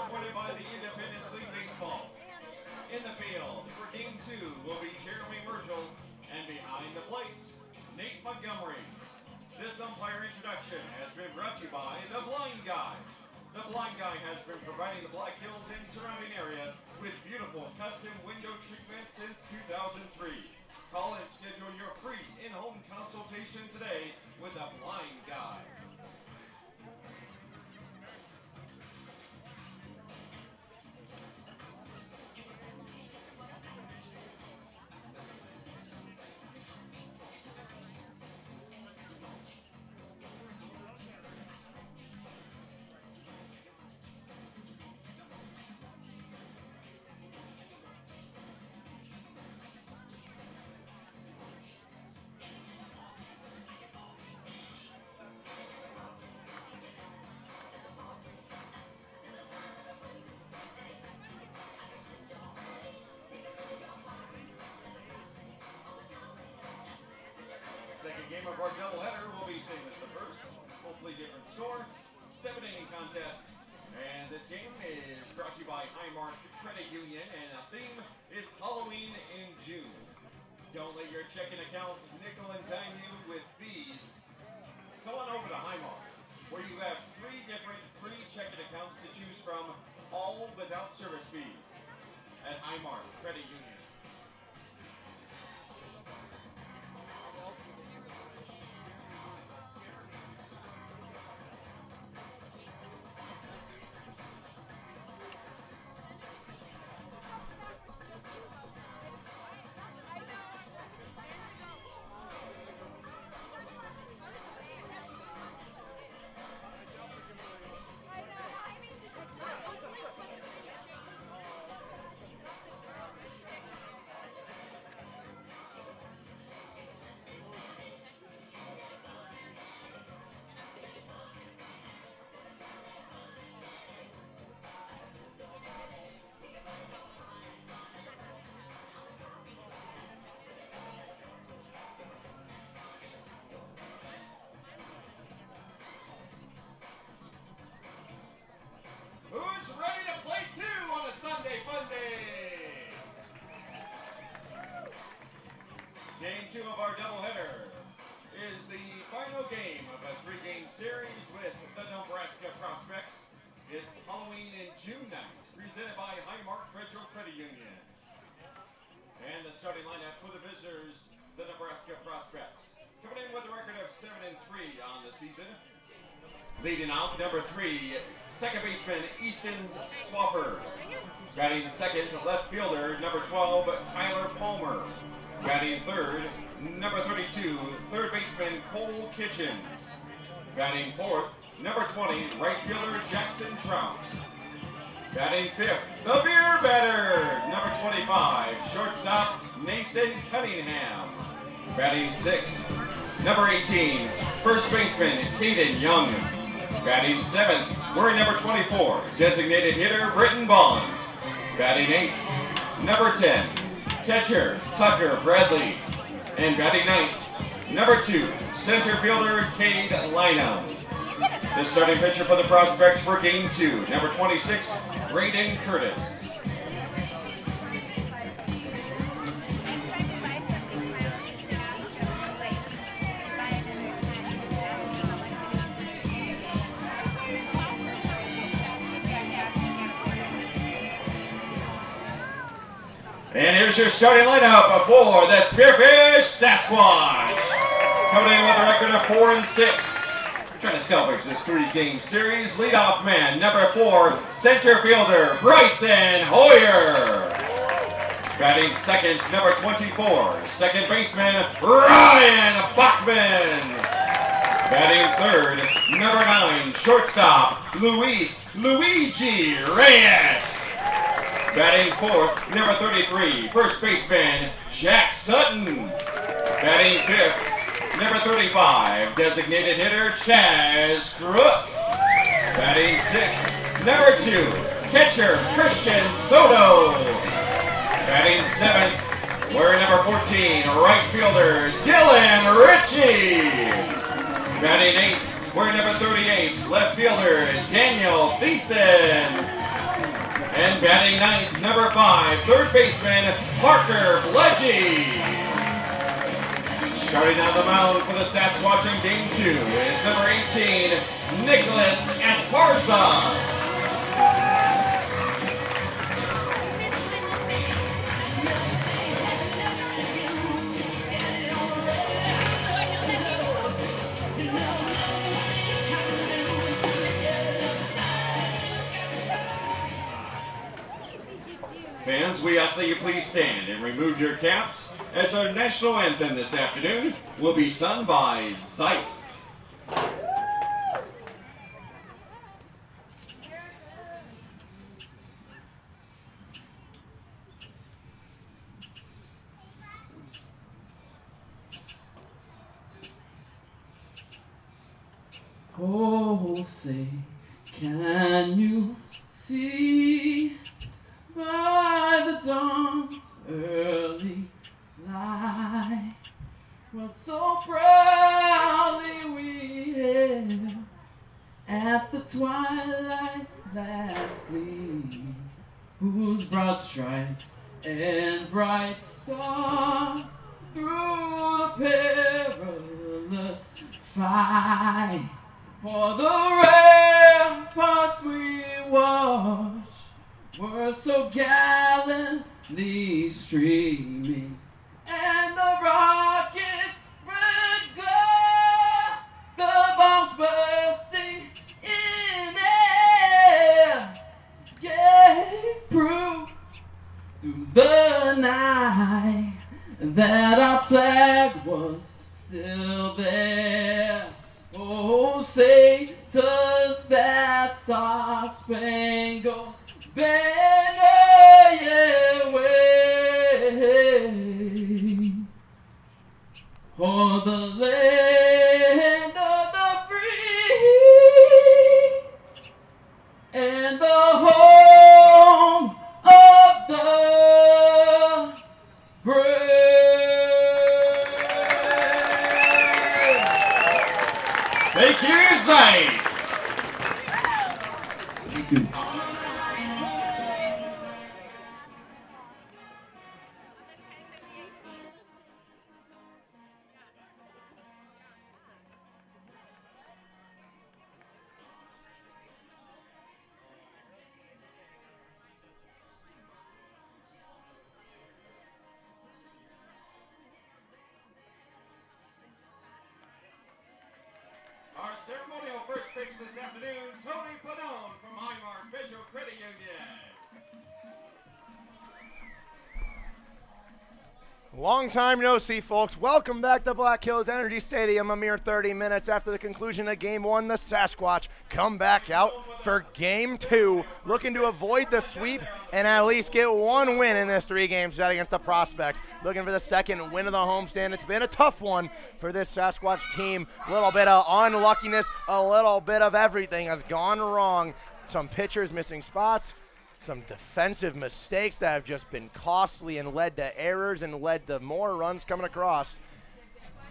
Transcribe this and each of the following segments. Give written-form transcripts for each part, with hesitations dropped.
appointed by the Independence League Baseball. In the field for Game 2 will be Jeremy Mergel, and behind the plates, Nate Montgomery. This umpire introduction has been brought to you by The Blind Guy. The Blind Guy has been providing the Black Hills and surrounding area with beautiful custom window treatment since 2003. Call and schedule your free in-home consultation today with The Blind Guy. Second game of our doubleheader will be same as the first, hopefully different score, 7-inning contest. And this game is brought to you by Highmark Credit Union, and the theme is Halloween in June. Don't let your checking account nickel and dime you with fees. Come on over to Highmark, where you have 3 different free checking accounts to choose from, all without service fees. At Highmark Credit Union. Game 2 of our doubleheader is the final game of a 3-game series with the Nebraska Prospects. It's Halloween in June night, presented by Highmark Federal Credit Union. And the starting lineup for the visitors, the Nebraska Prospects. Coming in with a record of 7-3 on the season. Leading out, number 3, second baseman Easton Swaffer. Batting second, left fielder, number 12, Tyler Palmer. Batting third, number 32, third baseman Cole Kitchens. Batting fourth, number 20, right fielder Jackson Trout. Batting fifth, the beer batter, number 25, shortstop Nathan Cunningham. Batting sixth, number 18, first baseman Caden Young. Batting seventh, wearing number 24, designated hitter Britton Bond. Batting eighth, number 10, catcher Tucker Bradley. And batting ninth, number 2, center fielder Cade Lynham. The starting pitcher for the Prospects for Game 2, number 26, Braden Curtis. And here's your starting lineup for the Spearfish Sasquatch. Coming in with a record of 4-6. Trying to salvage this 3-game series. Leadoff man, number 4, center fielder Bryson Hoyer. Batting second, number 24, second baseman Ryan Bachmann. Batting third, number 9, shortstop Luigi Reyes. Batting fourth, number 33, first baseman Jack Sutton. Batting fifth, number 35, designated hitter Chaz Crook. Batting sixth, number 2, catcher Christian Soto. Batting seventh, wearing number 14, right fielder Dylan Ritchie. Batting eighth, wearing number 38, left fielder Daniel Thiessen. And batting ninth, number 5, third baseman, Parker Bledgy. Starting on the mound for the Sasquatch in Game 2 is number 18, Nicholas Esparza. Fans, we ask that you please stand and remove your caps as our national anthem this afternoon will be sung by Zeiss. Oh, say, can you see by the dawn's early light what so proudly we hailed at the twilight's last gleam, whose broad stripes and bright stars through the perilous fight for the ramparts we watched were so gallantly streaming, and the rockets' red glow, the bombs bursting in air, gave proof through the night that our flag was still there. Oh, say, does that star-spangled banner yet wave o'er the land of the free and the home of the brave? Thank you, Zeiss. Thank you. Our ceremonial first pitch this afternoon, Tony Padone from Highmark Visual Credit Union. Long time no see, folks. Welcome back to Black Hills Energy Stadium. A mere 30 minutes after the conclusion of Game 1, the Sasquatch come back out for Game 2, looking to avoid the sweep and at least get one win in this 3-game set against the Prospects. Looking for the second win of the homestand. It's been a tough one for this Sasquatch team. A little bit of unluckiness, a little bit of everything has gone wrong. Some pitchers missing spots, some defensive mistakes that have just been costly and led to errors and led to more runs coming across.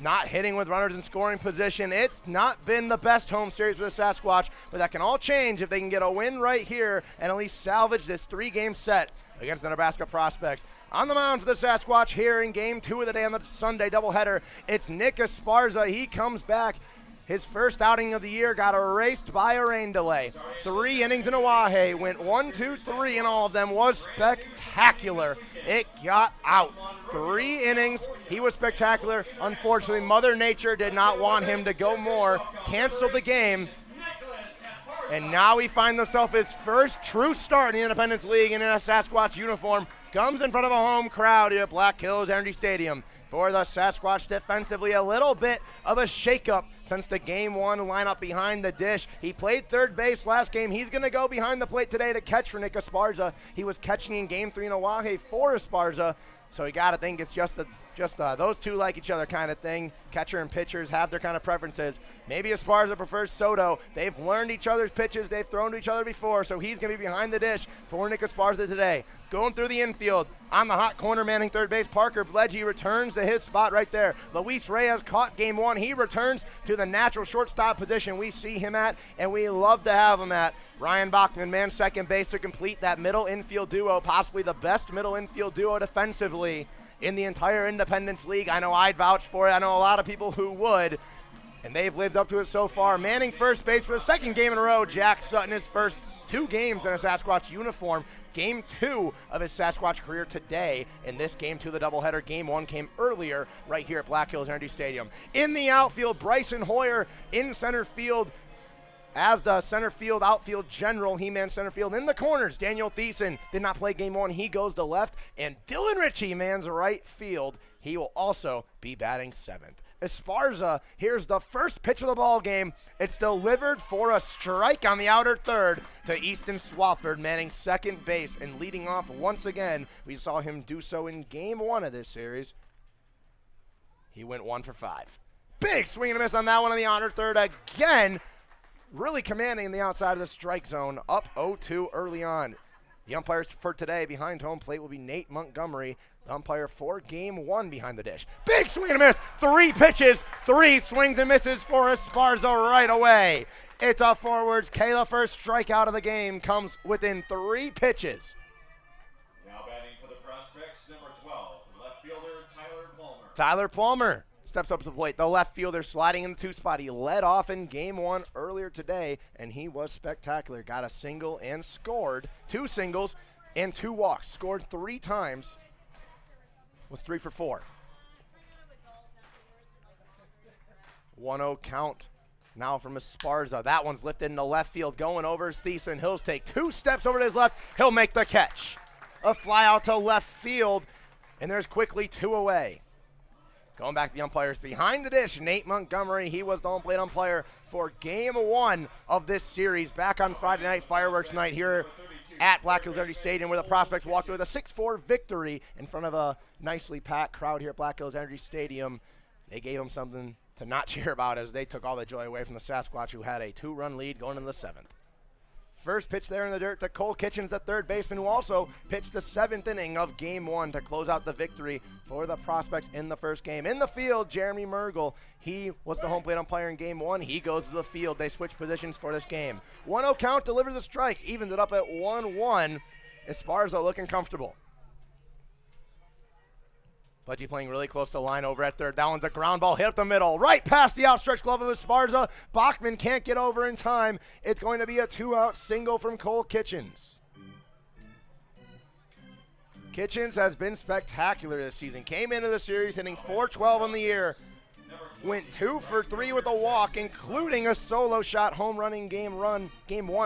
Not hitting with runners in scoring position. It's not been the best home series for the Sasquatch, but that can all change if they can get a win right here and at least salvage this 3-game set against the Nebraska Prospects. On the mound for the Sasquatch here in Game 2 of the day on the Sunday doubleheader, it's Nick Esparza. He comes back. His first outing of the year got erased by a rain delay. 3 innings in Oahe, went 1, 2, 3, and all of them was spectacular. It got out. 3 innings, he was spectacular. Unfortunately, Mother Nature did not want him to go more, canceled the game, and now he finds himself his first true start in the Independence League in a Sasquatch uniform. Comes in front of a home crowd here at Black Hills Energy Stadium. For the Sasquatch defensively, a little bit of a shakeup since the Game 1 lineup behind the dish. He played third base last game. He's going to go behind the plate today to catch for Nick Esparza. He was catching in Game 3 in Oahe for Esparza, so you got to think it's just Just those two like each other kind of thing. Catcher and pitchers have their kind of preferences. Maybe Esparza prefers Soto. They've learned each other's pitches. They've thrown to each other before, so he's going to be behind the dish for Nick Esparza today. Going through the infield on the hot corner, manning third base. Parker Bledgy returns to his spot right there. Luis Reyes caught game one. He returns to the natural shortstop position we see him at, and we love to have him at. Ryan Bachmann mans second base to complete that middle infield duo, possibly the best middle infield duo defensively in the entire Independence League. I know I'd vouch for it. I know a lot of people who would, and they've lived up to it so far. Manning first base for the second game in a row. Jack Sutton, his first 2 games in a Sasquatch uniform. Game 2 of his Sasquatch career today. In this game 2, the doubleheader. Game 1 came earlier right here at Black Hills Energy Stadium. In the outfield, Bryson Hoyer in center field. As the center field outfield general, he mans center field. In the corners, Daniel Thiessen did not play game 1. He goes to left. And Dylan Ritchie mans right field. He will also be batting 7th. Esparza, here's the first pitch of the ball game. It's delivered for a strike on the outer third to Easton Swafford, manning second base and leading off once again. We saw him do so in game 1 of this series. He went 1 for 5. Big swing and a miss on that one on the outer third again. Really commanding the outside of the strike zone, up 0-2 early on. The umpires for today behind home plate will be Nate Montgomery, the umpire for game 1 behind the dish. Big swing and a miss, 3 pitches, 3 swings and misses for Esparza right away. It's a forwards. Kayla, first strikeout of the game, comes within 3 pitches. Now batting for the prospects, number 12, left fielder Tyler Palmer. Tyler Palmer steps up to the plate. The left fielder sliding in the 2 spot. He led off in game 1 earlier today, and he was spectacular. Got a single and scored 2 singles and 2 walks. Scored 3 times. Was 3 for 4. 1-0 count now from Esparza. That one's lifted into left field. Going over is Thiessen. He'll take 2 steps over to his left. He'll make the catch. A fly out to left field, and there's quickly 2 away. Going back to the umpires behind the dish, Nate Montgomery. He was the home plate umpire for game 1 of this series back on Friday night, fireworks night here at Black Hills Energy Stadium, where the prospects walked away with a 6-4 victory in front of a nicely packed crowd here at Black Hills Energy Stadium. They gave them something to not cheer about as they took all the joy away from the Sasquatch, who had a 2-run lead going into the 7th. First pitch there in the dirt to Cole Kitchens, the third baseman, who also pitched the 7th inning of game 1 to close out the victory for the prospects in the first game. In the field, Jeremy Mergel. He was the home plate umpire in game 1. He goes to the field. They switch positions for this game. 1-0 count, delivers a strike, evens it up at 1-1. Esparza looking comfortable. Budgie playing really close to the line over at third. That one's a ground ball, hit up the middle, right past the outstretched glove of Esparza. Bachmann can't get over in time. It's going to be a 2-out single from Cole Kitchens. Kitchens has been spectacular this season. Came into the series hitting .412 on the year. Went 2 for 3 with a walk, including a solo shot home running game 1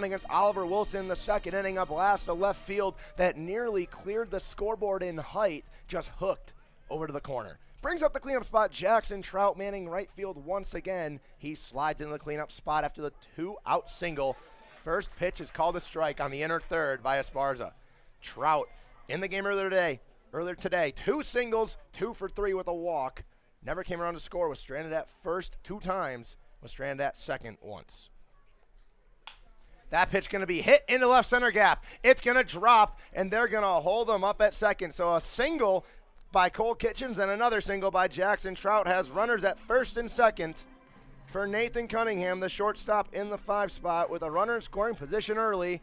against Oliver Wilson in the second inning up last to left field that nearly cleared the scoreboard in height, just hooked over to the corner. Brings up the cleanup spot, Jackson Trout manning right field once again. He slides into the cleanup spot after the 2-out single. First pitch is called a strike on the inner third by Esparza. Trout in the game earlier today, 2 singles, 2 for 3 with a walk. Never came around to score, was stranded at first 2 times, was stranded at second once. That pitch going to be hit in the left center gap. It's going to drop, and they're going to hold him up at second. So a single by Cole Kitchens and another single by Jackson Trout has runners at first and second for Nathan Cunningham, the shortstop in the 5 spot, with a runner in scoring position early.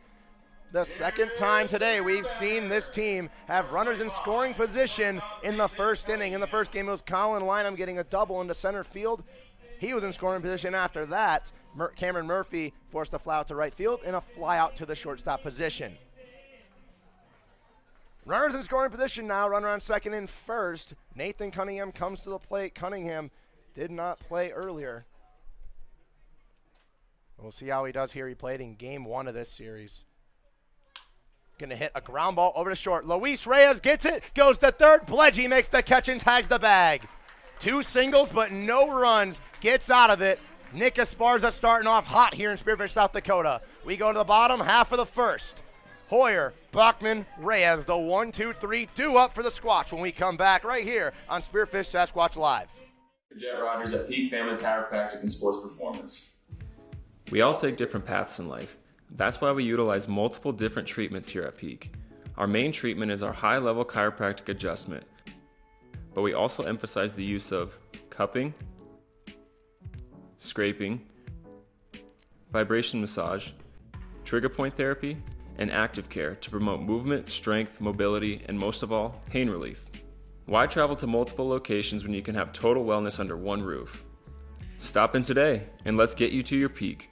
The second time today we've seen this team have runners in scoring position in the first inning. In the first game, it was Colin Lynham getting a double into center field. He was in scoring position after that. Cameron Murphy forced a fly out to right field and a fly out to the shortstop position. Runners in scoring position now, runner on second and first. Nathan Cunningham comes to the plate. Cunningham did not play earlier. We'll see how he does here. He played in game 1 of this series. Going to hit a ground ball over to short. Luis Reyes gets it, goes to third. Bledgy makes the catch and tags the bag. 2 singles, but no runs. Gets out of it. Nick Esparza starting off hot here in Spearfish, South Dakota. We go to the bottom half of the first. Hoyer, Bachmann, Reyes, the 1-2-3 due up for the Squatch when we come back right here on Spearfish Sasquatch Live. Jet Rogers at Peak Family Chiropractic and Sports Performance. We all take different paths in life. That's why we utilize multiple different treatments here at Peak. Our main treatment is our high-level chiropractic adjustment, but we also emphasize the use of cupping, scraping, vibration massage, trigger point therapy, and active care to promote movement, strength, mobility, and most of all, pain relief. Why travel to multiple locations when you can have total wellness under one roof? Stop in today and let's get you to your peak.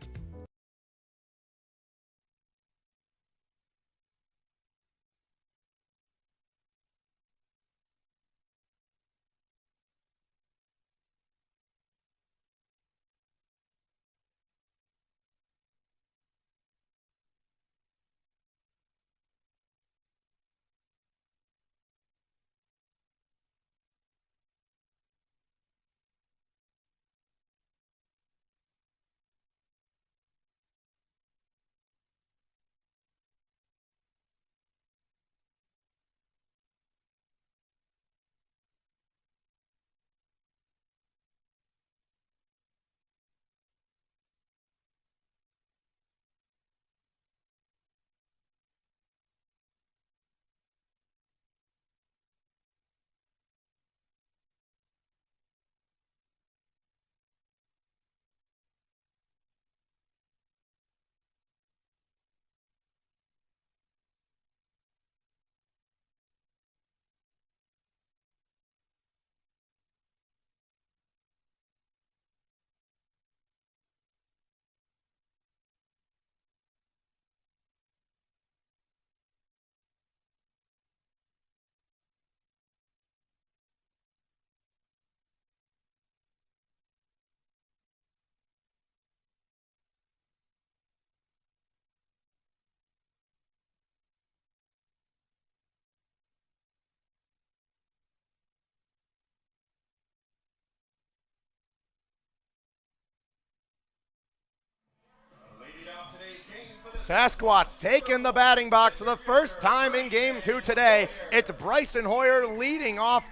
Sasquatch taking the batting box for the first time in Game 2 today. It's Bryson Hoyer leading off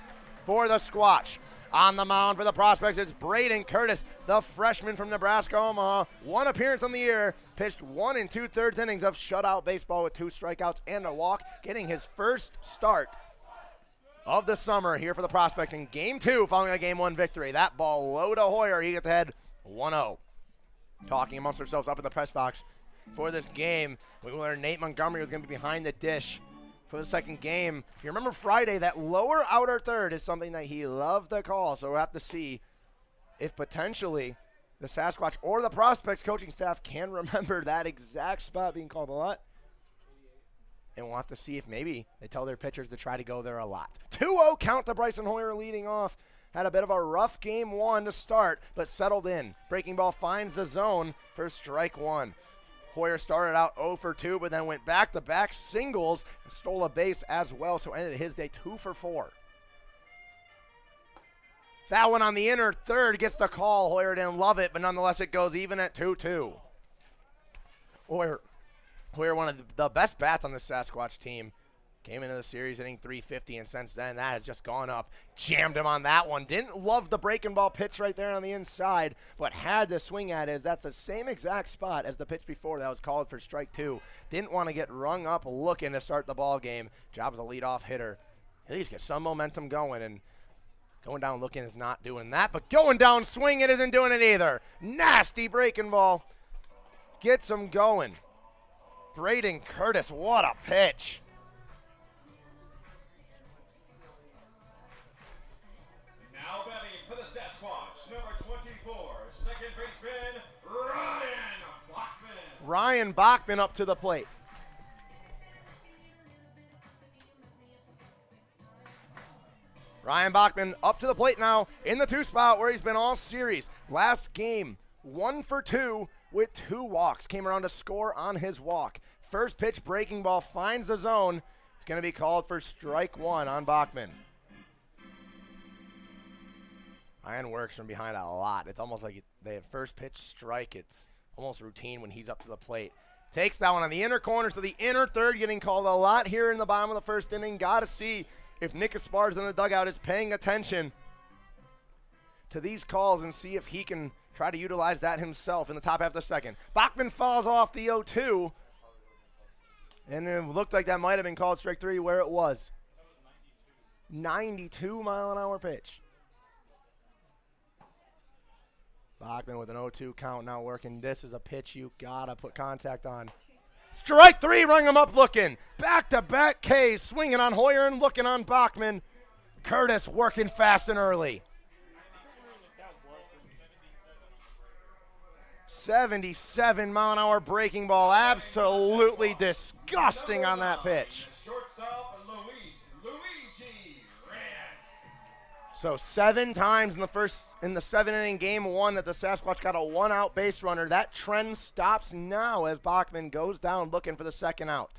for the Squatch. On the mound for the Prospects, it's Braden Curtis, the freshman from Nebraska, Omaha. One appearance on the year, pitched 1 2/3 innings of shutout baseball with 2 strikeouts and a walk, getting his first start of the summer here for the Prospects in Game 2 following a Game 1 victory. That ball low to Hoyer. He gets ahead 1-0. Talking amongst ourselves up in the press box for this game, we learned Nate Montgomery was going to be behind the dish for the second game. If you remember Friday, that lower outer third is something that he loved to call, so we'll have to see if potentially the Sasquatch or the Prospects coaching staff can remember that exact spot being called a lot. And we'll have to see if maybe they tell their pitchers to try to go there a lot. 2-0 count to Bryson Hoyer leading off. Had a bit of a rough Game 1 to start, but settled in. Breaking ball finds the zone for strike 1. Hoyer started out 0 for 2, but then went back-to-back singles and stole a base as well, so ended his day 2 for 4. That one on the inner third gets the call. Hoyer didn't love it, but nonetheless it goes even at 2-2. Hoyer, one of the best bats on the Sasquatch team. Came into the series hitting .350, and since then that has just gone up. Jammed him on that one. Didn't love the breaking ball pitch right there on the inside, but had to swing at it. That's the same exact spot as the pitch before that was called for strike 2. Didn't want to get rung up looking to start the ball game. Job as a leadoff hitter. At least get some momentum going, and going down looking is not doing that, but going down swinging isn't doing it either. Nasty breaking ball. Gets him going. Braden Curtis, what a pitch. Now batting for the Sasquatch, number 24, second baseman, Ryan Bachmann. Ryan Bachmann up to the plate. Ryan Bachmann up to the plate now in the 2 spot where he's been all series. Last game, 1 for 2 with 2 walks. Came around to score on his walk. First pitch breaking ball finds the zone. It's going to be called for strike 1 on Bachmann. Ryan works from behind a lot. It's almost like they have first pitch strike. It's almost routine when he's up to the plate. Takes that one on the inner corner, so the inner third getting called a lot here in the bottom of the first inning. Got to see if Nick Esparza in the dugout is paying attention to these calls and see if he can try to utilize that himself in the top half of the second. Bachmann falls off the 0-2, and it looked like that might have been called strike three where it was. 92-mile-an-hour pitch. Bachmann with an 0-2 count now working. This is a pitch you gotta put contact on. Strike three, rung him up looking. Back-to-back Ks, swinging on Hoyer and looking on Bachmann. Curtis working fast and early. 77-mile-an-hour breaking ball. Absolutely disgusting on that pitch. Shortstop Luigi Reyes. So 7 times in the 7-inning game one that the Sasquatch got a 1-out base runner. That trend stops now as Bachmann goes down looking for the second out.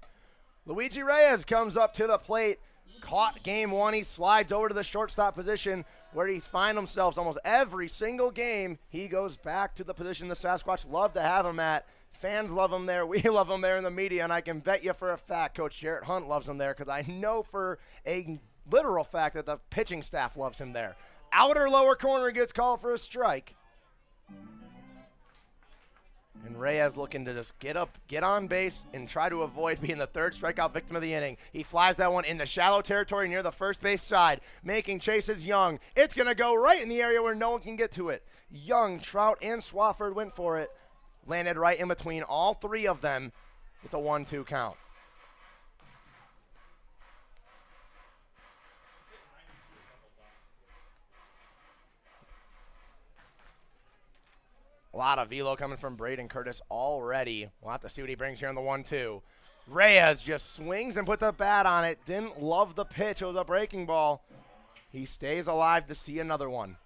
Luigi Reyes comes up to the plate. Caught game one. He slides over to the shortstop position where he finds himself almost every single game. He goes back to the position the Sasquatch love to have him at. Fans love him there. We love him there in the media, and I can bet you for a fact Coach Jarrett Hunt loves him there because I know for a literal fact that the pitching staff loves him there. Outer lower corner gets called for a strike. And Reyes looking to just get up, get on base, and try to avoid being the third strikeout victim of the inning. He flies that one into shallow territory near the first base side, making chases Young. It's going to go right in the area where no one can get to it. Young, Trout, and Swafford went for it. Landed right in between all three of them with a 1-2 count. A lot of velo coming from Braden Curtis already. We'll have to see what he brings here in the 1-2. Reyes just swings and puts the bat on it. Didn't love the pitch. It was a breaking ball. He stays alive to see another one.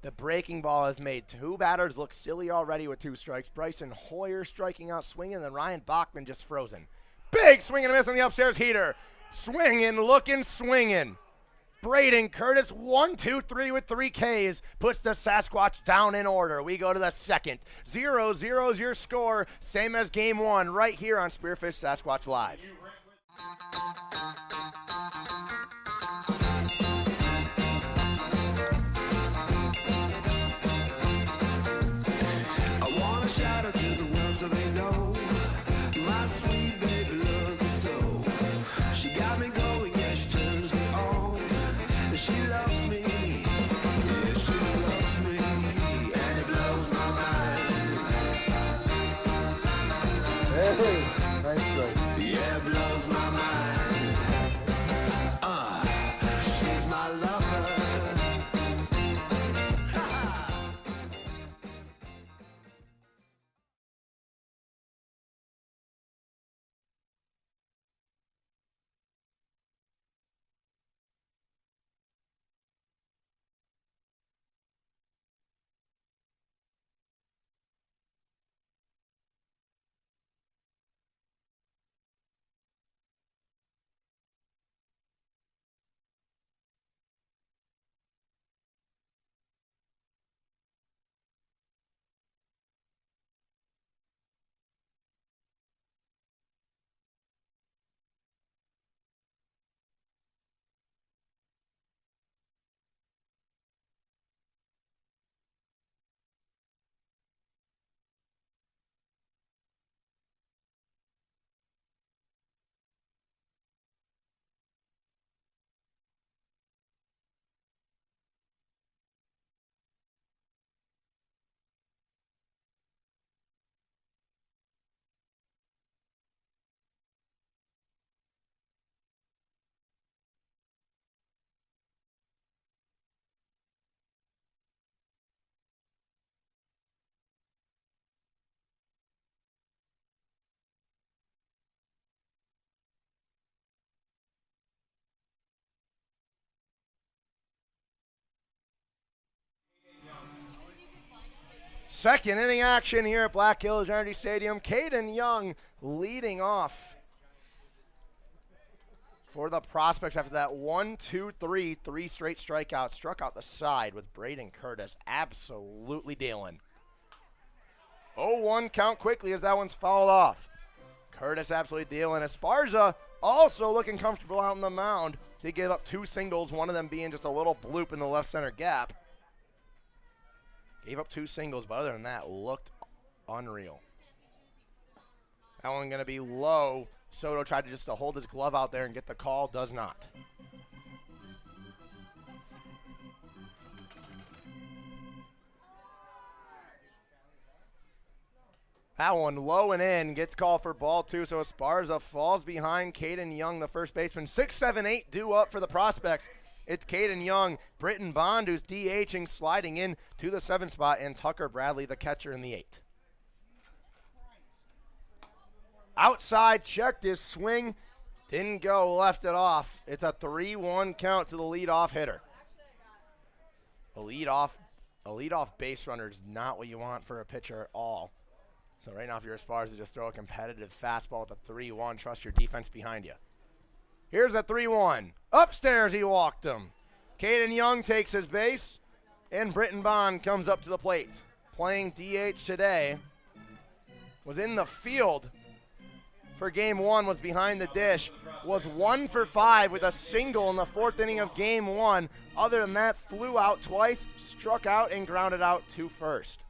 The breaking ball has made 2 batters look silly already with 2 strikes. Bryson Hoyer striking out, swinging, and then Ryan Bachmann just frozen. Big swing and a miss on the upstairs heater. Swinging, looking, swinging. Braden Curtis, 1-2-3 with 3 Ks, puts the Sasquatch down in order. We go to the second. 0-0 is your score, same as game one, right here on Spearfish Sasquatch Live. I want to shout out to the world so they know my sweet baby loves me so. She got me going, yeah, she turns me on. She loves me, yeah, she loves me, and it blows my mind. Hey, nice play. Yeah, it blows my mind. She's my lover. Second inning action here at Black Hills Energy Stadium. Caden Young leading off for the Prospects after that 1-2-3, 3 straight strikeouts. Struck out the side with Braden Curtis absolutely dealing. 0-1 count quickly as that one's fouled off. Curtis absolutely dealing. Esparza also looking comfortable out on the mound. They gave up 2 singles, one of them being just a little bloop in the left center gap. Gave up 2 singles, but other than that, looked unreal. That one going to be low. Soto tried to hold his glove out there and get the call. Does not. That one low and in, gets called for ball 2, so Esparza falls behind Caden Young, the first baseman. 6, 7, 8 due up for the prospects. It's Caden Young, Britton Bond, who's DHing, sliding in to the 7 spot, and Tucker Bradley, the catcher, in the 8. Outside, checked his swing, didn't go, left it off. It's a 3-1 count to the leadoff hitter. A leadoff base runner is not what you want for a pitcher at all. So right now, if you're Esparza, just throw a competitive fastball with a 3-1. Trust your defense behind you. Here's a 3-1. Upstairs, he walked him. Caden Young takes his base, and Britton Bond comes up to the plate. Playing DH today. Was in the field for game 1, was behind the dish. Was 1 for 5 with a single in the 4th inning of game 1. Other than that, flew out twice, struck out, and grounded out to first.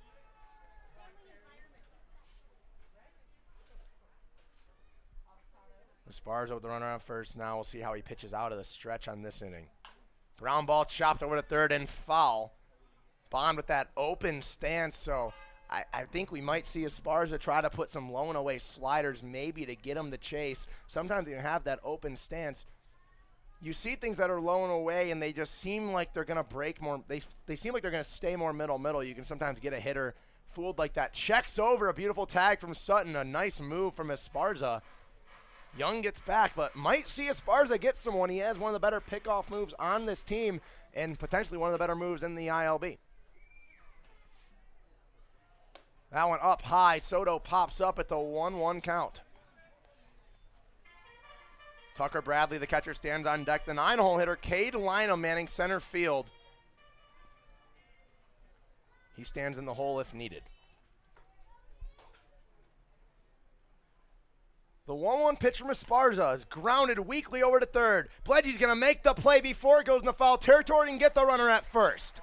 Esparza with the runner on first. Now we'll see how he pitches out of the stretch on this inning. Ground ball chopped over to third and foul. Bond with that open stance, so I think we might see Esparza try to put some low and away sliders maybe to get him to chase. Sometimes you have that open stance. You see things that are low and away and they just seem like they're going to break more. They seem like they're going to stay more middle. You can sometimes get a hitter fooled like that. Checks over, a beautiful tag from Sutton. A nice move from Esparza. Young gets back, but might see Esparza get someone. He has one of the better pickoff moves on this team and potentially one of the better moves in the ILB. That one up high. Soto pops up at the 1-1 count. Tucker Bradley, the catcher, stands on deck. The 9-hole hitter, Cade Lynham, manning center field. He stands in the hole if needed. The 1-1 pitch from Esparza is grounded weakly over to third. Pledgey's going to make the play before it goes into foul territory and get the runner at first.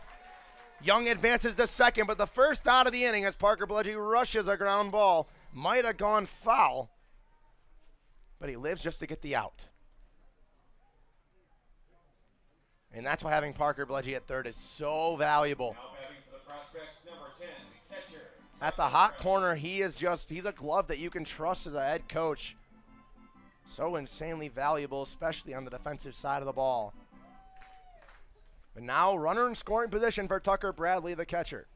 Young advances to second, but the first out of the inning as Parker Pledgey rushes a ground ball. Might have gone foul, but he lives just to get the out. And that's why having Parker Pledgey at third is so valuable. Now batting for the prospects, number 10, the catcher. At the hot corner, he's a glove that you can trust as a head coach. So insanely valuable, especially on the defensive side of the ball. But now runner in scoring position for Tucker Bradley, the catcher.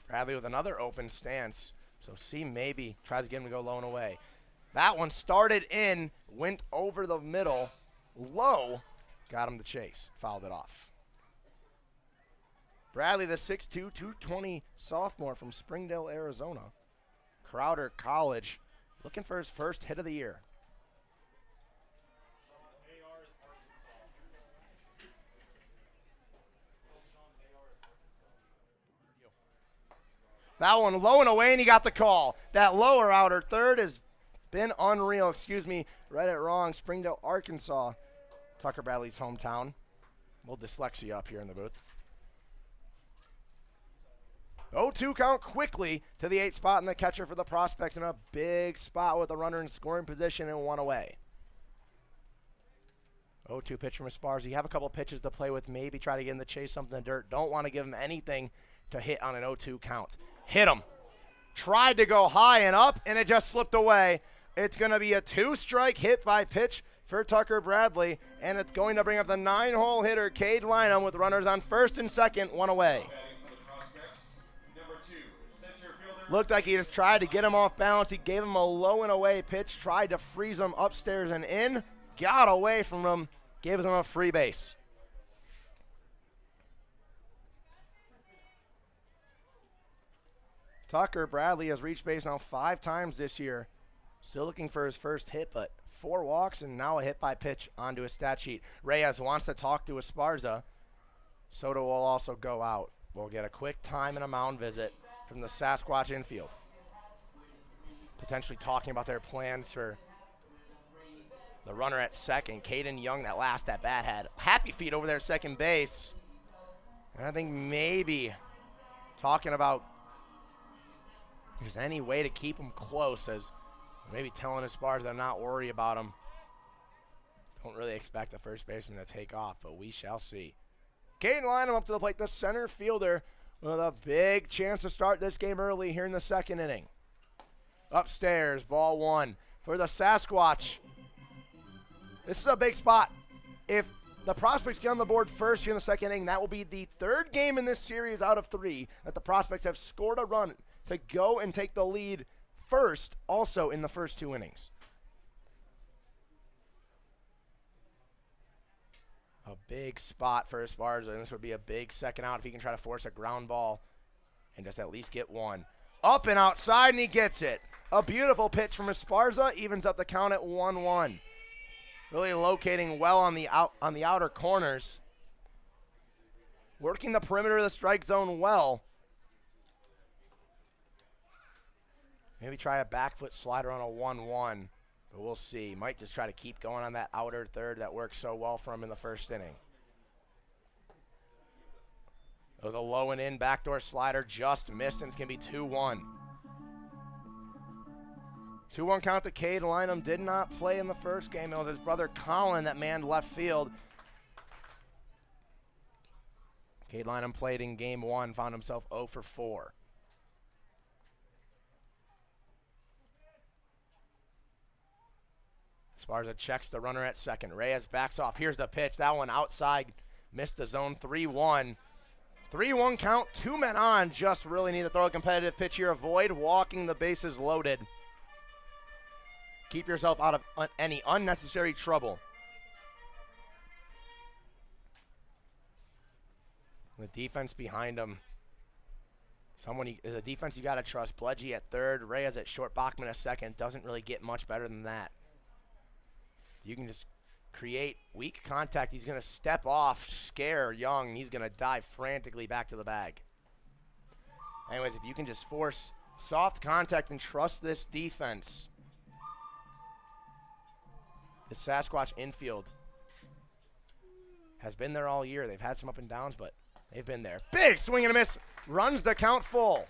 Bradley with another open stance. So C maybe tries to get him to go low and away. That one started in, went over the middle, low. Got him to chase, fouled it off. Bradley, the 6'2", 220 sophomore from Springdale, Arizona. Crowder College, looking for his first hit of the year. That one low and away, and he got the call. That lower outer third has been unreal. Excuse me, read it wrong. Springdale, Arkansas. Tucker Bradley's hometown. A little dyslexia up here in the booth. 0-2 count quickly to the 8 spot, and the catcher for the prospects in a big spot with a runner in scoring position and 1 away. 0-2 pitch from Esparza. You have a couple pitches to play with. Maybe try to get him to chase something in the dirt. Don't want to give him anything to hit on an 0-2 count. Hit him. Tried to go high and up, and it just slipped away. It's going to be a 2-strike hit by pitch for Tucker Bradley, and it's going to bring up the 9-hole hitter, Cade Lynham, with runners on first and second, 1 away. Looked like he just tried to get him off balance. He gave him a low and away pitch, tried to freeze him upstairs and in, got away from him, gave him a free base. Tucker Bradley has reached base now 5 times this year. Still looking for his first hit, but 4 walks and now a hit by pitch onto his stat sheet. Reyes wants to talk to Esparza. Soto will also go out. We'll get a quick time and a mound visit from the Sasquatch infield. Potentially talking about their plans for the runner at second. Caden Young, that last at bat, had happy feet over there at second base. And I think maybe talking about if there's any way to keep him close, as maybe telling his Spars to not worry about him. Don't really expect the first baseman to take off, but we shall see. Caden Lynham up to the plate, the center fielder, with a big chance to start this game early here in the second inning. Upstairs, ball one for the Sasquatch. This is a big spot. If the Prospects get on the board first here in the second inning, that will be the third game in this series out of 3 that the Prospects have scored a run to go and take the lead first, also in the first 2 innings. A big spot for Esparza, and this would be a big second out if he can try to force a ground ball and just at least get one. Up and outside, and he gets it. A beautiful pitch from Esparza, evens up the count at 1-1. Really locating well on the outer corners. Working the perimeter of the strike zone well. Maybe try a back foot slider on a 1-1. But we'll see. Might just try to keep going on that outer third that worked so well for him in the first inning. It was a low and in backdoor slider, just missed, and it's going to be 2-1. 2-1 count to Cade Lynham. Did not play in the first game. It was his brother Colin that manned left field. Cade Lynham played in game 1, found himself 0 for 4. Esparza checks the runner at second. Reyes backs off. Here's the pitch. That one outside. Missed the zone. 3-1. 3-1 count. 2 men on. Just really need to throw a competitive pitch here. Avoid walking the bases loaded. Keep yourself out of any unnecessary trouble. The defense behind him. Is a defense you got to trust. Pledgey at third. Reyes at short. Bachmann at second. Doesn't really get much better than that. You can just create weak contact. He's going to step off, scare Young. He's going to dive frantically back to the bag. Anyways, if you can just force soft contact and trust this defense, the Sasquatch infield has been there all year. They've had some up and downs, but they've been there. Big swing and a miss. Runs the count full.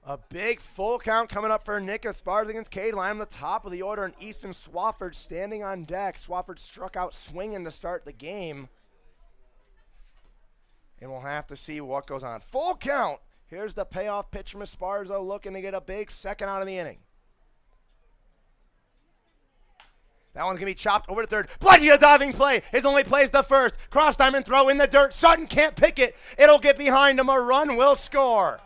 A big full count coming up for Nick Esparza against Cade Lynham, the top of the order, and Easton Swafford standing on deck. Swafford struck out swinging to start the game. And we'll have to see what goes on. Full count. Here's the payoff pitch from Esparza, looking to get a big second out of the inning. That one's going to be chopped over to third. Pledgey, a diving play. His only play is the first. Cross diamond throw in the dirt. Sutton can't pick it. It'll get behind him. A run will score.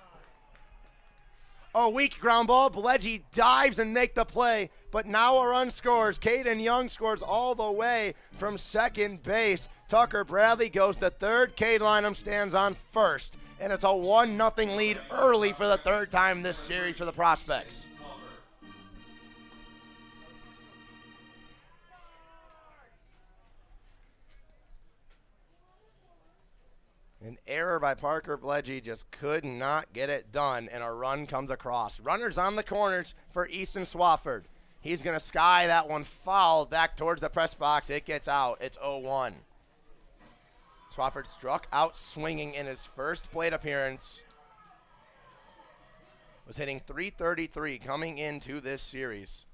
A weak ground ball. Pledgey dives and make the play, but now a run scores. Caden Young scores all the way from second base. Tucker Bradley goes to third. Cade Lynham stands on first, and it's a 1-0 lead early for the third time this series for the Prospects. An error by Parker Pledgey, just could not get it done, and a run comes across. Runners on the corners for Easton Swafford. He's going to sky that one foul back towards the press box. It gets out. It's 0-1. Swafford struck out swinging in his first plate appearance. Was hitting .333 coming into this series.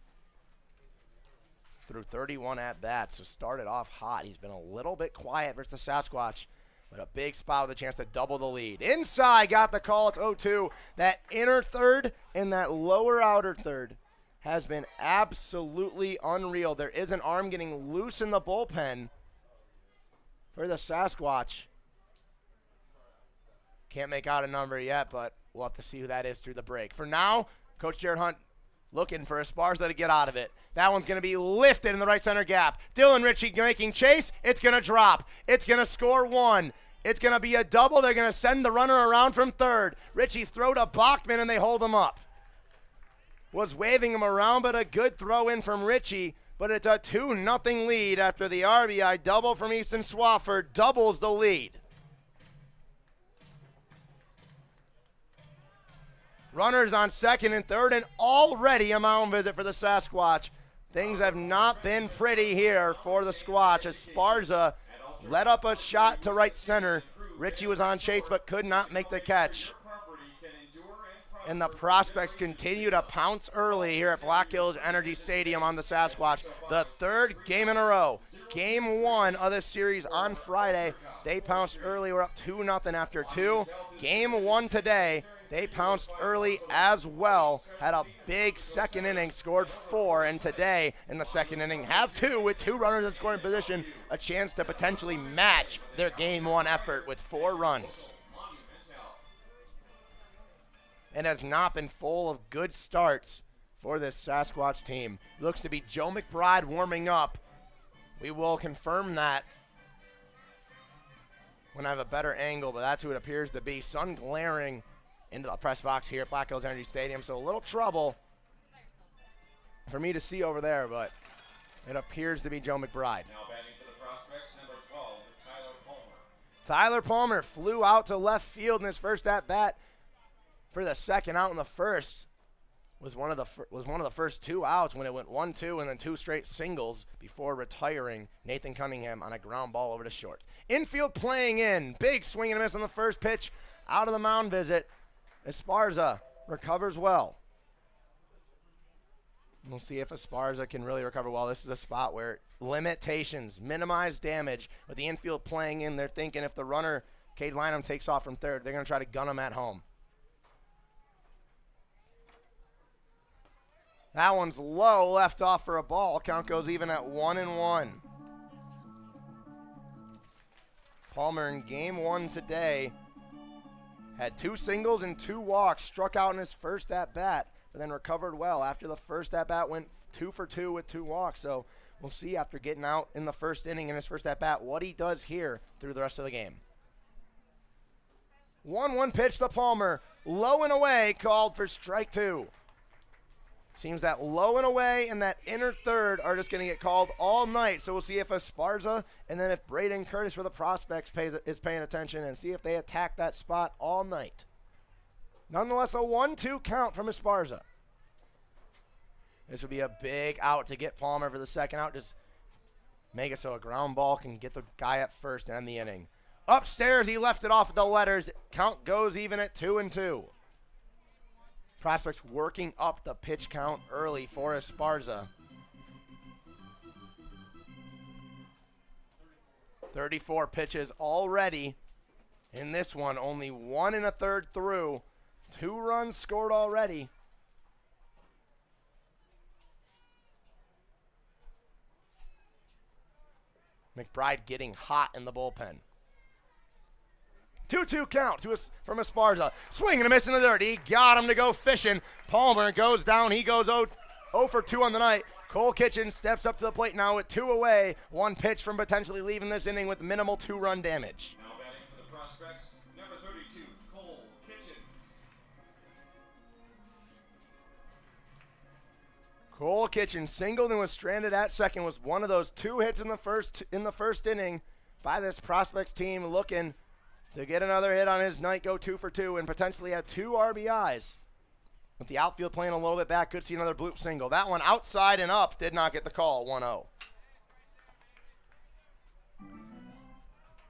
Through 31 at-bats, so started off hot. He's been a little bit quiet versus the Sasquatch. But a big spot with a chance to double the lead. Inside, got the call. It's 0-2. That inner third and that lower outer third has been absolutely unreal. There is an arm getting loose in the bullpen for the Sasquatch. Can't make out a number yet, but we'll have to see who that is through the break. For now, Coach Jared Hunt looking for Esparza to get out of it. That one's going to be lifted in the right center gap. Dylan Ritchie making chase. It's going to drop. It's going to score 1. It's going to be a double. They're going to send the runner around from third. Ritchie's throw to Bachmann, and they hold him up. Was waving him around, but a good throw in from Ritchie. but it's a 2-0 lead after the RBI double from Easton Swafford doubles the lead. Runners on second and third, and already a mound visit for the Sasquatch. Things have not been pretty here for the Squatch as Sparza let up a shot to right center. Ritchie was on chase but could not make the catch. And the prospects continue to pounce early here at Black Hills Energy Stadium on the Sasquatch. The third game in a row. Game 1 of this series on Friday. They pounced early. We're up 2-0 after 2. Game 1 today. They pounced early as well. Had a big second inning, scored 4, and today in the second inning have 2 with 2 runners in scoring position, a chance to potentially match their Game 1 effort with 4 runs. And has not been full of good starts for this Sasquatch team. Looks to be Joe McBride warming up. We will confirm that when I have a better angle, but that's who it appears to be. Sun glaring into the press box here at Black Hills Energy Stadium, so a little trouble for me to see over there, but it appears to be Joe McBride. Now batting for the prospects, number 12, Tyler Palmer. Tyler Palmer flew out to left field in his first at-bat for the second out in the first. Was one of the first 2 outs when it went 1-2 and then 2 straight singles before retiring Nathan Cunningham on a ground ball over to short. Infield playing in. Big swing and a miss on the first pitch. Out of the mound visit. Esparza recovers well. We'll see if Esparza can really recover well. This is a spot where limitations, minimize damage. With the infield playing in, they're thinking if the runner, Cade Lynham, takes off from third, they're going to try to gun him at home. That one's low, left off for a ball. Count goes even at 1-1. Palmer in game 1 today had 2 singles and 2 walks, struck out in his first at-bat, but then recovered well. After the first at-bat, went 2 for 2 with 2 walks. So we'll see after getting out in the first inning in his first at-bat what he does here through the rest of the game. 1-1 pitch to Palmer. Low and away, called for strike 2. Seems that low and away and that inner third are just going to get called all night. So we'll see if Esparza and then if Braden Curtis for the prospects is paying attention and see if they attack that spot all night. Nonetheless, a 1-2 count from Esparza. This would be a big out to get Palmer for the second out. Just make it so a ground ball can get the guy at first and end the inning. Upstairs, he left it off with the letters. Count goes even at 2-2. Prospects working up the pitch count early for Esparza. 34 pitches already in this one. Only 1 1/3 through. 2 runs scored already. McBride getting hot in the bullpen. 2-2 count from Esparza. Swing and a miss in the dirt. He got him to go fishing. Palmer goes down. He goes 0 for 2 on the night. Cole Kitchen steps up to the plate now with 2 away. 1 pitch from potentially leaving this inning with minimal 2-run damage. Now batting for the prospects, number 32, Cole Kitchen. Cole Kitchen singled and was stranded at second. Was one of those 2 hits in the first inning by this prospects team, looking to get another hit on his night, go 2 for 2, and potentially have 2 RBIs. With the outfield playing a little bit back, could see another bloop single. That one outside and up, did not get the call, 1-0.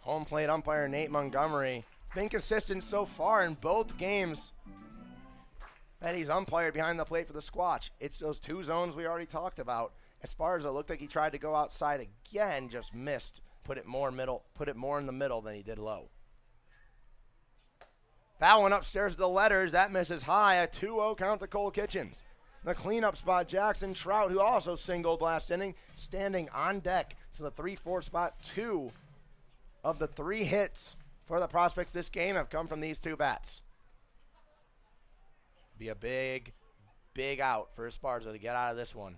Home plate umpire Nate Montgomery, been consistent so far in both games that he's umpired behind the plate for the Squatch. It's those 2 zones we already talked about. Esparza looked like he tried to go outside again, just missed. Put it more in the middle than he did low. That one upstairs to the letters. That misses high. A 2-0 count to Cole Kitchens. The cleanup spot, Jackson Trout, who also singled last inning, standing on deck. So the 3-4 spot, 2 of the 3 hits for the prospects this game have come from these 2 bats. Be a big, big out for Esparza to get out of this one.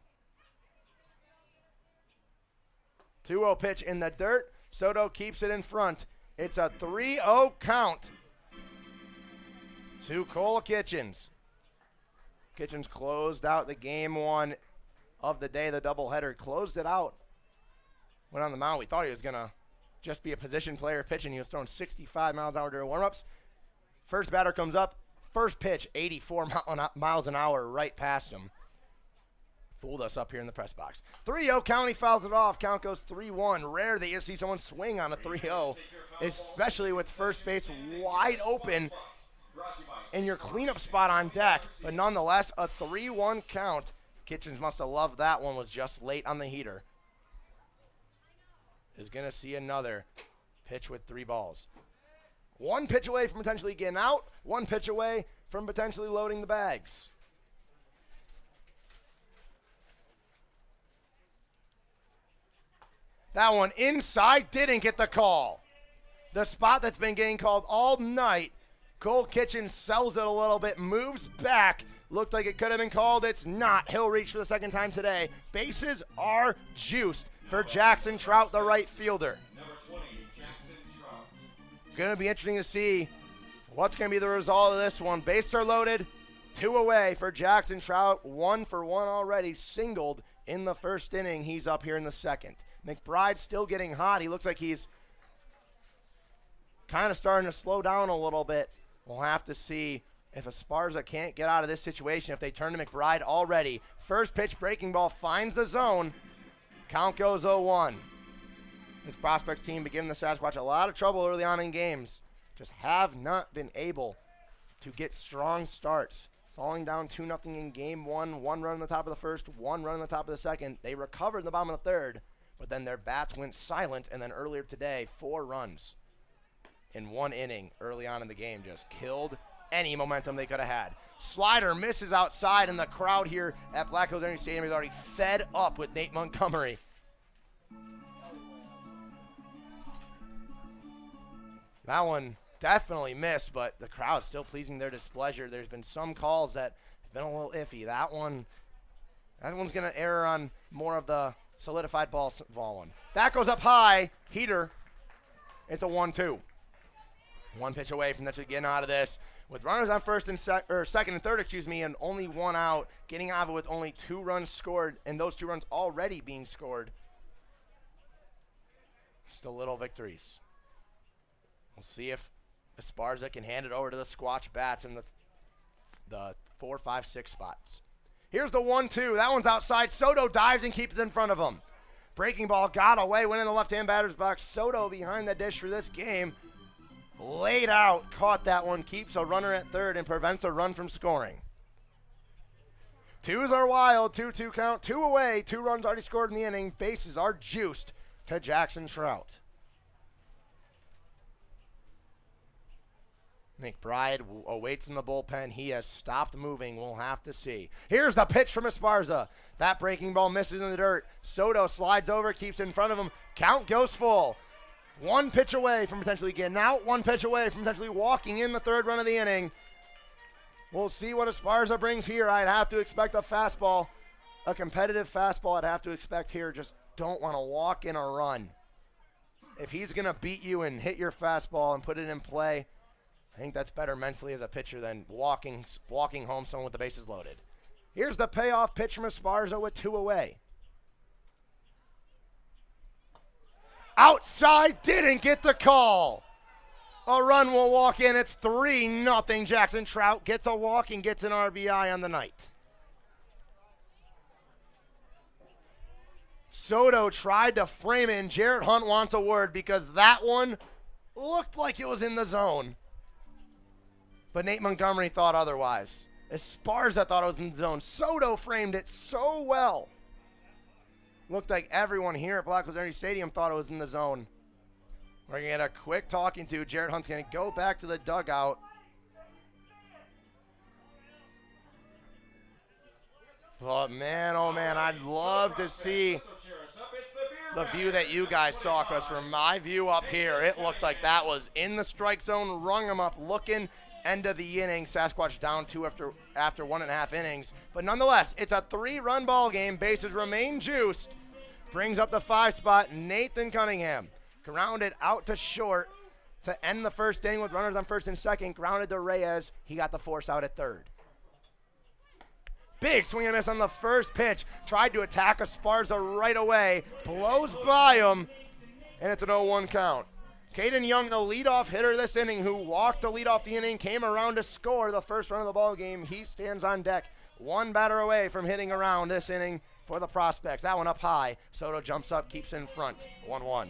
2-0 pitch in the dirt. Soto keeps it in front. It's a 3-0 count to Cole Kitchens. Kitchens closed out the game 1 of the day. The doubleheader closed it out. Went on the mound. We thought he was going to just be a position player pitching. He was throwing 65 miles an hour during warm-ups. First batter comes up. First pitch, 84 miles an hour right past him. Fooled us up here in the press box. 3-0 count. He fouls it off. Count goes 3-1. Rare that you see someone swing on a 3-0, especially with first base wide open in your cleanup spot on deck. But nonetheless, a 3-1 count. Kitchens must have loved that one. Was just late on the heater. Is going to see another pitch with 3 balls. 1 pitch away from potentially getting out. 1 pitch away from potentially loading the bags. That one inside, didn't get the call. The spot that's been getting called all night. Cole Kitchens sells it a little bit, moves back. Looked like it could have been called. It's not. He'll reach for the second time today. Bases are juiced for Jackson Trout, the right fielder. Number 20, Jackson Trout. Going to be interesting to see what's going to be the result of this one. Bases are loaded. 2 away for Jackson Trout. 1 for 1 already. Singled in the first inning. He's up here in the second. McBride still getting hot. He looks like he's kind of starting to slow down a little bit. We'll have to see if Esparza can't get out of this situation, if they turn to McBride already. First pitch breaking ball finds the zone. Count goes 0-1. This prospects team been giving the Sasquatch a lot of trouble early on in games. Just have not been able to get strong starts. Falling down 2-0 in game 1. 1 run on the top of the first, 1 run on the top of the second. They recovered in the bottom of the third, but then their bats went silent, and then earlier today, 4 runs in 1 inning early on in the game. Just killed any momentum they could have had. Slider misses outside, and the crowd here at Black Hills Energy Stadium is already fed up with Nate Montgomery. That one definitely missed, but the crowd's still pleasing their displeasure. There's been some calls that have been a little iffy. That one's going to err on more of the solidified ball one. That goes up high. Heater. It's a 1-2. 1 pitch away from actually getting out of this. With runners on first and second and third, and only 1 out, getting out of it with only 2 runs scored, and those 2 runs already being scored. Still little victories. We'll see if Esparza can hand it over to the Squatch bats in the 4, 5, 6 spots. Here's the 1-2. That one's outside. Soto dives and keeps it in front of him. Breaking ball got away, went in the left-hand batter's box. Soto behind the dish for this game. Laid out, caught that one, keeps a runner at third, and prevents a run from scoring. 2s are wild, 2-2 count, 2 away, 2 runs already scored in the inning. Bases are juiced to Jackson Trout. McBride awaits in the bullpen. He has stopped moving. We'll have to see. Here's the pitch from Esparza. That breaking ball misses in the dirt. Soto slides over, keeps it in front of him. Count goes full. 1 pitch away from potentially getting out. 1 pitch away from potentially walking in the 3rd run of the inning. We'll see what Esparza brings here. I'd have to expect a fastball, a competitive fastball I'd have to expect here. Just don't want to walk in a run. If he's going to beat you and hit your fastball and put it in play, I think that's better mentally as a pitcher than walking home someone with the bases loaded. Here's the payoff pitch from Esparza with 2 away. Outside, didn't get the call. A run will walk in. It's 3-0. Jackson Trout gets a walk and gets an RBI on the night. Soto tried to frame it, and Jarrett Hunt wants a word because that one looked like it was in the zone. But Nate Montgomery thought otherwise. Esparza thought it was in the zone. Soto framed it so well. Looked like everyone here at Black Hills Energy Stadium thought it was in the zone. We're going to get a quick talking to. Jarrett Hunt's going to go back to the dugout. But man, oh man, I'd love to see the view that you guys saw, because from my view up here, it looked like that was in the strike zone, rung him up, looking. End of the inning. Sasquatch down 2 after 1.5 innings. But nonetheless, it's a 3-run ball game. Bases remain juiced. Brings up the 5 spot. Nathan Cunningham grounded out to short to end the first inning with runners on first and second. Grounded to Reyes. He got the force out at third. Big swing and miss on the first pitch. Tried to attack Esparza right away. Blows by him, and it's an 0-1 count. Caden Young, the leadoff hitter this inning, who walked the lead off the inning, came around to score the first run of the ball game. He stands on deck, one batter away from hitting around this inning for the Prospects. That one up high. Soto jumps up, keeps in front. 1-1.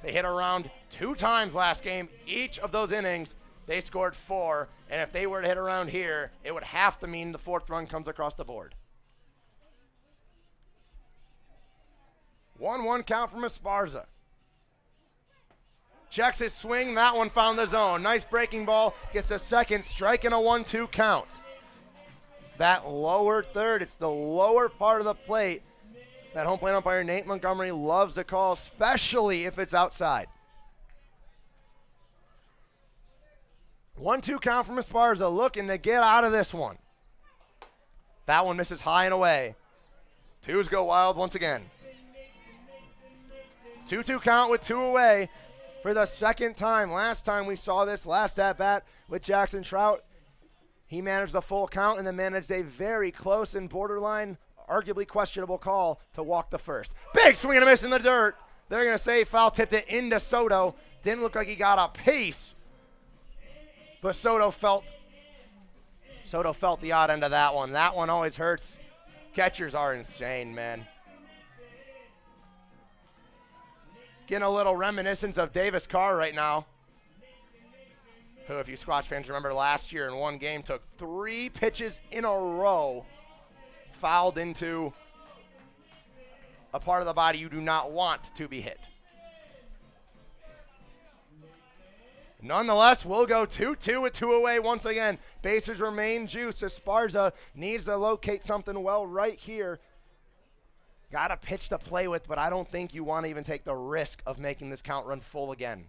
They hit around 2 times last game. Each of those innings, they scored 4. And if they were to hit around here, it would have to mean the 4th run comes across the board. 1-1 count from Esparza. Checks his swing. That one found the zone. Nice breaking ball. Gets a second strike and a 1-2 count. That lower third, it's the lower part of the plate that home plate umpire Nate Montgomery loves to call, especially if it's outside. 1-2 count from Esparza, looking to get out of this one. That one misses high and away. 2s go wild once again. 2-2 count with 2 away for the second time. Last time we saw this, last at-bat with Jackson Trout, he managed the full count and then managed a very close and borderline, arguably questionable call to walk the first. Big swing and a miss in the dirt. They're going to say foul, tipped it into Soto. Didn't look like he got a piece, but Soto felt the odd end of that one. That one always hurts. Catchers are insane, man. Getting a little reminiscence of Davis Carr right now, who, if you Squatch fans remember last year in one game, took 3 pitches in a row, fouled into a part of the body you do not want to be hit. Nonetheless, we'll go 2-2 with 2 away once again. Bases remain juiced. Esparza needs to locate something well right here. Got a pitch to play with, but I don't think you want to even take the risk of making this count run full again.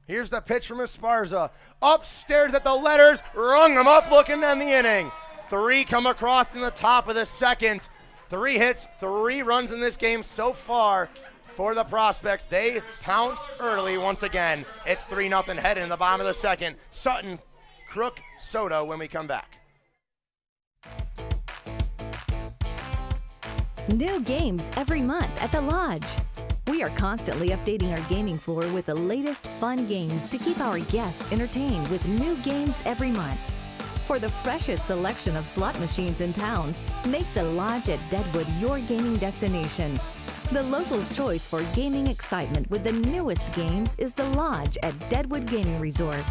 Here's the pitch from Esparza. Upstairs at the letters, rung him up looking to end the inning. 3 come across in the top of the second. 3 hits, 3 runs in this game so far for the Prospects. They pounce early once again. It's 3-0 heading in the bottom of the second. Sutton, Crook, Soto when we come back. New games every month at the Lodge. We are constantly updating our gaming floor with the latest fun games to keep our guests entertained with new games every month. For the freshest selection of slot machines in town, make the Lodge at Deadwood your gaming destination. The locals' choice for gaming excitement with the newest games is the Lodge at Deadwood Gaming Resort.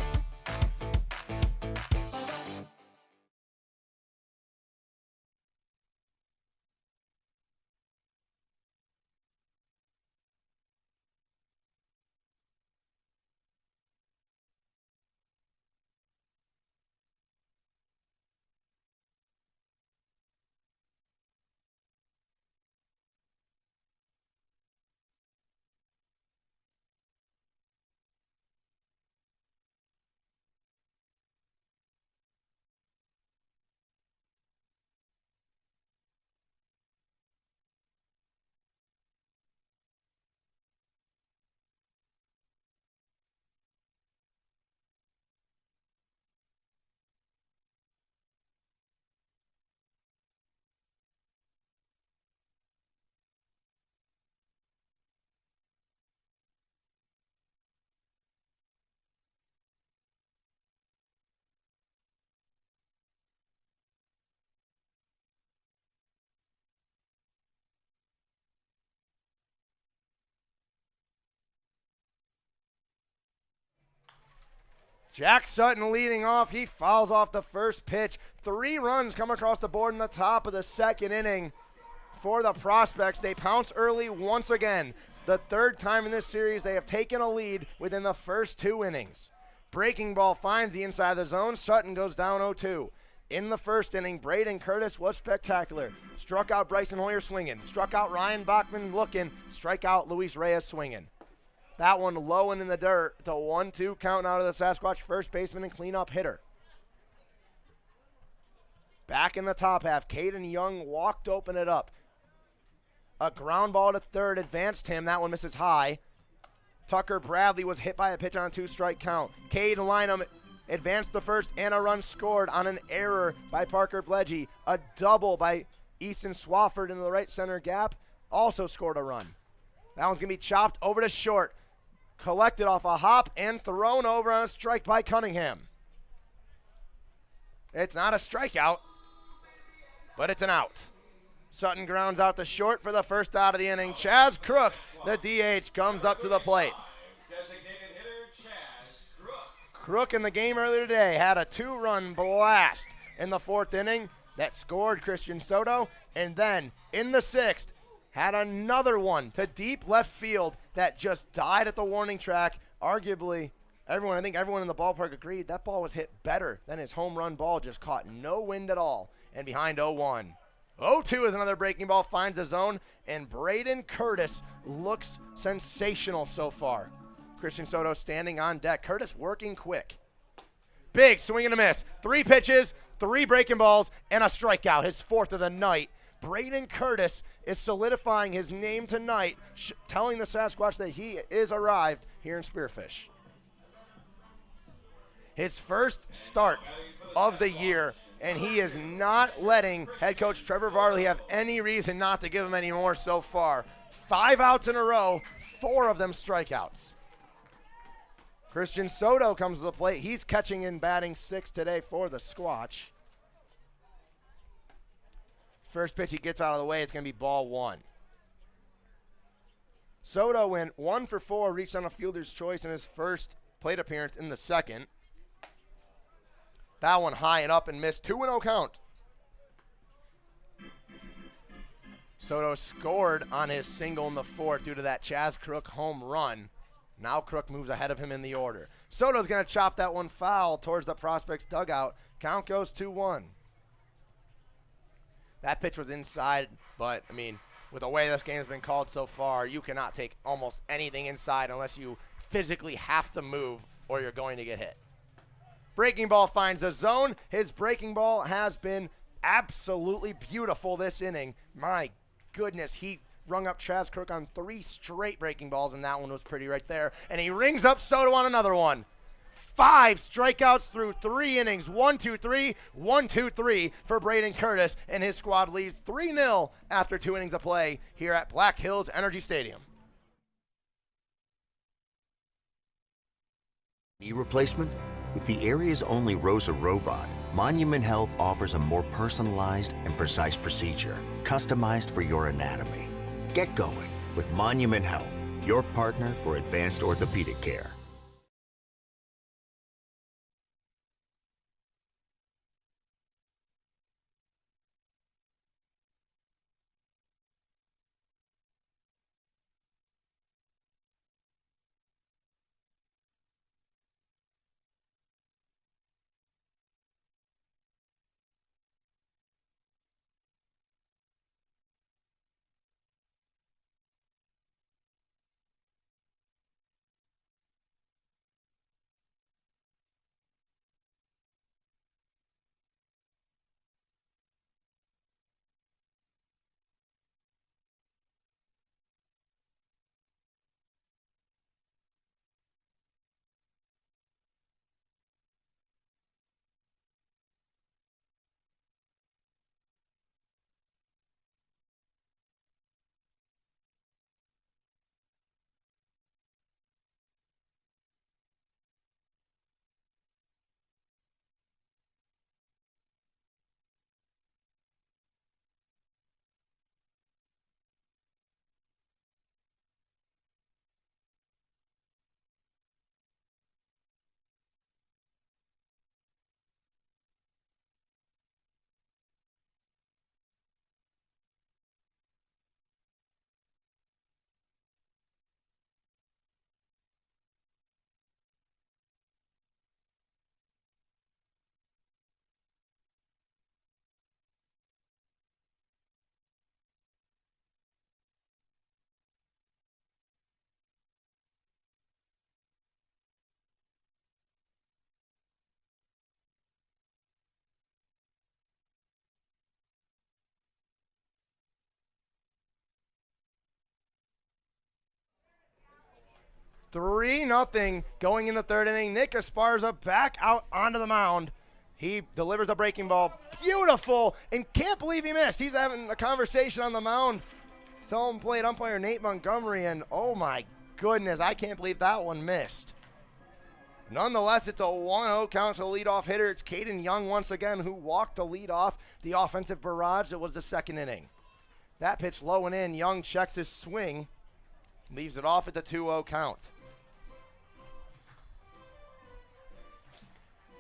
Jack Sutton leading off. He fouls off the first pitch. 3 runs come across the board in the top of the second inning for the Prospects. They pounce early once again. The 3rd time in this series they have taken a lead within the first 2 innings. Breaking ball finds the inside of the zone. Sutton goes down 0-2. In the first inning, Braden Curtis was spectacular. Struck out Bryson Hoyer swinging. Struck out Ryan Bachmann looking. Strike out Luis Reyes swinging. That one low and in the dirt. It's a 1-2 count out of the Sasquatch first baseman and cleanup hitter. Back in the top half, Caden Young walked to open it up. A ground ball to third advanced him. That one misses high. Tucker Bradley was hit by a pitch on a 2-strike count. Cade Lynham advanced the first and a run scored on an error by Parker Bledgy. A double by Easton Swafford into the right center gap, also scored a run. That one's going to be chopped over to short. Collected off a hop and thrown over on a strike by Cunningham. It's not a strikeout, but it's an out. Sutton grounds out to short for the first out of the inning. Chaz Crook, the DH, comes up to the plate. Designated hitter Chaz Crook. Crook in the game earlier today had a 2-run blast in the 4th inning that scored Christian Soto, and then in the 6th had another one to deep left field that just died at the warning track. Arguably, I think everyone in the ballpark agreed that ball was hit better than his home run ball, just caught no wind at all, and behind 0-1. 0-2 is another breaking ball, finds the zone, and Braden Curtis looks sensational so far. Christian Soto standing on deck. Curtis working quick. Big swing and a miss. 3 pitches, 3 breaking balls, and a strikeout, his 4th of the night. Braden Curtis is solidifying his name tonight, telling the Sasquatch that he is arrived here in Spearfish. His first start of the year, and he is not letting head coach Trevor Varley have any reason not to give him any more so far. 5 outs in a row, 4 of them strikeouts. Christian Soto comes to the plate. He's catching and batting 6th today for the Squatch. First pitch he gets out of the way, it's going to be ball 1. Soto went 1 for 4, reached on a fielder's choice in his first plate appearance in the 2nd. That one high and up and missed. 2-0 count. Soto scored on his single in the 4th due to that Chaz Crook home run. Now Crook moves ahead of him in the order. Soto's going to chop that one foul towards the prospect's dugout. Count goes 2-1. That pitch was inside, but, I mean, with the way this game has been called so far, you cannot take almost anything inside unless you physically have to move or you're going to get hit. Breaking ball finds the zone. His breaking ball has been absolutely beautiful this inning. My goodness, he rung up Chaz Crook on 3 straight breaking balls, and that one was pretty right there. And he rings up Soto on another one. 5 strikeouts through 3 innings. 1-2-3, 1-2-3 for Braden Curtis, and his squad leads 3-0 after 2 innings of play here at Black Hills Energy Stadium. Knee replacement? With the area's only ROSA robot, Monument Health offers a more personalized and precise procedure, customized for your anatomy. Get going with Monument Health, your partner for advanced orthopedic care. 3-0 going in the third inning. Nick Esparza back out onto the mound. He delivers a breaking ball. Beautiful. And can't believe he missed. He's having a conversation on the mound. Home plate umpire Nate Montgomery, and oh my goodness, I can't believe that one missed. Nonetheless, it's a 1-0 count to the leadoff hitter. It's Caden Young once again who walked the lead off the offensive barrage that was the second inning. That pitch low and in. Young checks his swing, leaves it off at the 2-0 count.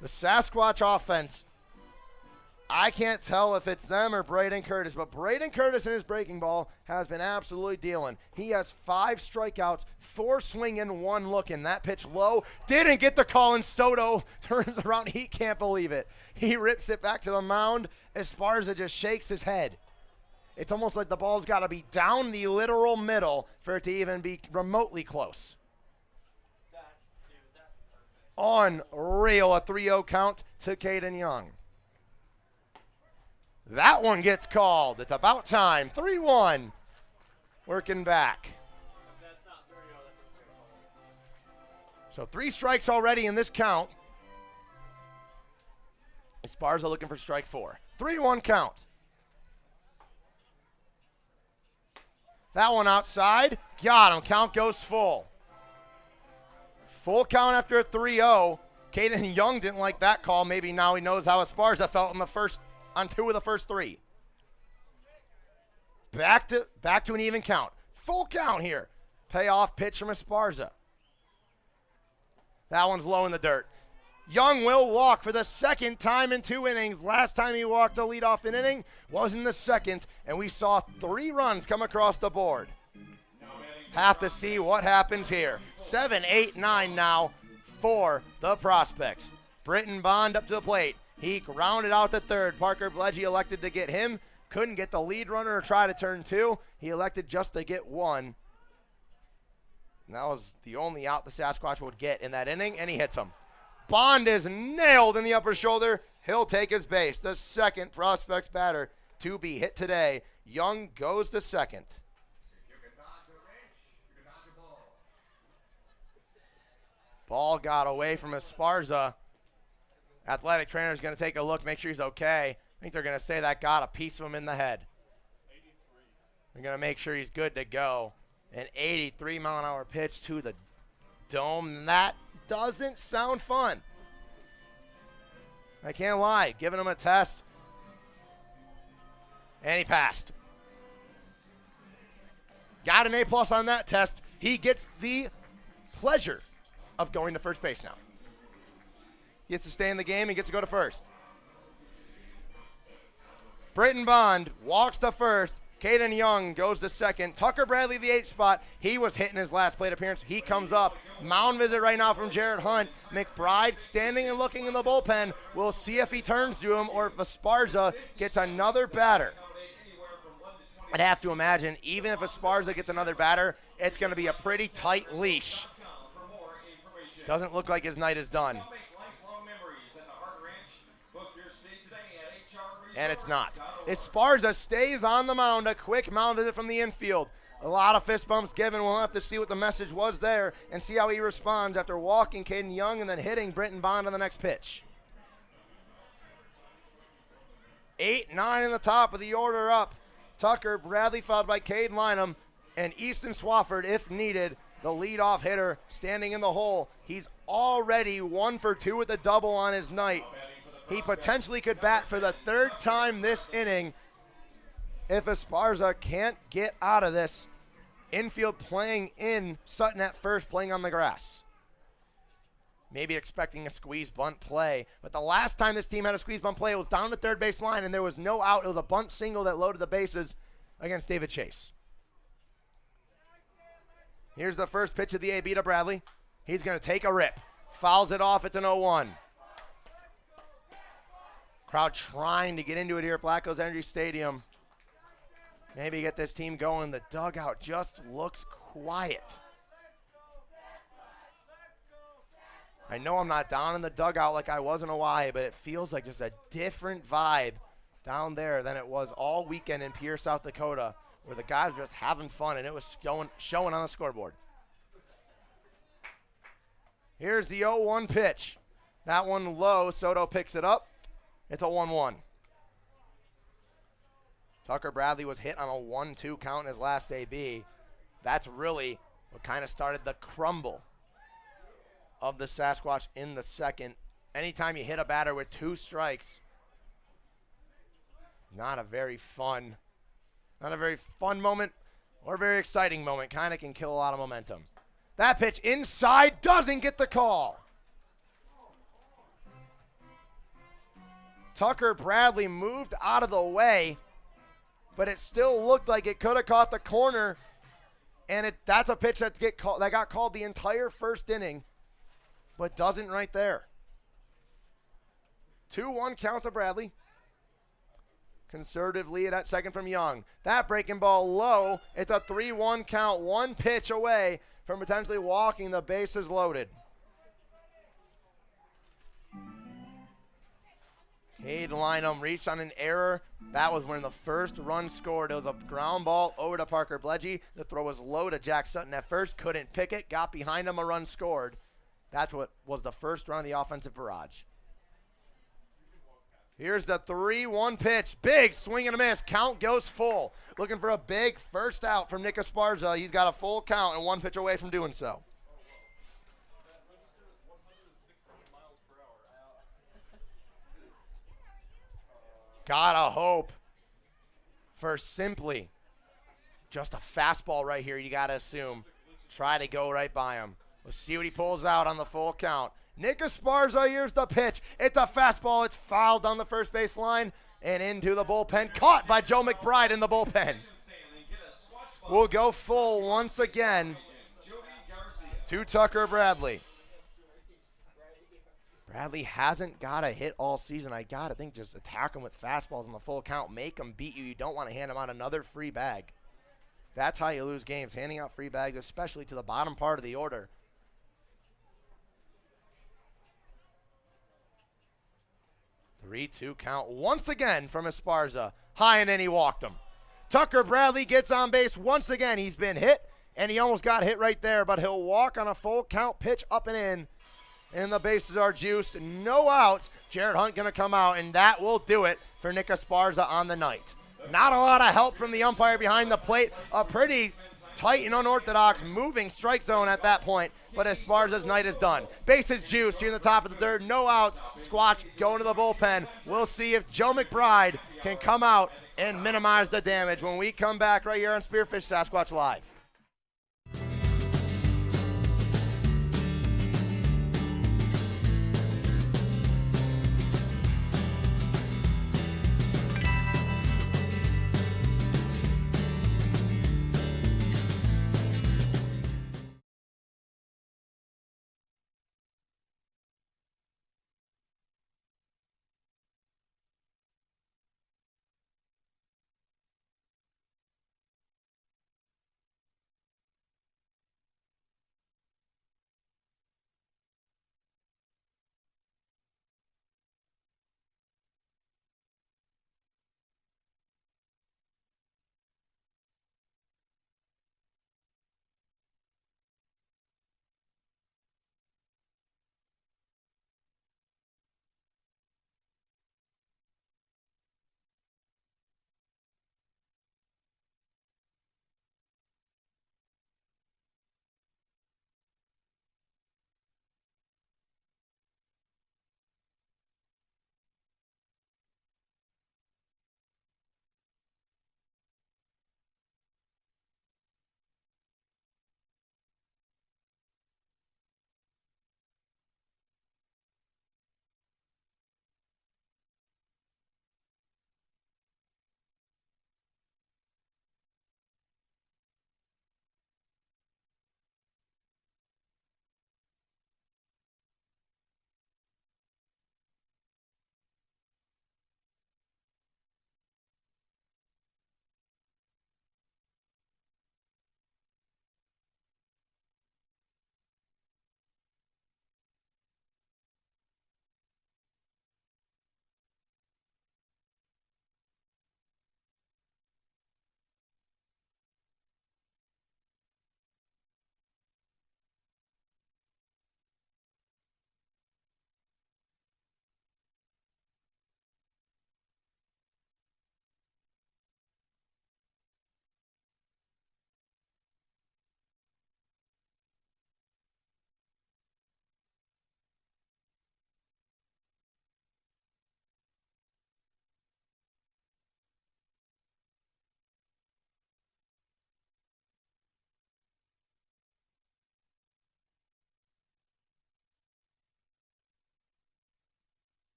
The Sasquatch offense, I can't tell if it's them or Braden Curtis, but Braden Curtis in his breaking ball has been absolutely dealing. He has 5 strikeouts, 4 swinging, 1 looking. That pitch low, didn't get the call, and Soto turns around. He can't believe it. He rips it back to the mound. Esparza just shakes his head. It's almost like the ball's got to be down the literal middle for it to even be remotely close. Unreal, a 3-0 count to Caden Young. That one gets called. It's about time. 3-1. Working back. So 3 strikes already in this count. Esparza looking for strike 4. 3-1 count. That one outside. Got him. Count goes full. Full count after a 3-0. Caden Young didn't like that call. Maybe now he knows how Esparza felt on 2 of the first 3. Back to an even count. Full count here. Payoff pitch from Esparza. That one's low in the dirt. Young will walk for the second time in 2 innings. Last time he walked a leadoff an inning was in the second, and we saw 3 runs come across the board. Have to see what happens here. 7, 8, 9 now for the Prospects. Britton Bond up to the plate. He grounded out to third. Parker Bledgy elected to get him. Couldn't get the lead runner or try to turn 2. He elected just to get 1. And that was the only out the Sasquatch would get in that inning, and he hits him. Bond is nailed in the upper shoulder. He'll take his base. The second Prospects batter to be hit today. Young goes to second. Ball got away from Esparza. Athletic trainer is going to take a look, make sure he's okay. I think they're going to say that got a piece of him in the head. They're going to make sure he's good to go. An 83-mile-an-hour pitch to the dome. That doesn't sound fun. I can't lie. Giving him a test. And he passed. Got an A+ on that test. He gets the pleasure of going to first base now. He gets to stay in the game. He gets to go to first. Britton Bond walks to first. Caden Young goes to second. Tucker Bradley, the 8th spot. He was hitting his last plate appearance. He comes up. Mound visit right now from Jared Hunt. McBride standing and looking in the bullpen. We'll see if he turns to him or if Esparza gets another batter. I'd have to imagine, even if Esparza gets another batter, it's going to be a pretty tight leash. Doesn't look like his night is done. And it's not. Esparza stays on the mound. A quick mound visit from the infield. A lot of fist bumps given. We'll have to see what the message was there and see how he responds after walking Caden Young and then hitting Britton Bond on the next pitch. 8, 9 in the top of the order up. Tucker Bradley followed by Cade Lynham and Easton Swafford if needed. The leadoff hitter standing in the hole. He's already 1 for 2 with a double on his night. He potentially could bat for the 3rd time this inning if Esparza can't get out of this. Infield playing in, Sutton at first playing on the grass. Maybe expecting a squeeze bunt play. But the last time this team had a squeeze bunt play, it was down the third base line and there was no out. It was a bunt single that loaded the bases against David Chase. Here's the first pitch of the AB to Bradley. He's going to take a rip. Fouls it off. It's an 0-1. Crowd trying to get into it here at Black Hills Energy Stadium. Maybe get this team going. The dugout just looks quiet. I know I'm not down in the dugout like I was in Hawaii, but it feels like just a different vibe down there than it was all weekend in Pierre, South Dakota, where the guys were just having fun, and it was showing on the scoreboard. Here's the 0-1 pitch. That one low. Soto picks it up. It's a 1-1. Tucker Bradley was hit on a 1-2 count in his last AB. That's really what kind of started the crumble of the Sasquatch in the second. Anytime you hit a batter with 2 strikes, not a very fun moment or very exciting moment. Kind of can kill a lot of momentum. That pitch inside doesn't get the call. Tucker Bradley moved out of the way, but it still looked like it could have caught the corner, and that's that got called the entire first inning, but doesn't right there. 2-1 count to Bradley. Conservative lead at second from Young. That breaking ball low. It's a 3-1 count, 1 pitch away from potentially walking the bases loaded. Cade Lynham reached on an error. That was when the first run scored. It was a ground ball over to Parker Bledgy. The throw was low to Jack Sutton at first. Couldn't pick it. Got behind him. A run scored. That's what was the first run of the offensive barrage. Here's the 3-1 pitch. Big swing and a miss. Count goes full. Looking for a big first out from Nick Esparza. He's got a full count and 1 pitch away from doing so. Gotta hope for simply just a fastball right here, you gotta assume. Try to go right by him. We'll see what he pulls out on the full count. Nick Esparza, here's the pitch. It's a fastball. It's fouled down the first base line and into the bullpen. Caught by Joe McBride in the bullpen. We'll go full once again to Tucker Bradley. Bradley hasn't got a hit all season. I got to think just attack him with fastballs on the full count. Make him beat you. You don't want to hand him out another free bag. That's how you lose games, handing out free bags, especially to the bottom part of the order. 3-2 count once again from Esparza. High and in, he walked him. Tucker Bradley gets on base once again. He's been hit, and he almost got hit right there, but he'll walk on a full count pitch up and in. And the bases are juiced. No outs. Jared Hunt going to come out, and that will do it for Nick Esparza on the night. Not a lot of help from the umpire behind the plate. A pretty tight and unorthodox moving strike zone at that point, but Esparza's night is done. Bases juiced here in the top of the third. No outs. Squatch going to the bullpen. We'll see if Joe McBride can come out and minimize the damage when we come back right here on Spearfish Sasquatch Live.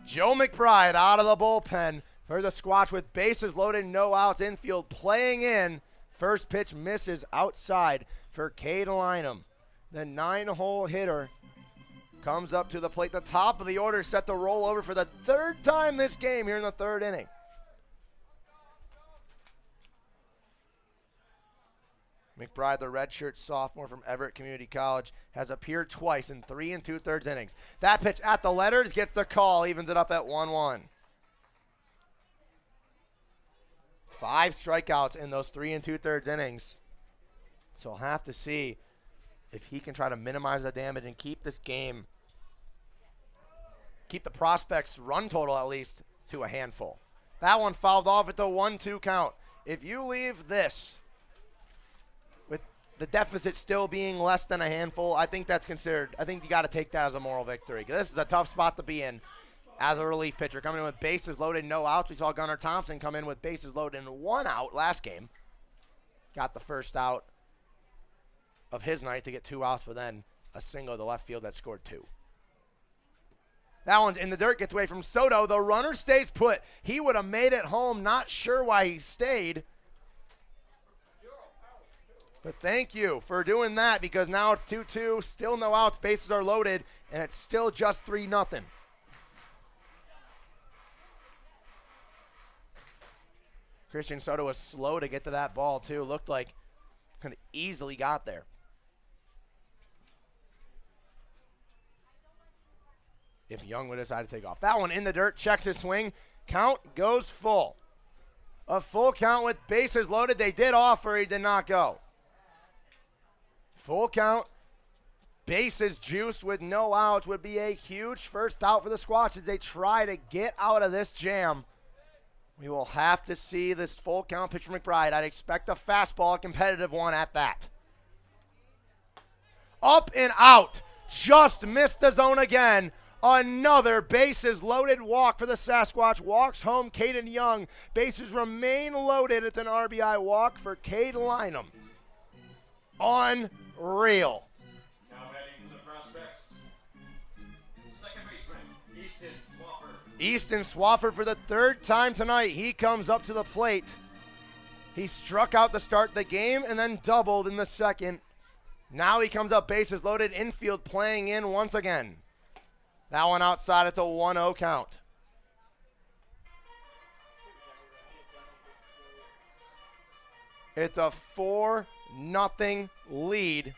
Joe McBride out of the bullpen for the Squatch with bases loaded, no outs, infield playing in. First pitch misses outside for Cade Lynham. The 9-hole hitter comes up to the plate. The top of the order set to roll over for the third time this game here in the third inning. McBride, the redshirt sophomore from Everett Community College, has appeared twice in 3 2/3 innings. That pitch at the letters gets the call, evens it up at 1-1. 5 strikeouts in those 3 2/3 innings. So we'll have to see if he can try to minimize the damage and keep this game, keep the prospects' run total at least to a handful. That one fouled off at the 1-2 count. If you leave this with the deficit still being less than a handful, I think that's considered, I think you got to take that as a moral victory. This is a tough spot to be in as a relief pitcher. Coming in with bases loaded, no outs. We saw Gunnar Thompson come in with bases loaded and 1 out last game. Got the first out of his night to get 2 outs, but then a single to the left field that scored 2. That one's in the dirt, gets away from Soto. The runner stays put. He would have made it home. Not sure why he stayed. But thank you for doing that, because now it's 2-2. Still no outs. Bases are loaded, and it's still just 3-0. Christian Soto was slow to get to that ball, too. Looked like kind of easily got there. If Young would decide to take off. That one in the dirt, checks his swing. Count goes full. A full count with bases loaded. They did offer, he did not go. Full count, bases juiced with no outs would be a huge first out for the Squatch as they try to get out of this jam. We will have to see this full count pitch from McBride. I'd expect a fastball, a competitive one at that. Up and out. Just missed the zone again. Another bases loaded walk for the Sasquatch. Walks home Caden Young. Bases remain loaded. It's an RBI walk for Cade Lynham. Unreal. Now heading to the prospects. Second baseman, Easton Swafford. Easton Swafford for the 3rd time tonight. He comes up to the plate. He struck out to start the game and then doubled in the second. Now he comes up bases loaded, infield playing in once again. That one outside, it's a 1-0 count. It's a 4-0 lead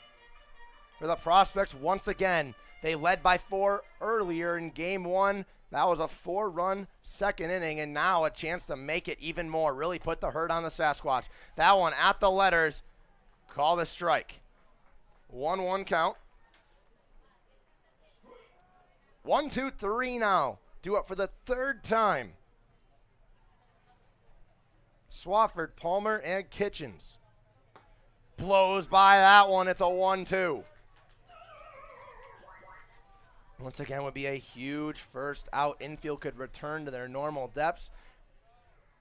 for the Prospects once again. They led by 4 earlier in game 1. That was a 4-run second inning, and now a chance to make it even more. Really put the hurt on the Sasquatch. That one at the letters. Call the strike. 1-1 count. 1, 2, 3 now. Do it for the 3rd time. Swafford, Palmer, and Kitchens. Blows by that one. It's a 1-2. Once again, would be a huge first out. Infield could return to their normal depths,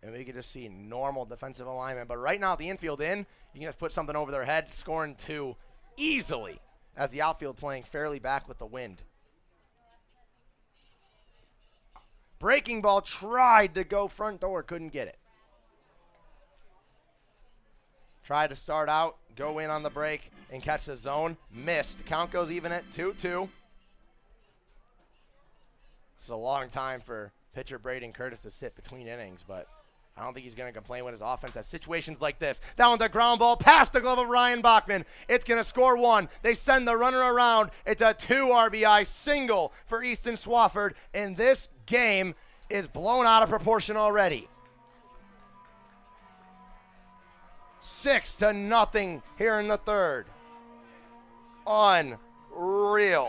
and we could just see normal defensive alignment. But right now, the infield in, you can just put something over their head, scoring 2 easily, as the outfield playing fairly back with the wind. Breaking ball tried to go front door, couldn't get it. Tried to start out, go in on the break, and catch the zone. Missed. Count goes even at 2-2. It's a long time for pitcher Braden Curtis to sit between innings, but I don't think he's going to complain when his offense has situations like this. That one's a ground ball past the glove of Ryan Bachmann. It's going to score 1. They send the runner around. It's a 2 RBI single for Easton Swafford, and this game is blown out of proportion already. 6-0 here in the 3rd. Unreal.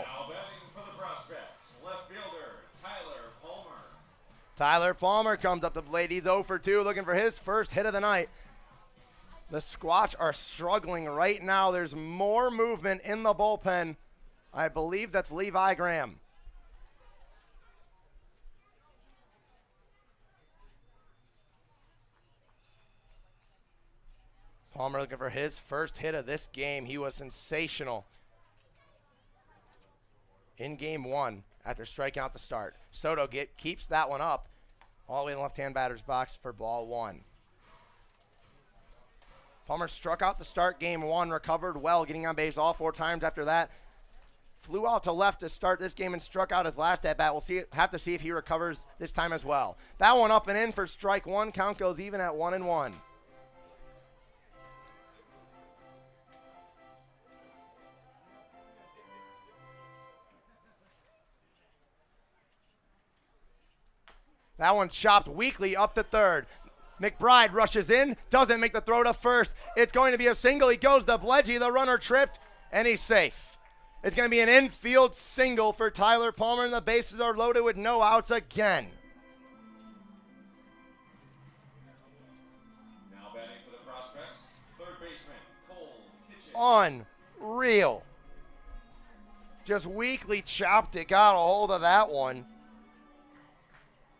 Now batting for the prospects, left fielder, Tyler Palmer. Tyler Palmer comes up the plate. He's 0 for 2, looking for his first hit of the night. The Squatch are struggling right now. There's more movement in the bullpen. I believe that's Levi Graham. Palmer looking for his first hit of this game. He was sensational in game 1. after striking out the start. Soto keeps that one up all the way in the left-hand batter's box for ball 1. Palmer struck out to start game 1, recovered well, getting on base all 4 times after that. Flew out to left to start this game and struck out his last at-bat. We'll have to see if he recovers this time as well. That one up and in for strike 1. Count goes even at 1-1. That one chopped weakly up to third. McBride rushes in, doesn't make the throw to first. It's going to be a single. He goes to Bledgy. The runner tripped, and he's safe. It's going to be an infield single for Tyler Palmer, and the bases are loaded with no outs again. Now batting for the Prospects, third baseman, Cole Kitchens. Unreal. Just weakly chopped it, got a hold of that one.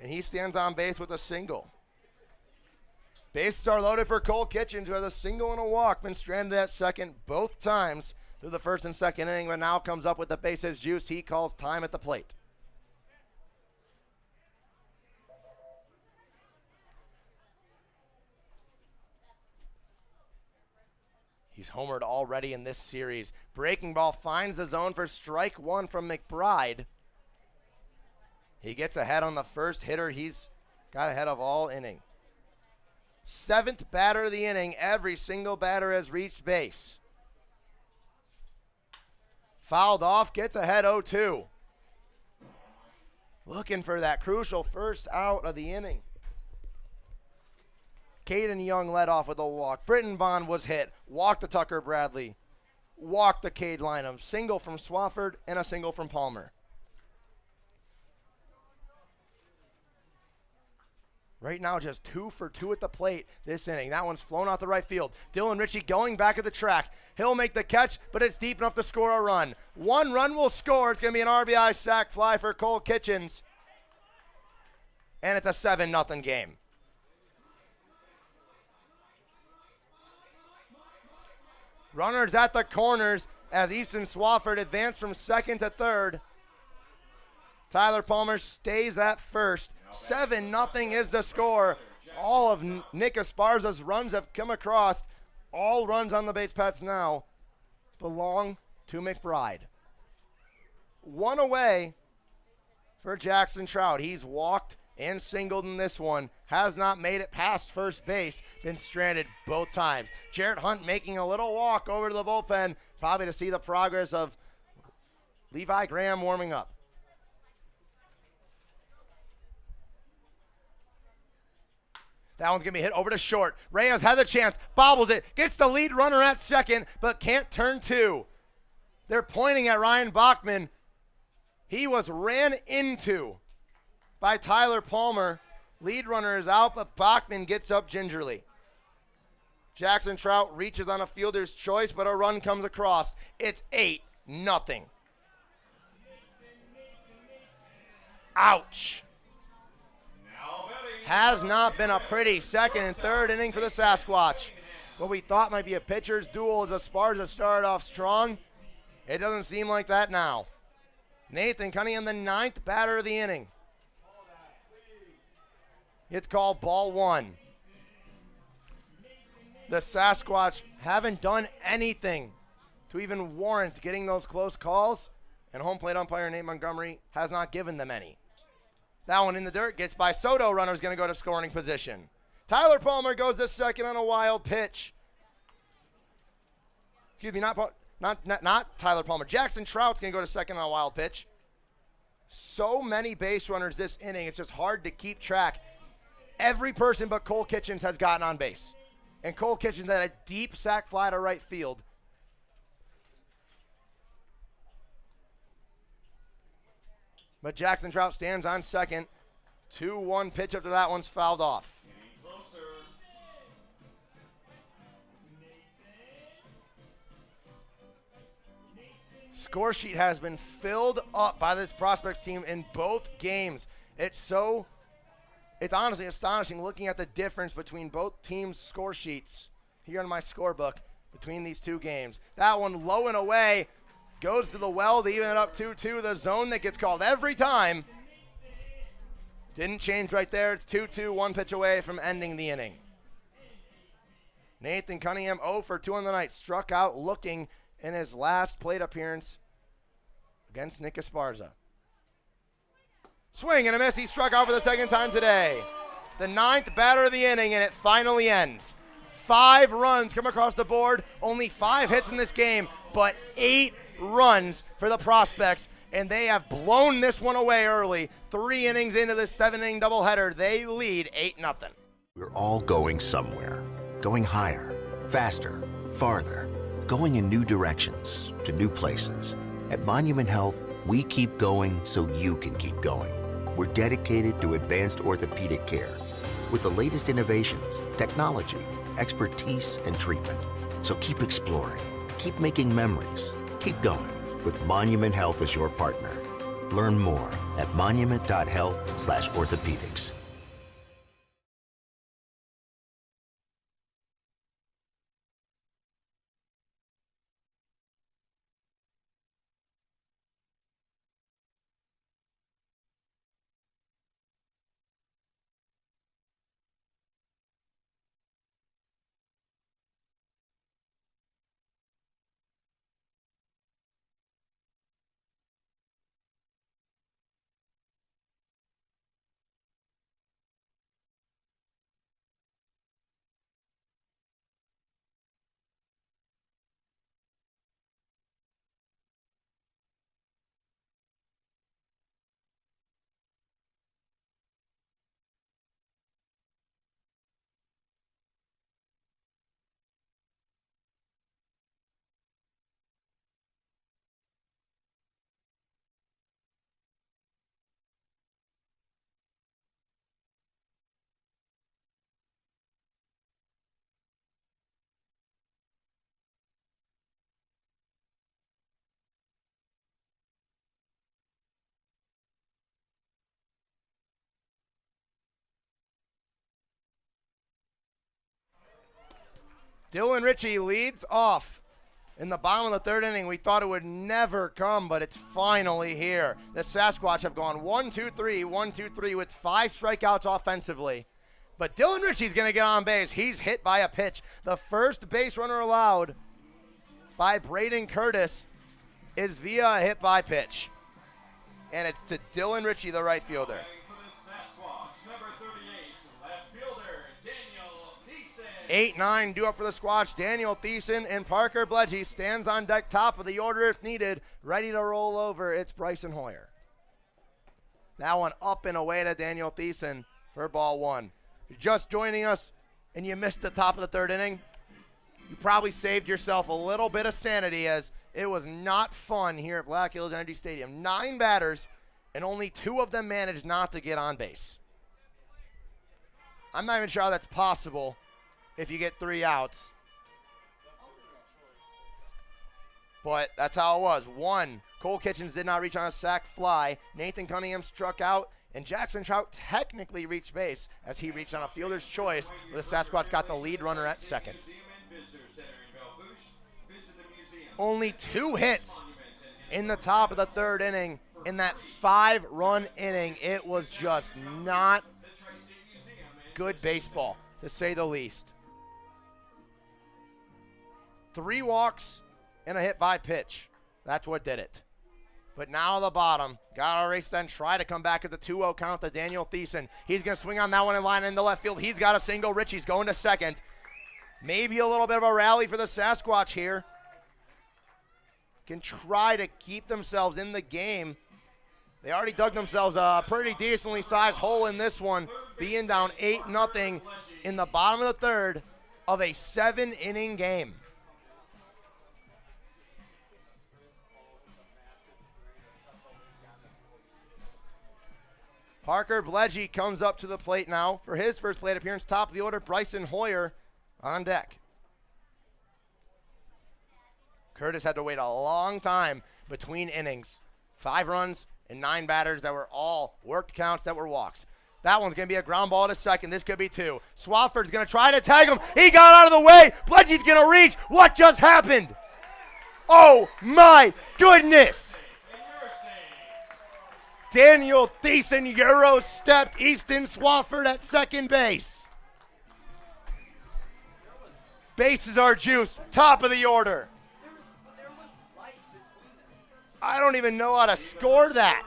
And he stands on base with a single. Bases are loaded for Cole Kitchens, who has a single and a walk. Been stranded at second both times through the first and second inning, but now comes up with the bases juiced. He calls time at the plate. He's homered already in this series. Breaking ball finds the zone for strike 1 from McBride. He gets ahead on the first hitter. He's got ahead of all inning. 7th batter of the inning. Every single batter has reached base. Fouled off, gets ahead 0-2. Looking for that crucial first out of the inning. Caden Young led off with a walk. Britton Bond was hit. Walked to Tucker Bradley. Walked to Cade Lynham. Single from Swafford and a single from Palmer. Right now, just 2 for 2 at the plate this inning. That one's flown out the right field. Dylan Ritchie going back at the track. He'll make the catch, but it's deep enough to score a run. 1 run will score. It's going to be an RBI sac fly for Cole Kitchens. And it's a 7-0 game. Runners at the corners as Easton Swafford advanced from second to third. Tyler Palmer stays at first. 7-0 is the score. All of Nick Esparza's runs have come across. All runs on the base paths now belong to McBride. 1 away for Jackson Trout. He's walked and singled in this one. Has not made it past first base. Been stranded both times. Jarrett Hunt making a little walk over to the bullpen, probably to see the progress of Levi Graham warming up. That one's going to be hit over to short. Reyes has a chance, bobbles it, gets the lead runner at second, but can't turn 2. They're pointing at Ryan Bachmann. He was ran into by Tyler Palmer. Lead runner is out, but Bachmann gets up gingerly. Jackson Trout reaches on a fielder's choice, but a run comes across. It's 8-0. Ouch. Has not been a pretty second and third inning for the Sasquatch. What we thought might be a pitcher's duel as Esparza started off strong. It doesn't seem like that now. Nathan Cunningham, the 9th batter of the inning. It's called ball 1. The Sasquatch haven't done anything to even warrant getting those close calls, and home plate umpire Nate Montgomery has not given them any. That one in the dirt, gets by Soto. Runner's going to go to scoring position. Tyler Palmer goes to second on a wild pitch. Excuse me, not Tyler Palmer. Jackson Trout's going to go to second on a wild pitch. So many base runners this inning, it's just hard to keep track. Every person but Cole Kitchens has gotten on base. And Cole Kitchens had a deep sac fly to right field. But Jackson Trout stands on second. 2-1 pitch after that one's fouled off. Score sheet has been filled up by this Prospects team in both games. It's honestly astonishing looking at the difference between both teams' score sheets here in my scorebook between these two games. That one low and away. goes to the well to even it up 2-2. The zone that gets called every time. Didn't change right there. It's 2-2, one pitch away from ending the inning. Nathan Cunningham 0 for 2 on the night. Struck out looking in his last plate appearance against Nick Esparza. Swing and a miss. He struck out for the second time today. The 9th batter of the inning, and it finally ends. 5 runs come across the board. Only 5 hits in this game, but 8 runs for the Prospects, and they have blown this one away early. 3 innings into this 7-inning doubleheader, they lead 8-0. We're all going somewhere. Going higher, faster, farther. Going in new directions, to new places. At Monument Health, we keep going so you can keep going. We're dedicated to advanced orthopedic care with the latest innovations, technology, expertise, and treatment. So keep exploring, keep making memories, keep going with Monument Health as your partner. Learn more at monument.health/orthopedics. Dylan Ritchie leads off in the bottom of the 3rd inning. We thought it would never come, but it's finally here. The Sasquatch have gone 1-2-3, 1-2-3 with 5 strikeouts offensively. But Dylan Ritchie's going to get on base. He's hit by a pitch. The first base runner allowed by Braden Curtis is via a hit by pitch. And it's to Dylan Ritchie, the right fielder. 8-9 due up for the Squatch. Daniel Thiessen and Parker Bledgy stands on deck, top of the order if needed, ready to roll over. It's Bryson Hoyer. That one up and away to Daniel Thiessen for ball 1. You're just joining us and you missed the top of the 3rd inning. You probably saved yourself a little bit of sanity, as it was not fun here at Black Hills Energy Stadium. 9 batters and only 2 of them managed not to get on base. I'm not even sure how that's possible if you get 3 outs. But that's how it was. 1, Cole Kitchens did not reach on a sac fly. Nathan Cunningham struck out, and Jackson Trout technically reached base as he reached on a fielder's choice. The Sasquatch got the lead runner at second. Only 2 hits in the top of the 3rd inning. In that 5-run inning, it was just not good baseball, to say the least. 3 walks and a hit by pitch. That's what did it. But now the bottom. Got to race then, try to come back at the 2-0 count to Daniel Thiessen. He's going to swing on that one and line into left field. He's got a single. Ritchie's going to second. Maybe a little bit of a rally for the Sasquatch here. Can try to keep themselves in the game. They already dug themselves a pretty decently sized hole in this one, being down 8-0 in the bottom of the 3rd of a 7-inning game. Parker Bledgy comes up to the plate now for his first plate appearance. Top of the order, Bryson Hoyer on deck. Curtis had to wait a long time between innings. 5 runs and 9 batters that were all worked counts that were walks. That one's going to be a ground ball to second. This could be 2. Swafford's going to try to tag him. He got out of the way. Bledgy's going to reach. What just happened? Oh, my goodness. Daniel Thiessen Euro-stepped Easton Swafford at second base. Bases are juiced. Top of the order. I don't even know how to score that.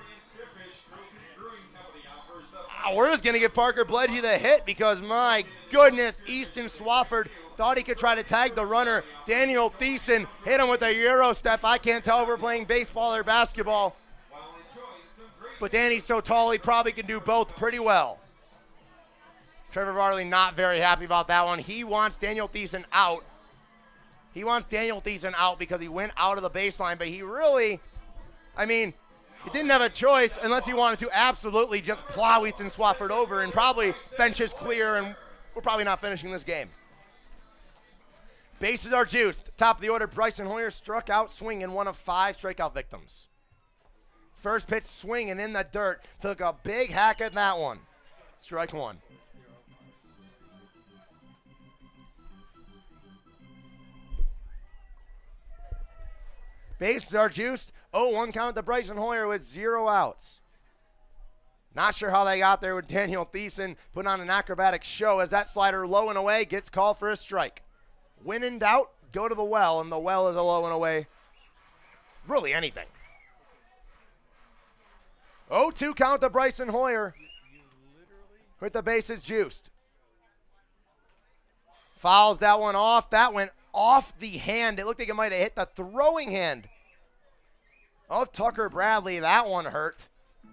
We're just going to give Parker Bledgy the hit because, my goodness, Easton Swafford thought he could try to tag the runner. Daniel Thiessen hit him with a Euro step. I can't tell if we're playing baseball or basketball. But Danny's so tall, he probably can do both pretty well. Trevor Varley not very happy about that one. He wants Daniel Thiessen out. He wants Daniel Thiessen out because he went out of the baseline, but he really, I mean, he didn't have a choice unless he wanted to absolutely just plow Easton Swafford over and probably benches clear, and we're probably not finishing this game. Bases are juiced. Top of the order, Bryson Hoyer struck out swinging, one of 5 strikeout victims. First pitch swinging in the dirt. Took a big hack at that one. Strike one. Bases are juiced. 0-1 count to Bryson Hoyer with 0 outs. Not sure how they got there with Daniel Thiessen putting on an acrobatic show as that slider low and away gets called for a strike. When in doubt, go to the well, and the well is a low and away. Really anything. 0-2 count to Bryson Hoyer with the bases juiced. Fouls that one off. That went off the hand. It looked like it might have hit the throwing hand of Tucker Bradley. That one hurt.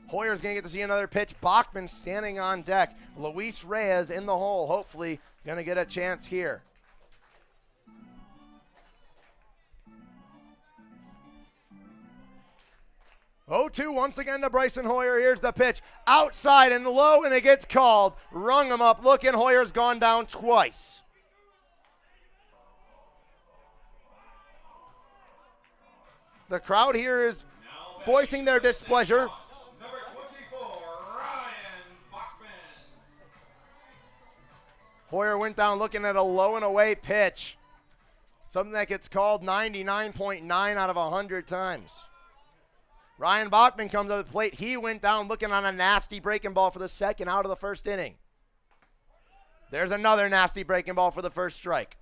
Hoyer's going to get to see another pitch. Bachmann standing on deck. Luis Reyes in the hole. Hopefully going to get a chance here. Oh, 2 once again to Bryson Hoyer. Here's the pitch. Outside and low, and it gets called. Rung him up. Looking, Hoyer's gone down twice. The crowd here is voicing their displeasure. Number 24, Ryan Bachmann. Hoyer went down looking at a low and away pitch. Something that gets called 99.9 out of 100 times. Ryan Bachmann comes to the plate. He went down looking on a nasty breaking ball for the second out of the first inning. There's another nasty breaking ball for the first strike.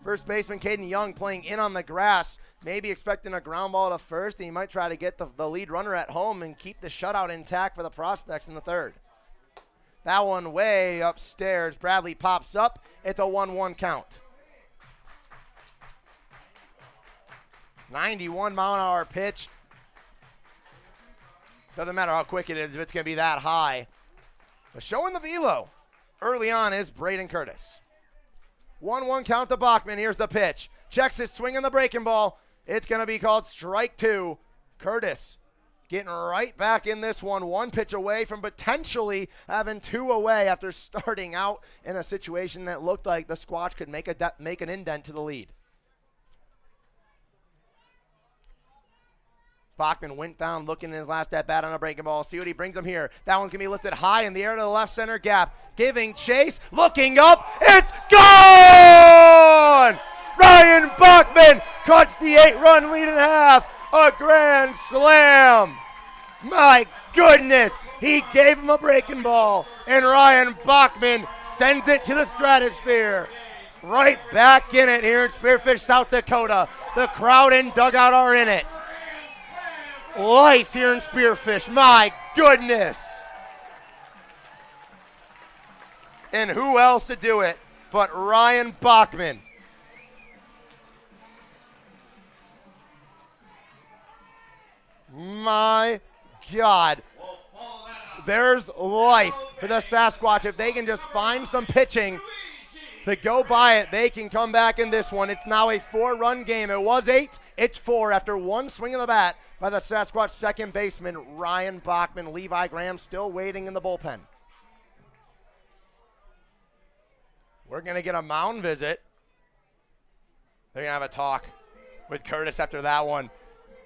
First baseman Caden Young playing in on the grass, maybe expecting a ground ball to first, and he might try to get the lead runner at home and keep the shutout intact for the prospects in the third. That one way upstairs. Bradley pops up. It's a 1-1 count. 91-mile-an-hour pitch. Doesn't matter how quick it is if it's going to be that high. But showing the velo early on is Braden Curtis. 1-1 count to Bachmann. Here's the pitch. Checks his swing on the breaking ball. It's going to be called strike 2. Curtis getting right back in this one. 1 pitch away from potentially having 2 away after starting out in a situation that looked like the Squatch could make an indent to the lead. Bachmann went down looking in his last at-bat on a breaking ball. See what he brings him here. That one's going to be lifted high in the air to the left center gap. Giving chase. Looking up. It's gone! Ryan Bachmann cuts the 8-run lead in half. A grand slam. My goodness. He gave him a breaking ball. And Ryan Bachmann sends it to the stratosphere. Right back in it here in Spearfish, South Dakota. The crowd and dugout are in it. Life here in Spearfish, my goodness. And who else to do it but Ryan Bachmann. My God. There's life for the Sasquatch. If they can just find some pitching to go by it, they can come back in this one. It's now a 4-run game. It was 8. It's 4 after 1 swing of the bat by the Sasquatch second baseman, Ryan Bachmann. Levi Graham still waiting in the bullpen. We're going to get a mound visit. They're going to have a talk with Curtis after that one.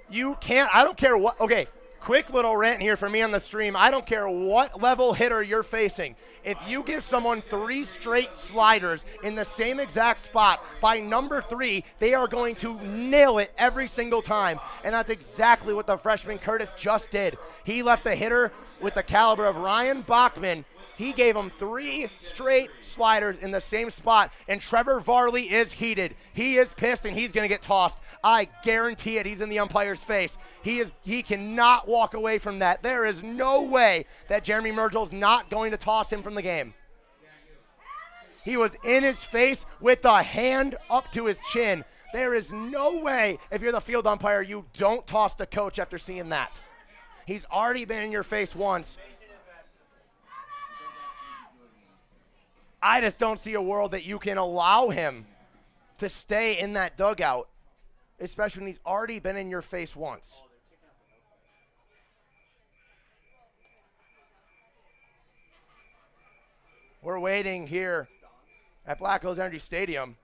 You can't, I don't care what, okay, quick little rant here for me on the stream. I don't care what level hitter you're facing. If you give someone 3 straight sliders in the same exact spot, by number 3, they are going to nail it every single time. And that's exactly what the freshman Curtis just did. He left a hitter with the caliber of Ryan Bachmann. He gave him 3 straight sliders in the same spot, and Trevor Varley is heated. He is pissed, and he's going to get tossed. I guarantee it. He's in the umpire's face. He cannot walk away from that. There is no way that Jeremy Mergel's not going to toss him from the game. He was in his face with the hand up to his chin. There is no way, if you're the field umpire, you don't toss the coach after seeing that. He's already been in your face once. I just don't see a world that you can allow him to stay in that dugout, especially when he's already been in your face once. We're waiting here at Black Hills Energy Stadium.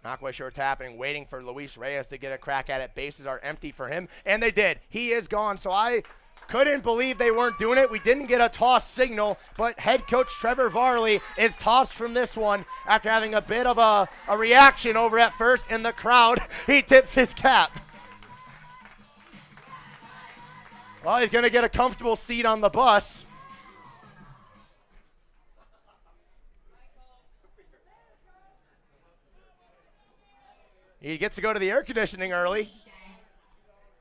Not quite sure what's happening. Waiting for Luis Reyes to get a crack at it. Bases are empty for him, and they did. He is gone, so I couldn't believe they weren't doing it. We didn't get a toss signal, but head coach Trevor Varley is tossed from this one after having a bit of a reaction over at first in the crowd. He tips his cap. Well, he's going to get a comfortable seat on the bus. He gets to go to the air conditioning early.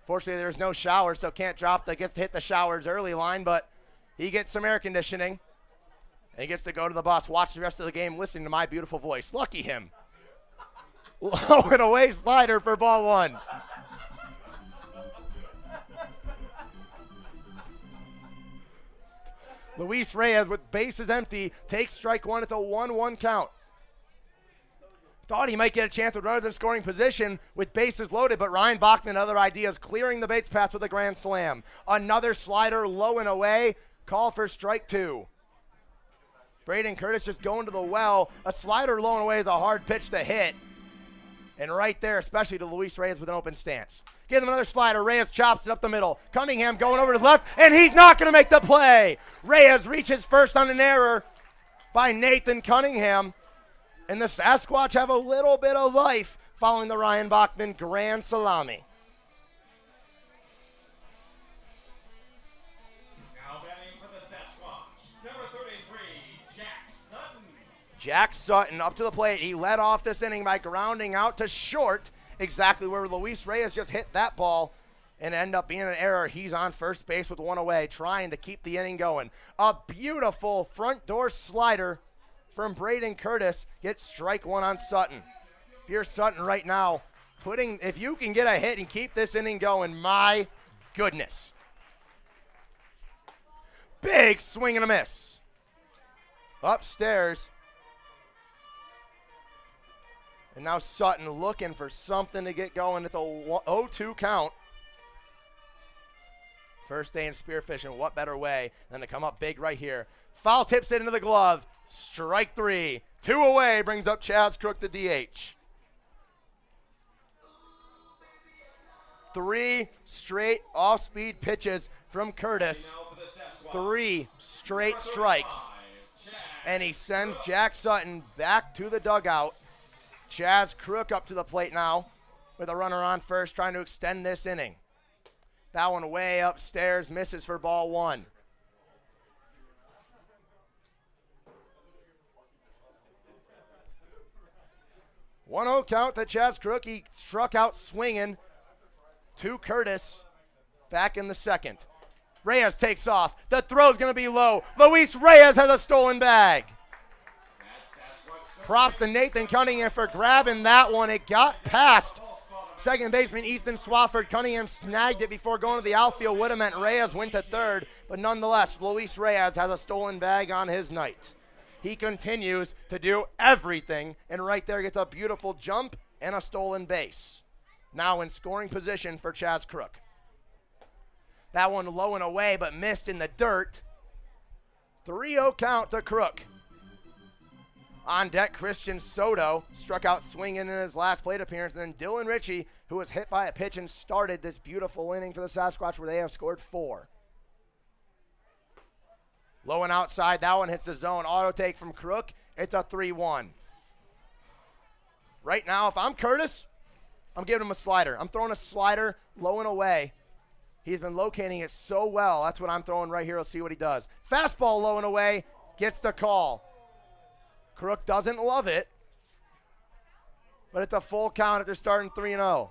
Fortunately, there's no shower, so can't drop the gets to hit the showers early line, but he gets some air conditioning. And he gets to go to the bus, watch the rest of the game, listening to my beautiful voice. Lucky him. Low and away slider for ball 1. Luis Reyes, with bases empty, takes strike 1. It's a 1-1 count. Thought he might get a chance with runner than scoring position with bases loaded, but Ryan Bachmann, other ideas, clearing the base path with a grand slam. Another slider low and away. Call for strike 2. Braden Curtis just going to the well. A slider low and away is a hard pitch to hit. And right there, especially to Luis Reyes with an open stance. Give him another slider. Reyes chops it up the middle. Cunningham going over to his left, and he's not going to make the play. Reyes reaches first on an error by Nathan Cunningham. And the Sasquatch have a little bit of life following the Ryan Bachmann grand salami. Now batting for the Sasquatch, number 33, Jack Sutton. Jack Sutton up to the plate. He led off this inning by grounding out to short, exactly where Luis Reyes just hit that ball and end up being an error. He's on first base with 1 away, trying to keep the inning going. A beautiful front door slider from Braden Curtis gets strike 1 on Sutton. If you're Sutton right now, if you can get a hit and keep this inning going, my goodness. Big swing and a miss. Upstairs. And now Sutton looking for something to get going. It's a 0-2 count. First day in Spearfish, and what better way than to come up big right here. Foul tips it into the glove. Strike 3. 2 away brings up Chaz Crook, the DH. 3 straight off-speed pitches from Curtis. 3 straight strikes. And he sends Jack Sutton back to the dugout. Chaz Crook up to the plate now with a runner on first, trying to extend this inning. That one way upstairs, misses for ball 1. One 0 count to Chaz Crook. He struck out swinging to Curtis back in the second. Reyes takes off. The throw's going to be low. Luis Reyes has a stolen bag. Props to Nathan Cunningham for grabbing that one. It got past second baseman Easton Swafford. Cunningham snagged it before going to the outfield. Would have meant Reyes went to third, but nonetheless, Luis Reyes has a stolen bag on his night. He continues to do everything, and right there gets a beautiful jump and a stolen base. Now in scoring position for Chaz Crook. That one low and away, but missed in the dirt. 3-0 count to Crook. On deck, Christian Soto struck out swinging in his last plate appearance. And then Dylan Ritchie, who was hit by a pitch and started this beautiful inning for the Sasquatch where they have scored 4. Low and outside, that one hits the zone. Auto take from Crook. It's a 3-1. Right now, if I'm Curtis, I'm giving him a slider. I'm throwing a slider low and away. He's been locating it so well. That's what I'm throwing right here. Let's see what he does. Fastball low and away, gets the call. Crook doesn't love it, but it's a full count after starting 3-0.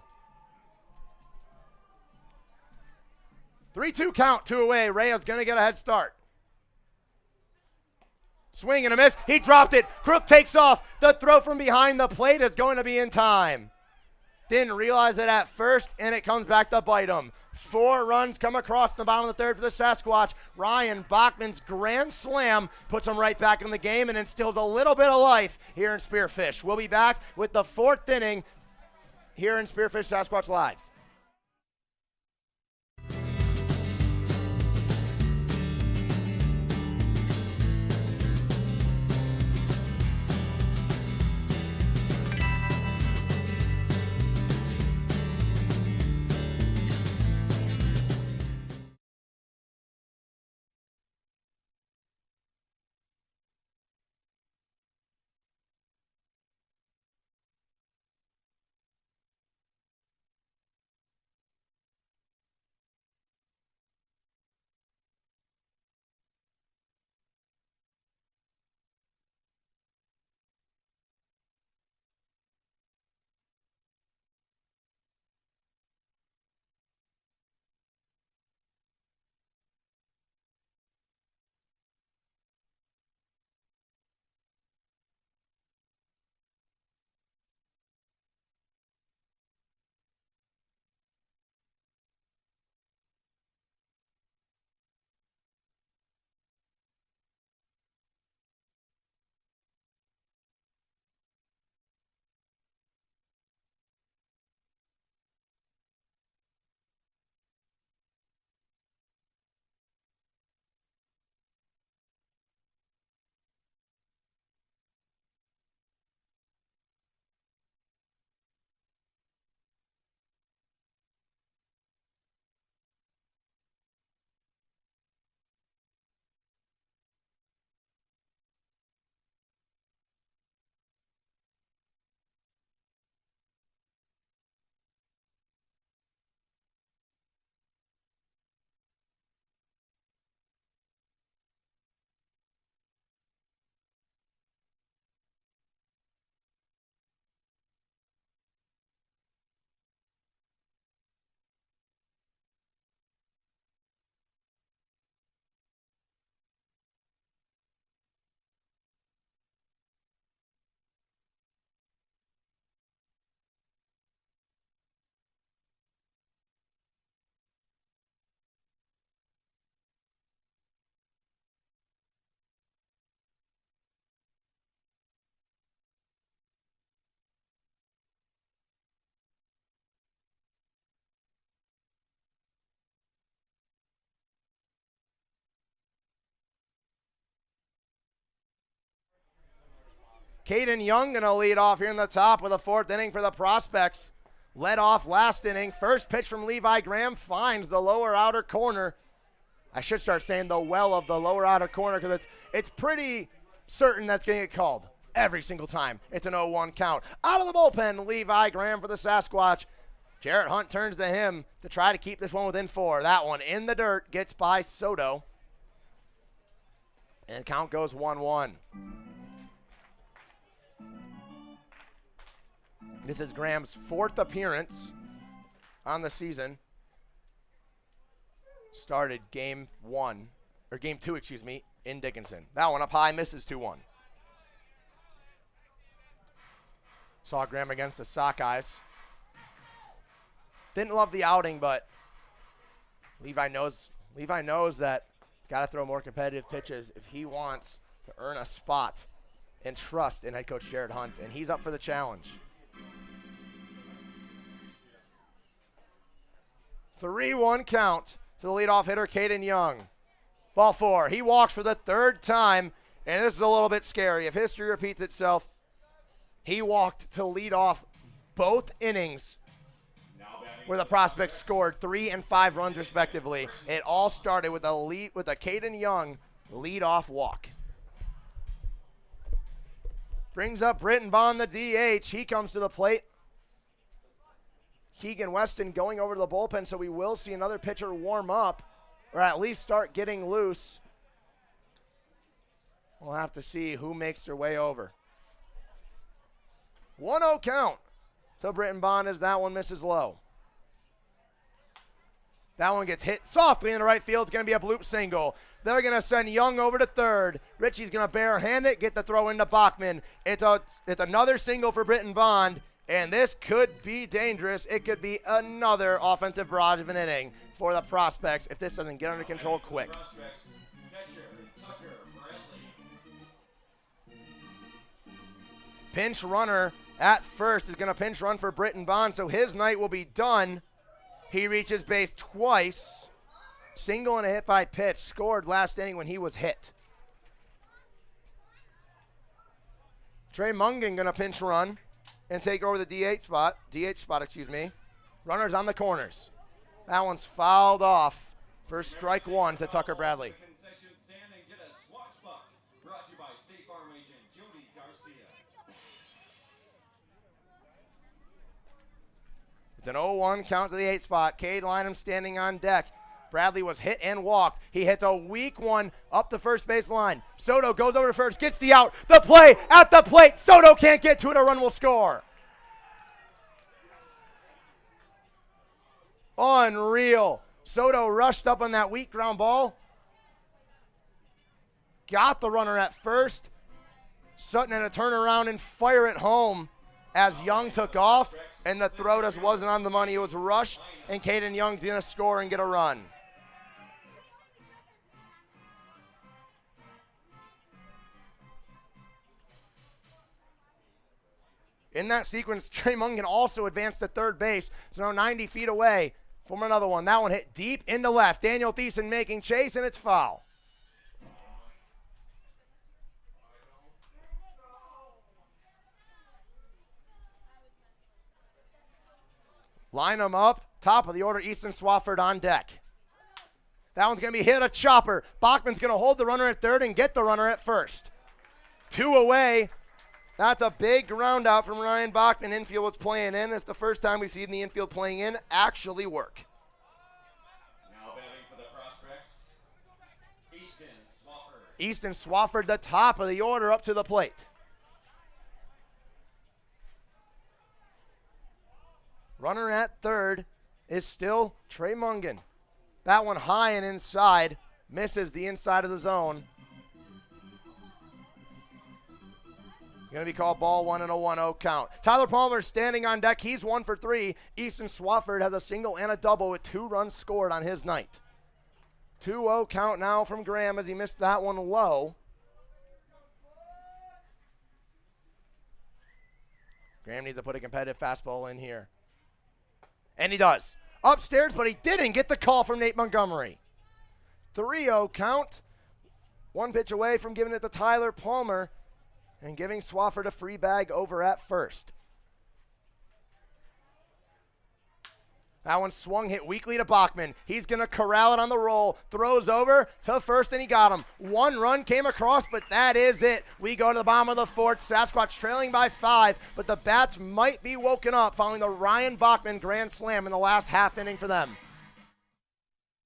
3-2 count, 2 away. Reyes going to get a head start. Swing and a miss. He dropped it. Crook takes off. The throw from behind the plate is going to be in time. Didn't realize it at first, and it comes back to bite him. 4 runs come across the bottom of the third for the Sasquatch. Ryan Bachmann's grand slam puts him right back in the game and instills a little bit of life here in Spearfish. We'll be back with the 4th inning here in Spearfish Sasquatch Live. Caden Young going to lead off here in the top with a 4th inning for the Prospects. Led off last inning. First pitch from Levi Graham finds the lower outer corner. I should start saying the well of the lower outer corner because it's pretty certain that's going to get called every single time. It's an 0-1 count. Out of the bullpen, Levi Graham for the Sasquatch. Jarrett Hunt turns to him to try to keep this one within 4. That one in the dirt gets by Soto. And count goes 1-1. This is Graham's 4th appearance on the season. Started game 2, in Dickinson. That one up high, misses 2-1. Saw Graham against the Sockeyes. Didn't love the outing, but Levi knows that he's got to throw more competitive pitches if he wants to earn a spot and trust in head coach Jarrett Hunt, and he's up for the challenge. 3-1 count to the leadoff hitter, Caden Young. Ball 4. He walks for the 3rd time And this is a little bit scary. If history repeats itself, he walked to lead off both innings where the prospects scored 3 and 5 runs respectively. It all started with a Caden Young lead-off walk. Brings up Britton Bond, the DH. He comes to the plate. Keegan Weston going over to the bullpen, so we will see another pitcher warm up, or at least start getting loose. We'll have to see who makes their way over. 1-0 count to Britton Bond as that one misses low. That one gets hit softly in the right field. It's going to be a bloop single. They're going to send Young over to third. Richie's going to barehand it, get the throw into Bachmann. It's another single for Britton Bond, and this could be dangerous. It could be another offensive barrage of an inning for the prospects if this doesn't get under control quick. Pinch runner at first is going to pinch run for Britton Bond, so his night will be done. He reaches base twice. Single and a hit by pitch. Scored last inning when he was hit. Trey Mungan going to pinch run and take over the DH spot. Runners on the corners. That one's fouled off for strike one to Tucker Bradley. It's an 0-1 count to the 8 spot. Cade Lynham standing on deck. Bradley was hit and walked. He hits a weak one up the first base line. Soto goes over to first, gets the out. The play at the plate. Soto can't get to it. A run will score. Unreal. Soto rushed up on that weak ground ball. Got the runner at first. Sutton had to turn around and fire it home as Young took off. And the throw just wasn't on the money. It was rushed, and Caden Young's going to score and get a run. In that sequence, Trey Mungan also advanced to third base, so now 90 feet away from another one. That one hit deep into left. Daniel Thiessen making chase, and it's foul. Line them up, top of the order, Easton Swafford on deck. That one's going to be hit a chopper. Bachmann's going to hold the runner at third and get the runner at first. 2 away. That's a big ground out from Ryan Bachmann. Infield was playing in. It's the first time we've seen the infield playing in actually work. Now batting for the prospects, Easton Swafford, the top of the order, up to the plate. Runner at third is still Trey Mungan. That one high and inside. Misses the inside of the zone. Going to be called ball one and a 1-0 count. Tyler Palmer standing on deck. He's 1 for 3. Easton Swafford has a single and a double with 2 runs scored on his night. 2-0 count now from Graham as he missed that one low. Graham needs to put a competitive fastball in here. And he does. Upstairs, but he didn't get the call from Nate Montgomery. 3-0 count. 1 pitch away from giving it to Tyler Palmer and giving Swafford a free bag over at first. That one swung, hit weakly to Bachmann. He's going to corral it on the roll. Throws over to first, and he got him. 1 run came across, but that is it. We go to the bottom of the 4th. Sasquatch trailing by 5, but the bats might be woken up following the Ryan Bachmann grand slam in the last half inning for them.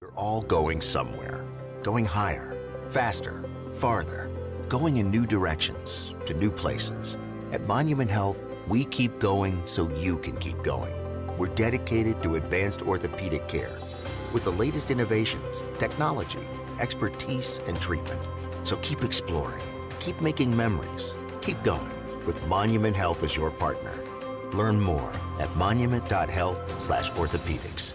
We're all going somewhere. Going higher, faster, farther. Going in new directions, to new places. At Monument Health, we keep going so you can keep going. We're dedicated to advanced orthopedic care with the latest innovations, technology, expertise, and treatment. So keep exploring, keep making memories, keep going with Monument Health as your partner. Learn more at monument.health/orthopedics.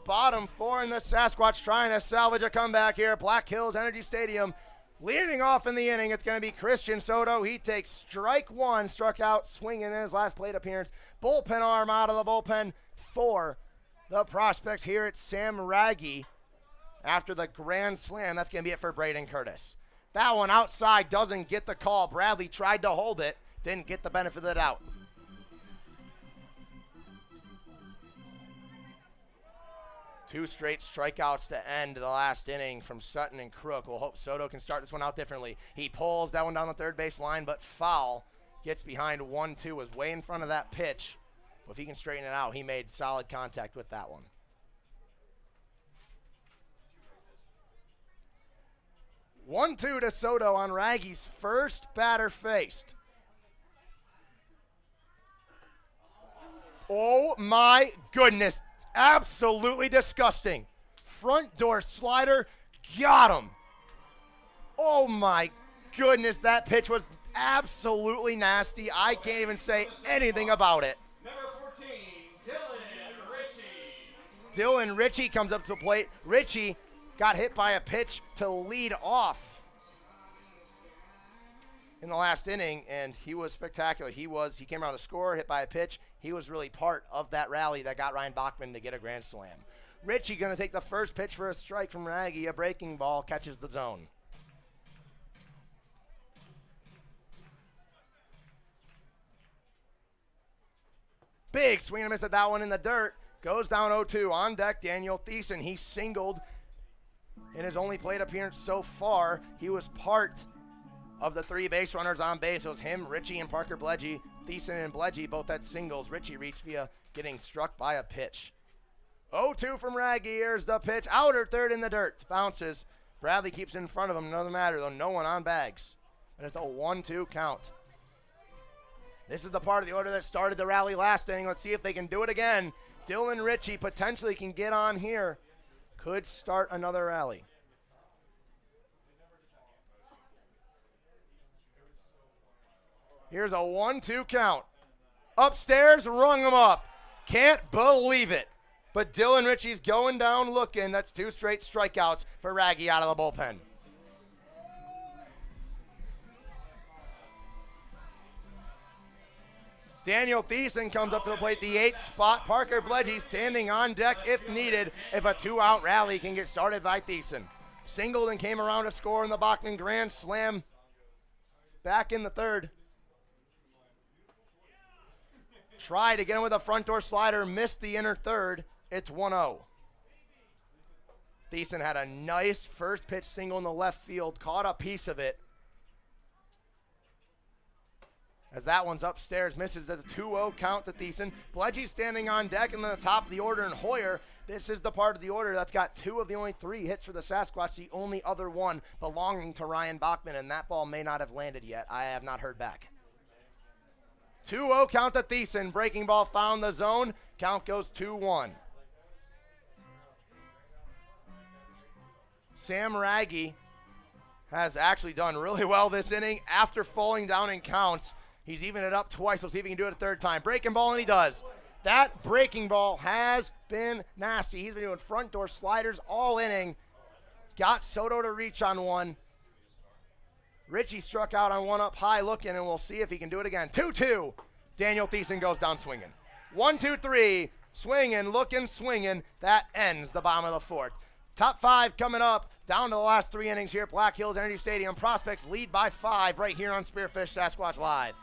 bottom four in the Sasquatch trying to salvage a comeback here at Black Hills Energy Stadium. Leading off in the inning, it's going to be Christian Soto. He takes strike one, struck out swinging in his last plate appearance. Bullpen arm out of the bullpen for the prospects here at Sam Raggy after the grand slam. That's going to be it for Braden Curtis. That one outside doesn't get the call. Bradley tried to hold it, didn't get the benefit of the doubt. Two straight strikeouts to end the last inning from Sutton and Crook. We'll hope Soto can start this one out differently. He pulls that one down the third base line, but foul. Gets behind 1-2, was way in front of that pitch. But if he can straighten it out, he made solid contact with that one. One-two to Soto on Raggy's first batter faced. Oh my goodness. Absolutely disgusting. Front door slider, got him. Oh my goodness, that pitch was absolutely nasty. I can't even say anything about it. Number 14, Dylan Ritchie. Dylan Ritchie comes up to the plate. Ritchie got hit by a pitch to lead off in the last inning, and he was spectacular. He came around to score, hit by a pitch. He was really part of that rally that got Ryan Bachmann to get a grand slam. Ritchie going to take the first pitch for a strike from Raggy. A breaking ball catches the zone. Big swing and a miss at that one in the dirt. Goes down 0-2. On deck, Daniel Thiessen. He singled in his only plate appearance so far. He was part of the three base runners on base. It was him, Ritchie, and Parker Bledgy. Thiessen and Bledgy both had singles. Ritchie reached via getting struck by a pitch. 0-2 from Raggy. Here's the pitch. Outer third in the dirt. Bounces. Bradley keeps in front of him. Doesn't matter, though. No one on bags. And it's a 1-2 count. This is the part of the order that started the rally last inning. Let's see if they can do it again. Dylan Ritchie potentially can get on here. Could start another rally. Here's a 1-2 count. Upstairs, rung him up. Can't believe it. But Dylan Ritchie's going down looking. That's two straight strikeouts for Raggy out of the bullpen. Daniel Thiessen comes up to the plate, the 8th spot. Parker Bledgy standing on deck if needed, if a 2-out rally can get started by Thiessen. Singled and came around to score in the Bachmann grand slam back in the third. Tried again with a front door slider, missed the inner third. It's 1-0. Thiessen had a nice first pitch single in the left field, caught a piece of it. As that one's upstairs, misses a 2-0 count to Thiessen. Bledgy standing on deck and then the top of the order, and Hoyer. This is the part of the order that's got two of the only three hits for the Sasquatch, the only other one belonging to Ryan Bachmann, and that ball may not have landed yet. I have not heard back. 2-0 count to Thiessen. Breaking ball found the zone. Count goes 2-1. Sam Raggy has actually done really well this inning after falling down in counts. He's evened it up twice. We'll see if he can do it a third time. Breaking ball, and he does. That breaking ball has been nasty. He's been doing front door sliders all inning. Got Soto to reach on one. Ritchie struck out on one up high looking, and we'll see if he can do it again. 2-2. Daniel Thiessen goes down swinging. 1-2-3. Swinging, looking, swinging. That ends the bottom of the fourth. Top five coming up. Down to the last three innings here at Black Hills Energy Stadium. Prospects lead by 5 right here on Spearfish Sasquatch Live.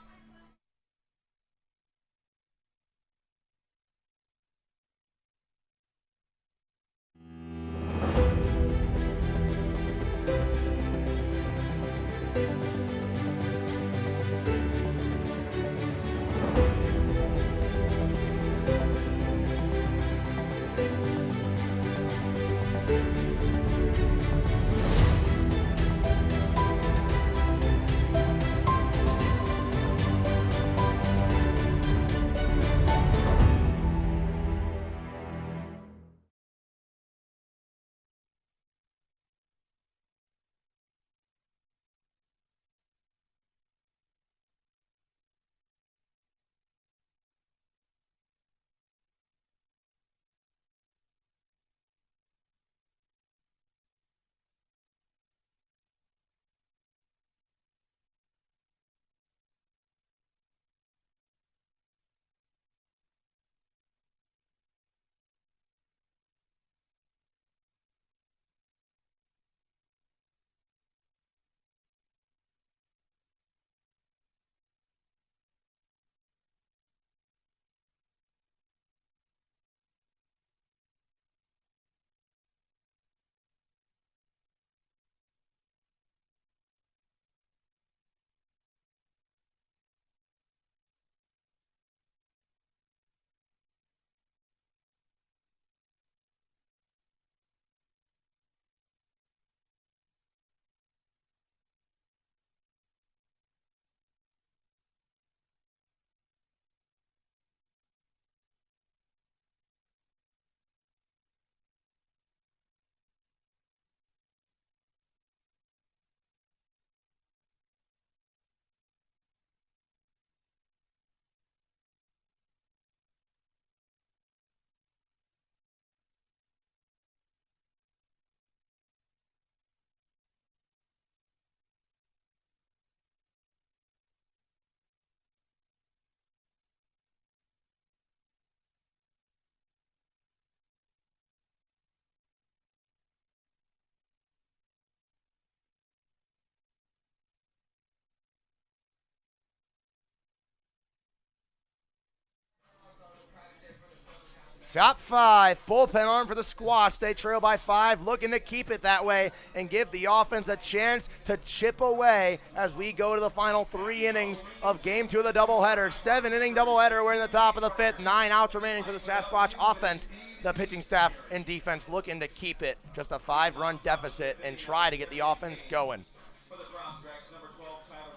Top 5, bullpen arm for the Squatch. They trail by 5, looking to keep it that way and give the offense a chance to chip away as we go to the final 3 innings of Game 2 of the doubleheader. 7-inning doubleheader. We're in the top of the 5th. 9 outs remaining for the Sasquatch offense. The pitching staff and defense looking to keep it just a 5-run deficit and try to get the offense going.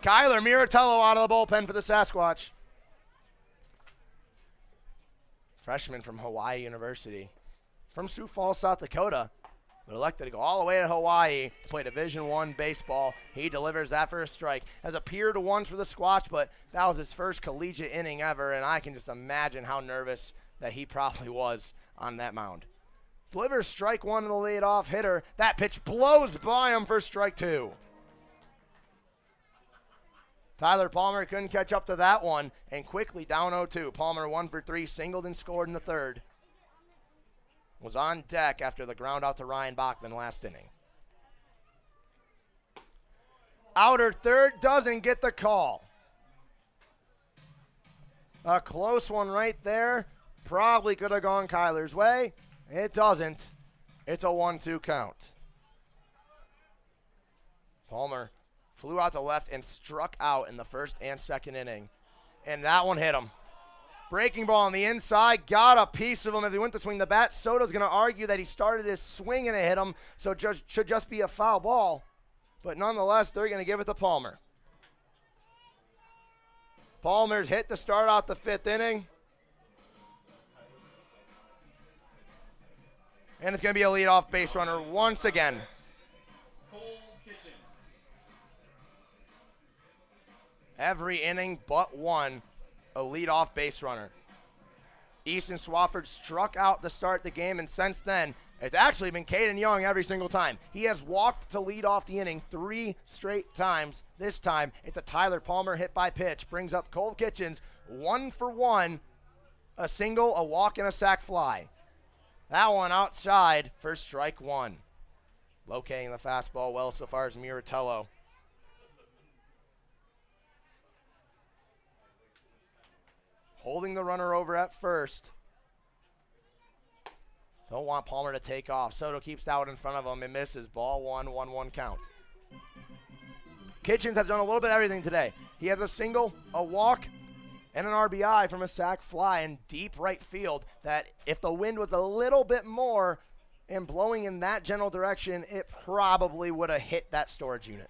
Kyler Miratello out of the bullpen for the Sasquatch. Freshman from Hawaii University, from Sioux Falls, South Dakota, but elected to go all the way to Hawaii to play Division I baseball. He delivers that for a strike. Has appeared once for the Squatch, but that was his first collegiate inning ever, and I can just imagine how nervous that he probably was on that mound. Delivers strike 1 to the leadoff hitter. That pitch blows by him for strike 2. Tyler Palmer couldn't catch up to that one and quickly down 0-2. Palmer 1 for 3, singled and scored in the 3rd. Was on deck after the ground out to Ryan Bachmann last inning. Outer third doesn't get the call. A close one right there. Probably could have gone Kyler's way. It doesn't. It's a 1-2 count. Palmer flew out to left and struck out in the 1st and 2nd inning. And that one hit him. Breaking ball on the inside, got a piece of him. If he went to swing the bat, Soto's going to argue that he started his swing and it hit him, so it should just be a foul ball. But nonetheless, they're going to give it to Palmer. Palmer's hit to start out the 5th inning. And it's going to be a leadoff base runner once again. Every inning but one, a leadoff base runner. Easton Swafford struck out to start the game, and since then, it's actually been Caden Young every single time. He has walked to lead off the inning 3 straight times. This time, it's a Tyler Palmer hit by pitch. Brings up Cole Kitchens, 1 for 1, a single, a walk, and a sac fly. That one outside for strike 1. Locating the fastball well so far as Miratello. Holding the runner over at first. Don't want Palmer to take off. Soto keeps that one in front of him and misses. Ball 1, 1-1 count. Kitchens has done a little bit of everything today. He has a single, a walk, and an RBI from a sac fly in deep right field that if the wind was a little bit more and blowing in that general direction, it probably would have hit that storage unit.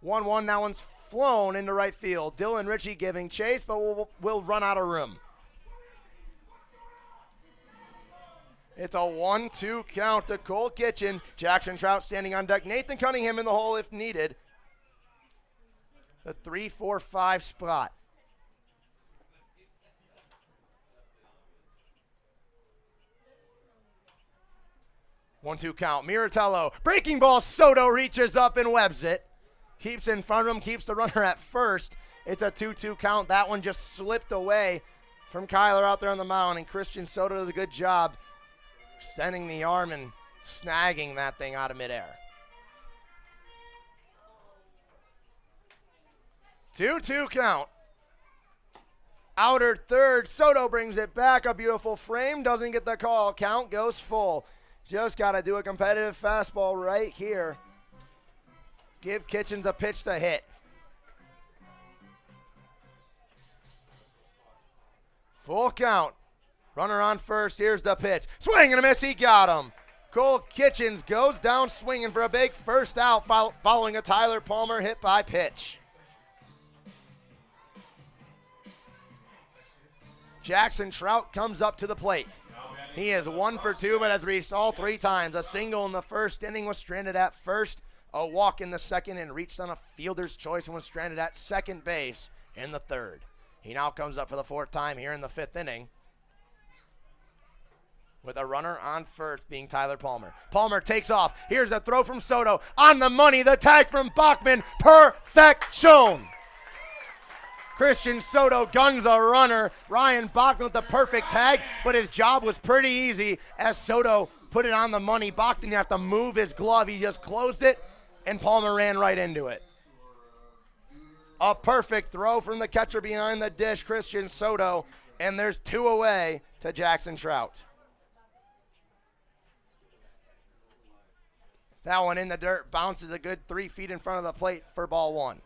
1-1, that one's flown into right field. Dylan Ritchie giving chase, but we'll run out of room. It's a 1-2 count to Cole Kitchens. Jackson Trout standing on deck. Nathan Cunningham in the hole if needed. The 3-4-5 spot. One-two count. Miratello. Breaking ball. Soto reaches up and webs it. Keeps in front of him, keeps the runner at first. It's a 2-2 count. That one just slipped away from Kyler out there on the mound, and Christian Soto does a good job extending the arm and snagging that thing out of midair. 2-2 count. Outer third, Soto brings it back. A beautiful frame, doesn't get the call. Count goes full. Just got to do a competitive fastball right here. Give Kitchens a pitch to hit. Full count. Runner on first. Here's the pitch. Swing and a miss. He got him. Cole Kitchens goes down swinging for a big first out following a Tyler Palmer hit by pitch. Jackson Trout comes up to the plate. He is 1 for 2, but has reached all 3 times. A single in the 1st inning, was stranded at first. A walk in the 2nd and reached on a fielder's choice and was stranded at 2nd base in the 3rd. He now comes up for the 4th time here in the 5th inning with a runner on first being Tyler Palmer. Palmer takes off. Here's a throw from Soto. On the money, the tag from Bachmann. Perfection. Christian Soto guns a runner. Ryan Bachmann with the perfect tag, but his job was pretty easy as Soto put it on the money. Bach didn't have to move his glove. He just closed it, and Palmer ran right into it. A perfect throw from the catcher behind the dish, Christian Soto, And there's 2 away to Jackson Trout. That one in the dirt, bounces a good 3 feet in front of the plate for ball 1.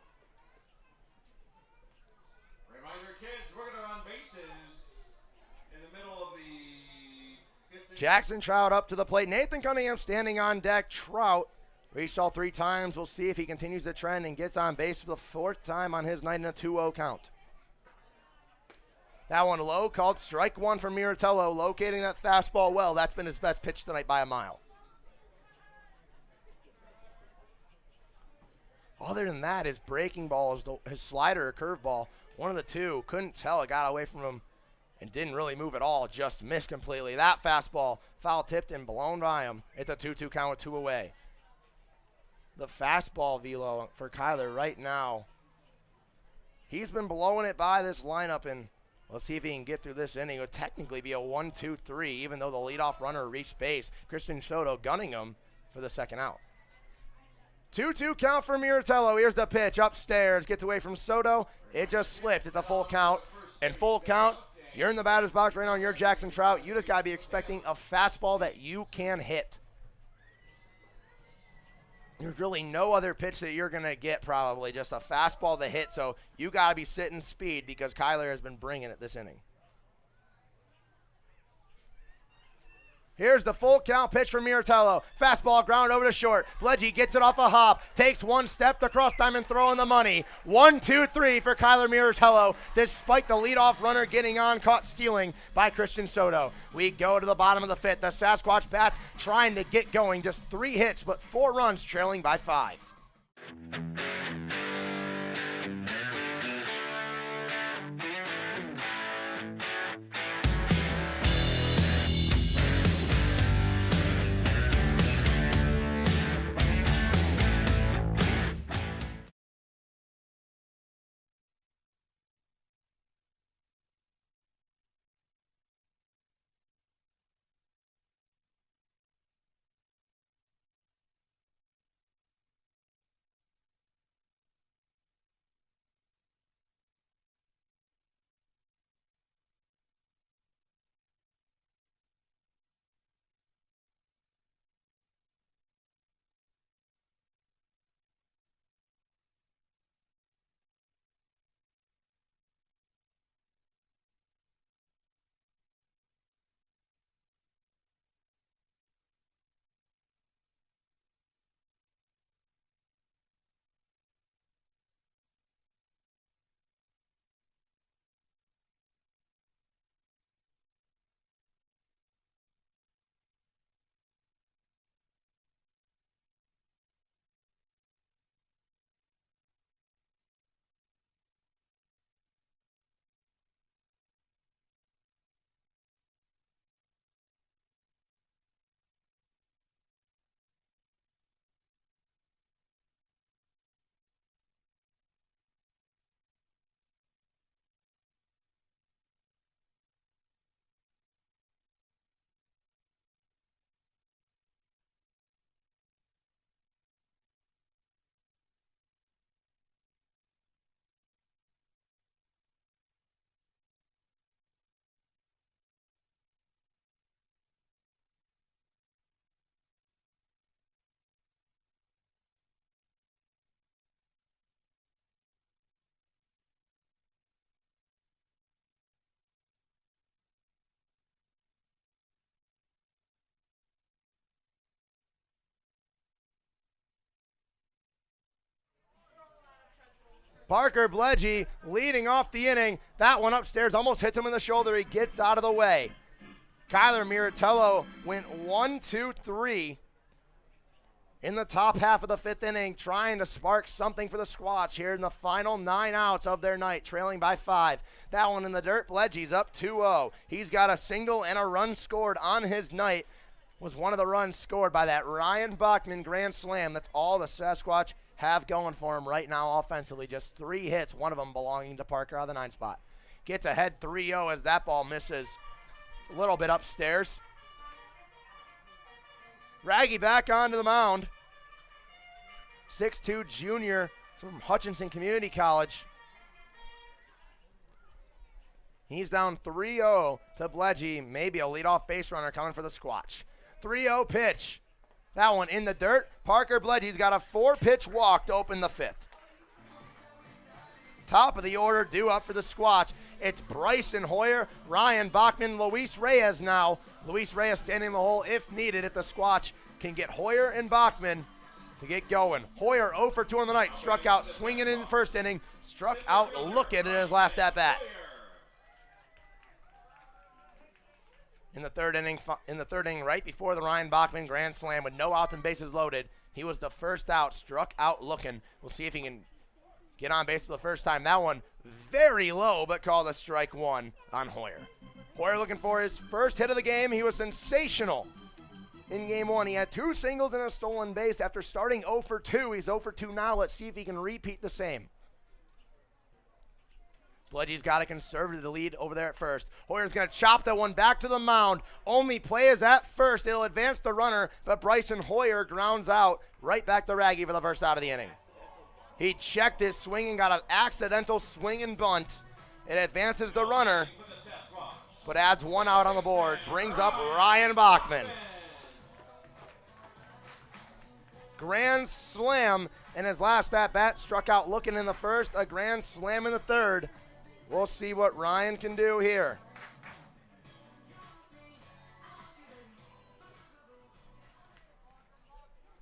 Reminder, kids, we're going to run bases in the middle of the 5th. Jackson Trout up to the plate. Nathan Cunningham standing on deck. Trout reached all 3 times. We'll see if he continues the trend and gets on base for the 4th time on his night in a 2-0 count. That one low, called strike 1 for Miratello, locating that fastball well. That's been his best pitch tonight by a mile. Other than that, his breaking ball is his slider or curveball. One of the two. Couldn't tell. It got away from him and didn't really move at all. Just missed completely. That fastball foul tipped and blown by him. It's a 2-2 count with 2 away. The fastball velo for Kyler right now. He's been blowing it by this lineup, and let's see if he can get through this inning. It would technically be a 1-2-3, even though the leadoff runner reached base. Christian Soto gunning him for the 2nd out. 2-2 count for Miratello. Here's the pitch upstairs. Gets away from Soto. It just slipped. It's a full count. And full count, you're in the batter's box right now, and you're Jackson Trout. You just got to be expecting a fastball that you can hit. There's really no other pitch that you're going to get probably. Just a fastball to hit. So you got to be sitting speed because Kyler has been bringing it this inning. Here's the full count pitch from Miratello. Fastball ground over to short. Bledgy gets it off a hop. Takes 1 step to cross diamond, throwing the money. 1-2-3 for Kyler Miratello. Despite the leadoff runner getting on, caught stealing by Christian Soto. We go to the bottom of the 5th. The Sasquatch bats trying to get going. Just 3 hits, but 4 runs, trailing by 5. Parker Bledgy leading off the inning. That one upstairs almost hits him in the shoulder. He gets out of the way. Kyler Miratello went 1-2-3 in the top half of the 5th inning, trying to spark something for the Squatch here in the final 9 outs of their night, trailing by 5. That one in the dirt. Bledgy's up 2-0. He's got a single and a run scored on his night. Was one of the runs scored by that Ryan Bachmann grand slam. That's all the Sasquatch have going for him right now offensively. Just 3 hits, one of them belonging to Parker out of the 9 spot. Gets ahead 3-0 as that ball misses a little bit upstairs. Raggy back onto the mound. 6'2 junior from Hutchinson Community College. He's down 3-0 to Bledgy. Maybe a leadoff base runner coming for the Squatch. 3-0 pitch. That one in the dirt. Parker Bledgy's got a 4-pitch walk to open the 5th. Top of the order due up for the Squatch. It's Bryson Hoyer, Ryan Bachmann, Luis Reyes now. Luis Reyes standing in the hole if needed if the Squatch can get Hoyer and Bachmann to get going. Hoyer 0 for 2 on the night. Struck out swinging in the first inning. Struck out looking in his last at-bat. In the third inning, right before the Ryan Bachmann grand slam with no outs and bases loaded, he was the first out, struck out looking. We'll see if he can get on base for the first time. That one very low, but called a strike 1 on Hoyer. Hoyer looking for his first hit of the game. He was sensational in game 1. He had 2 singles and a stolen base after starting 0 for 2. He's 0 for 2 now. Let's see if he can repeat the same. Bledgy's got a conservative lead over there at first. Hoyer's going to chop that one back to the mound. Only play is at first. It'll advance the runner, but Bryson Hoyer grounds out right back to Raggy for the first out of the inning. He checked his swing and got an accidental swing and bunt. It advances the runner, but adds 1 out on the board. Brings up Ryan Bachmann. Grand slam in his last at-bat. Struck out looking in the first. A grand slam in the third. We'll see what Ryan can do here.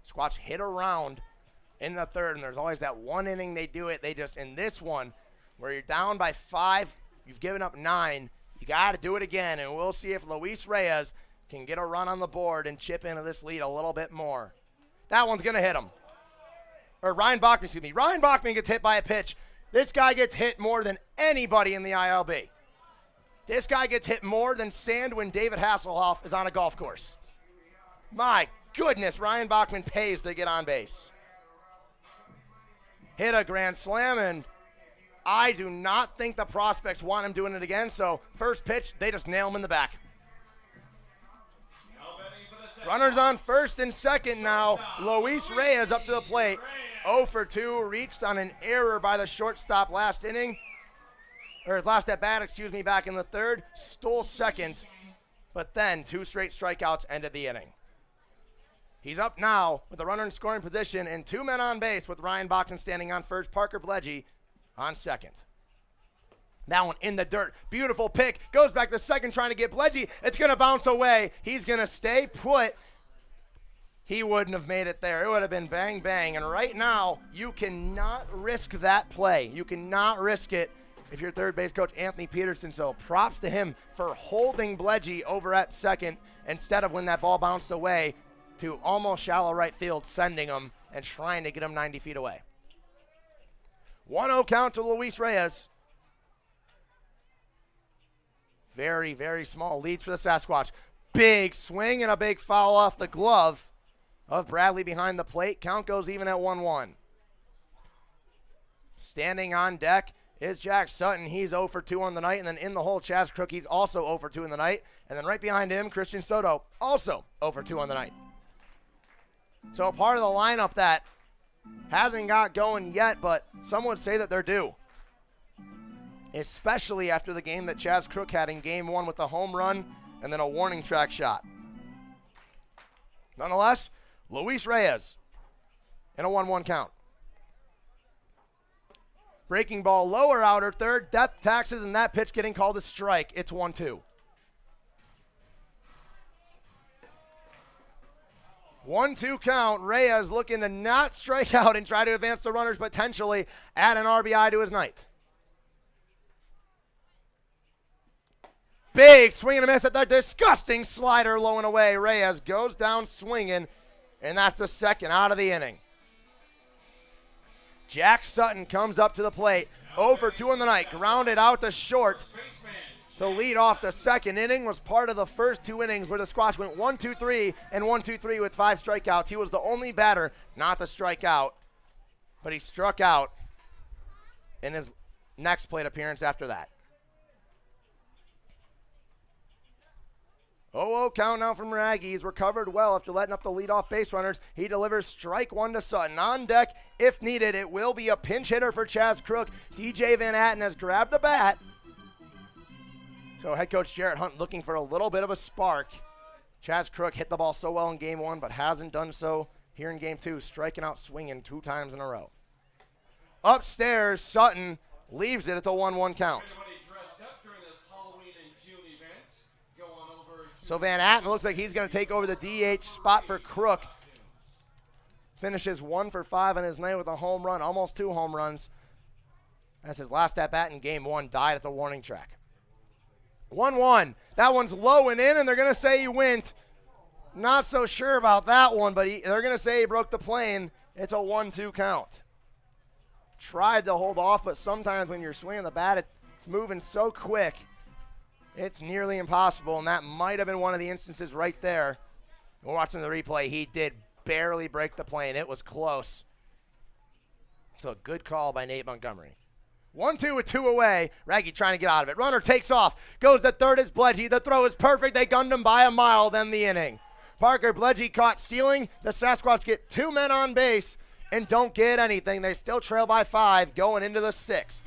Squatch hit around in the third, and there's always that one inning they do it. They just, in this one, where you're down by 5, you've given up 9, you got to do it again, and we'll see if Luis Reyes can get a run on the board and chip into this lead a little bit more. That one's going to hit him. Or Ryan Bachmann, excuse me. Ryan Bachmann gets hit by a pitch. This guy gets hit more than anybody in the ILB. This guy gets hit more than sand when David Hasselhoff is on a golf course. My goodness, Ryan Bachmann pays to get on base. Hit a grand slam, and I do not think the prospects want him doing it again, so first pitch, they just nail him in the back. Runners on first and second now. Luis Reyes up to the plate. 0 for 2, reached on an error by the shortstop last inning. Or his last at bat, excuse me, back in the third. Stole second, but then 2 straight strikeouts ended the inning. He's up now with a runner in scoring position and 2 men on base with Ryan Bachmann standing on first, Parker Bledgy on second. That one in the dirt. Beautiful pick. Goes back to second trying to get Bledgy. It's going to bounce away. He's going to stay put. He wouldn't have made it there. It would have been bang, bang. And right now, you cannot risk that play. You cannot risk it if you're third base coach Anthony Peterson. So props to him for holding Bledgy over at second instead of when that ball bounced away to almost shallow right field, sending him and trying to get him 90 feet away. 1-0 count to Luis Reyes. Very, very small leads for the Sasquatch. Big swing and a big foul off the glove of Bradley behind the plate. Count goes even at 1-1. Standing on deck is Jack Sutton. He's 0 for 2 on the night. And then in the hole, Chaz Crook, he's also 0 for 2 in the night. And then right behind him, Christian Soto, also 0 for 2 on the night. So part of the lineup that hasn't got going yet, but some would say that they're due. Especially after the game that Chaz Crook had in game 1 with a home run and then a warning track shot. Nonetheless, Luis Reyes in a 1-1 count. Breaking ball, lower outer, third, death taxes, and that pitch getting called a strike. It's 1-2. 1-2 count. Reyes looking to not strike out and try to advance the runners, potentially add an RBI to his night. Big swing and a miss at the disgusting slider low and away. Reyes goes down swinging, and that's the second out of the inning. Jack Sutton comes up to the plate. 0 for 2 on the night. Grounded out to short to lead off the second inning. Was part of the first 2 innings where the Squatch went 1-2-3 and 1-2-3 with 5 strikeouts. He was the only batter not to strike out, but he struck out in his next plate appearance after that. 0-0 count now from Raggy. He's recovered well after letting up the leadoff base runners. He delivers strike 1 to Sutton. On deck, if needed, it will be a pinch hitter for Chaz Crook. DJ Van Atten has grabbed the bat. So head coach Jarrett Hunt looking for a little bit of a spark. Chaz Crook hit the ball so well in game 1, but hasn't done so here in game 2, striking out swinging 2 times in a row. Upstairs, Sutton leaves it at the 1-1 count. So Van Atten looks like he's going to take over the DH spot for Crook. Finishes 1 for 5 on his night with a home run, almost 2 home runs. As his last at-bat in game 1 died at the warning track. 1-1. That one's low and in, and they're going to say he went. Not so sure about that one, but they're going to say he broke the plane. It's a 1-2 count. Tried to hold off, but sometimes when you're swinging the bat, it's moving so quick, it's nearly impossible, and that might have been one of the instances right there. We're watching the replay. He did barely break the plane. It was close. So a good call by Nate Montgomery. 1-2 with 2 away. Raggy trying to get out of it. Runner takes off. Goes to third is Bledgy. The throw is perfect. They gunned him by a mile, then the inning. Parker Bledgy caught stealing. The Sasquatch get 2 men on base and don't get anything. They still trail by 5 going into the 6th.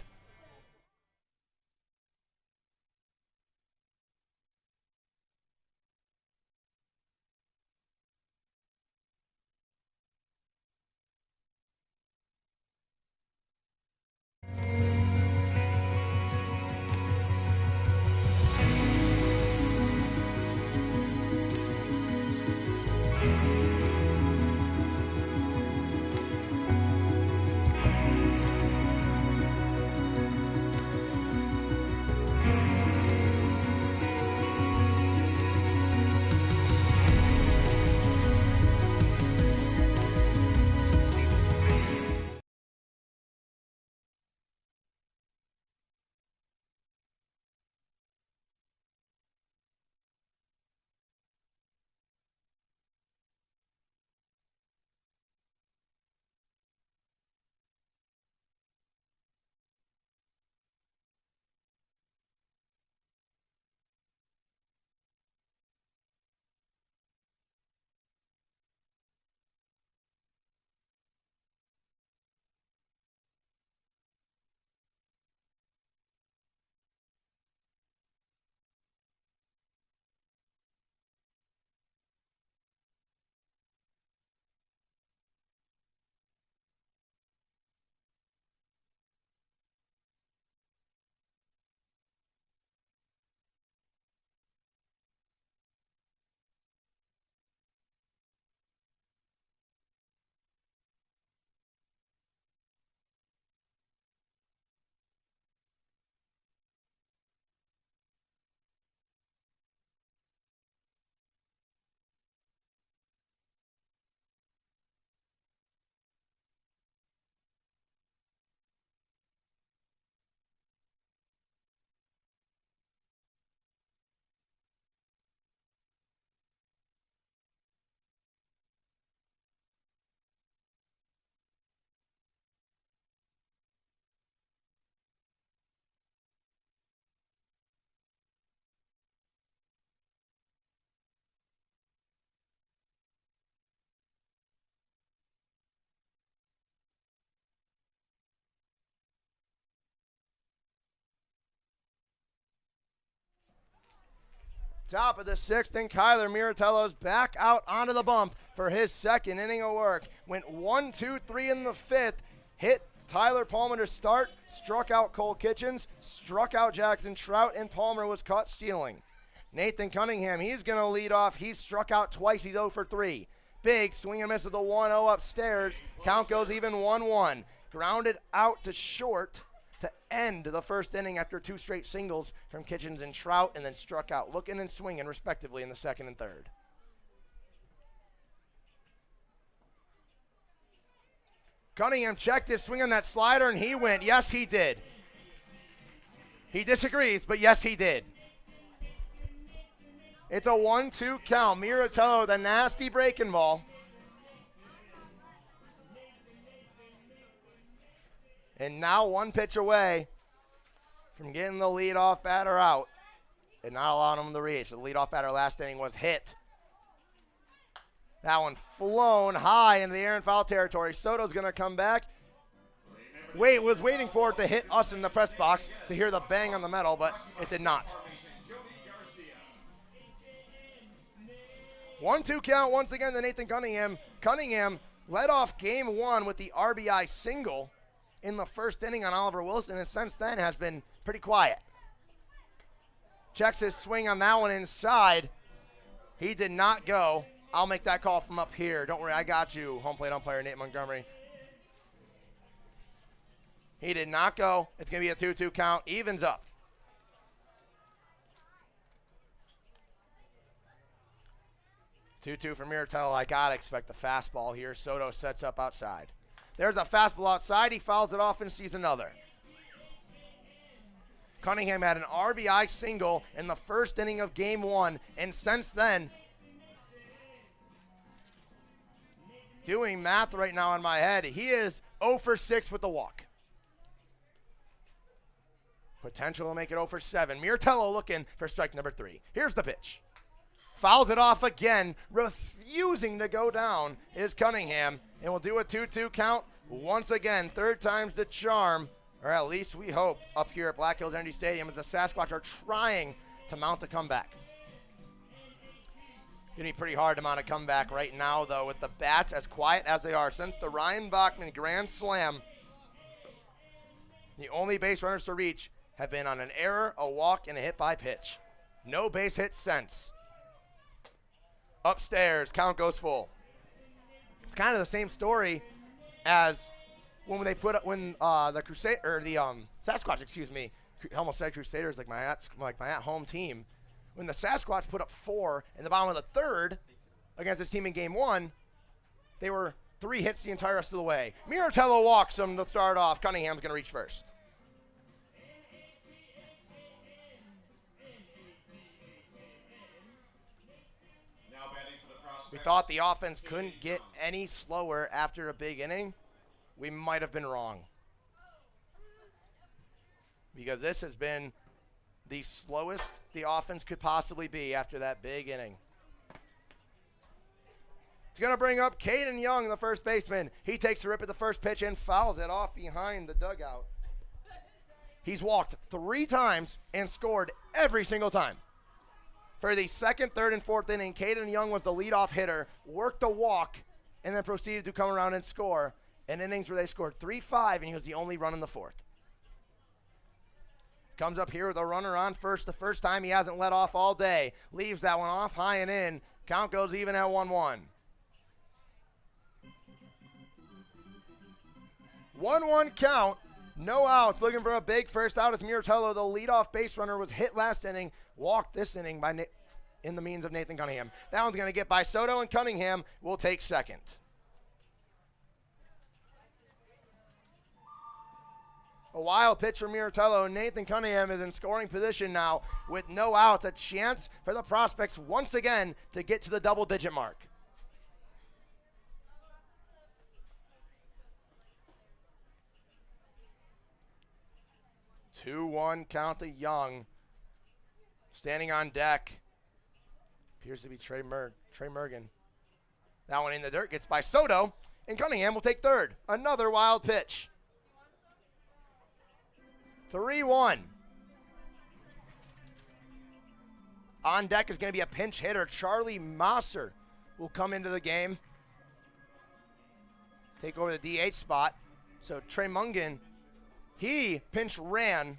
Top of the 6th, and Kyler Miratello's back out onto the bump for his 2nd inning of work. Went 1-2-3 in the 5th, hit Tyler Palmer to start, struck out Cole Kitchens, struck out Jackson Trout, and Palmer was caught stealing. Nathan Cunningham, he's going to lead off. He's struck out twice. He's 0 for 3. Big swing and miss at the 1-0 upstairs. Count goes even 1-1. Grounded out to short to end the 1st inning after 2 straight singles from Kitchens and Trout, and then struck out looking and swinging respectively in the 2nd and 3rd. Cunningham checked his swing on that slider, and he went. Yes, he did. He disagrees, but yes, he did. It's a 1-2 count. Miratello, the nasty breaking ball. And now 1 pitch away from getting the leadoff batter out and not allowing him to reach. The leadoff batter last inning was hit. That one flown high into the air in foul territory. Soto's going to come back. Was waiting for it to hit us in the press box to hear the bang on the metal, but it did not. 1-2 count once again to Nathan Cunningham. Cunningham led off game 1 with the RBI single in the first inning on Oliver Wilson, and since then has been pretty quiet. Checks his swing on that one inside. He did not go. I'll make that call from up here. Don't worry, I got you, home plate umpire Nate Montgomery. He did not go. It's going to be a 2-2 count. Evens up. 2-2 for Miratello. I got to expect the fastball here. Soto sets up outside. There's a fastball outside. He fouls it off and sees another. Cunningham had an RBI single in the first inning of game 1, and since then, doing math right now in my head, he is 0 for 6 with the walk. Potential to make it 0 for 7. Miratello looking for strike number 3. Here's the pitch. Fouls it off again. Refusing to go down is Cunningham. And we'll do a 2-2 count once again. Third time's the charm, or at least we hope, up here at Black Hills Energy Stadium as the Sasquatch are trying to mount a comeback. Going to be pretty hard to mount a comeback right now, though, with the bats as quiet as they are. Since the Ryan Bachmann grand slam, the only base runners to reach have been on an error, a walk, and a hit by pitch. No base hits since. Upstairs, count goes full. It's kind of the same story as when they put up the Sasquatch, excuse me, I almost said Crusaders like my at-home team. When the Sasquatch put up 4 in the bottom of the third against this team in game 1, they were 3 hits the entire rest of the way. Miratello walks them to start off. Cunningham's going to reach first. We thought the offense couldn't get any slower after a big inning. We might have been wrong. Because this has been the slowest the offense could possibly be after that big inning. It's going to bring up Caden Young, the first baseman. He takes a rip at the first pitch and fouls it off behind the dugout. He's walked 3 times and scored every single time. For the second, third, and fourth inning, Caden Young was the leadoff hitter, worked a walk, and then proceeded to come around and score in innings where they scored 3-5, and he was the only run in the fourth. Comes up here with a runner on first, the first time he hasn't let off all day. Leaves that one off high and in. Count goes even at 1-1. 1-1 count. No outs. Looking for a big first out. It's Miratello. The leadoff base runner was hit last inning. Walked this inning by in the means of Nathan Cunningham. That one's going to get by Soto, and Cunningham will take second. A wild pitch from Miratello. Nathan Cunningham is in scoring position now with no outs. A chance for the prospects once again to get to the double-digit mark. Two-one count to Young. Standing on deck. Appears to be Trey Mergen. That one in the dirt gets by Soto, and Cunningham will take third. Another wild pitch. 3-1. On deck is going to be a pinch hitter. Charlie Mosser will come into the game. Take over the DH spot. So Trey Mungan, he pinch ran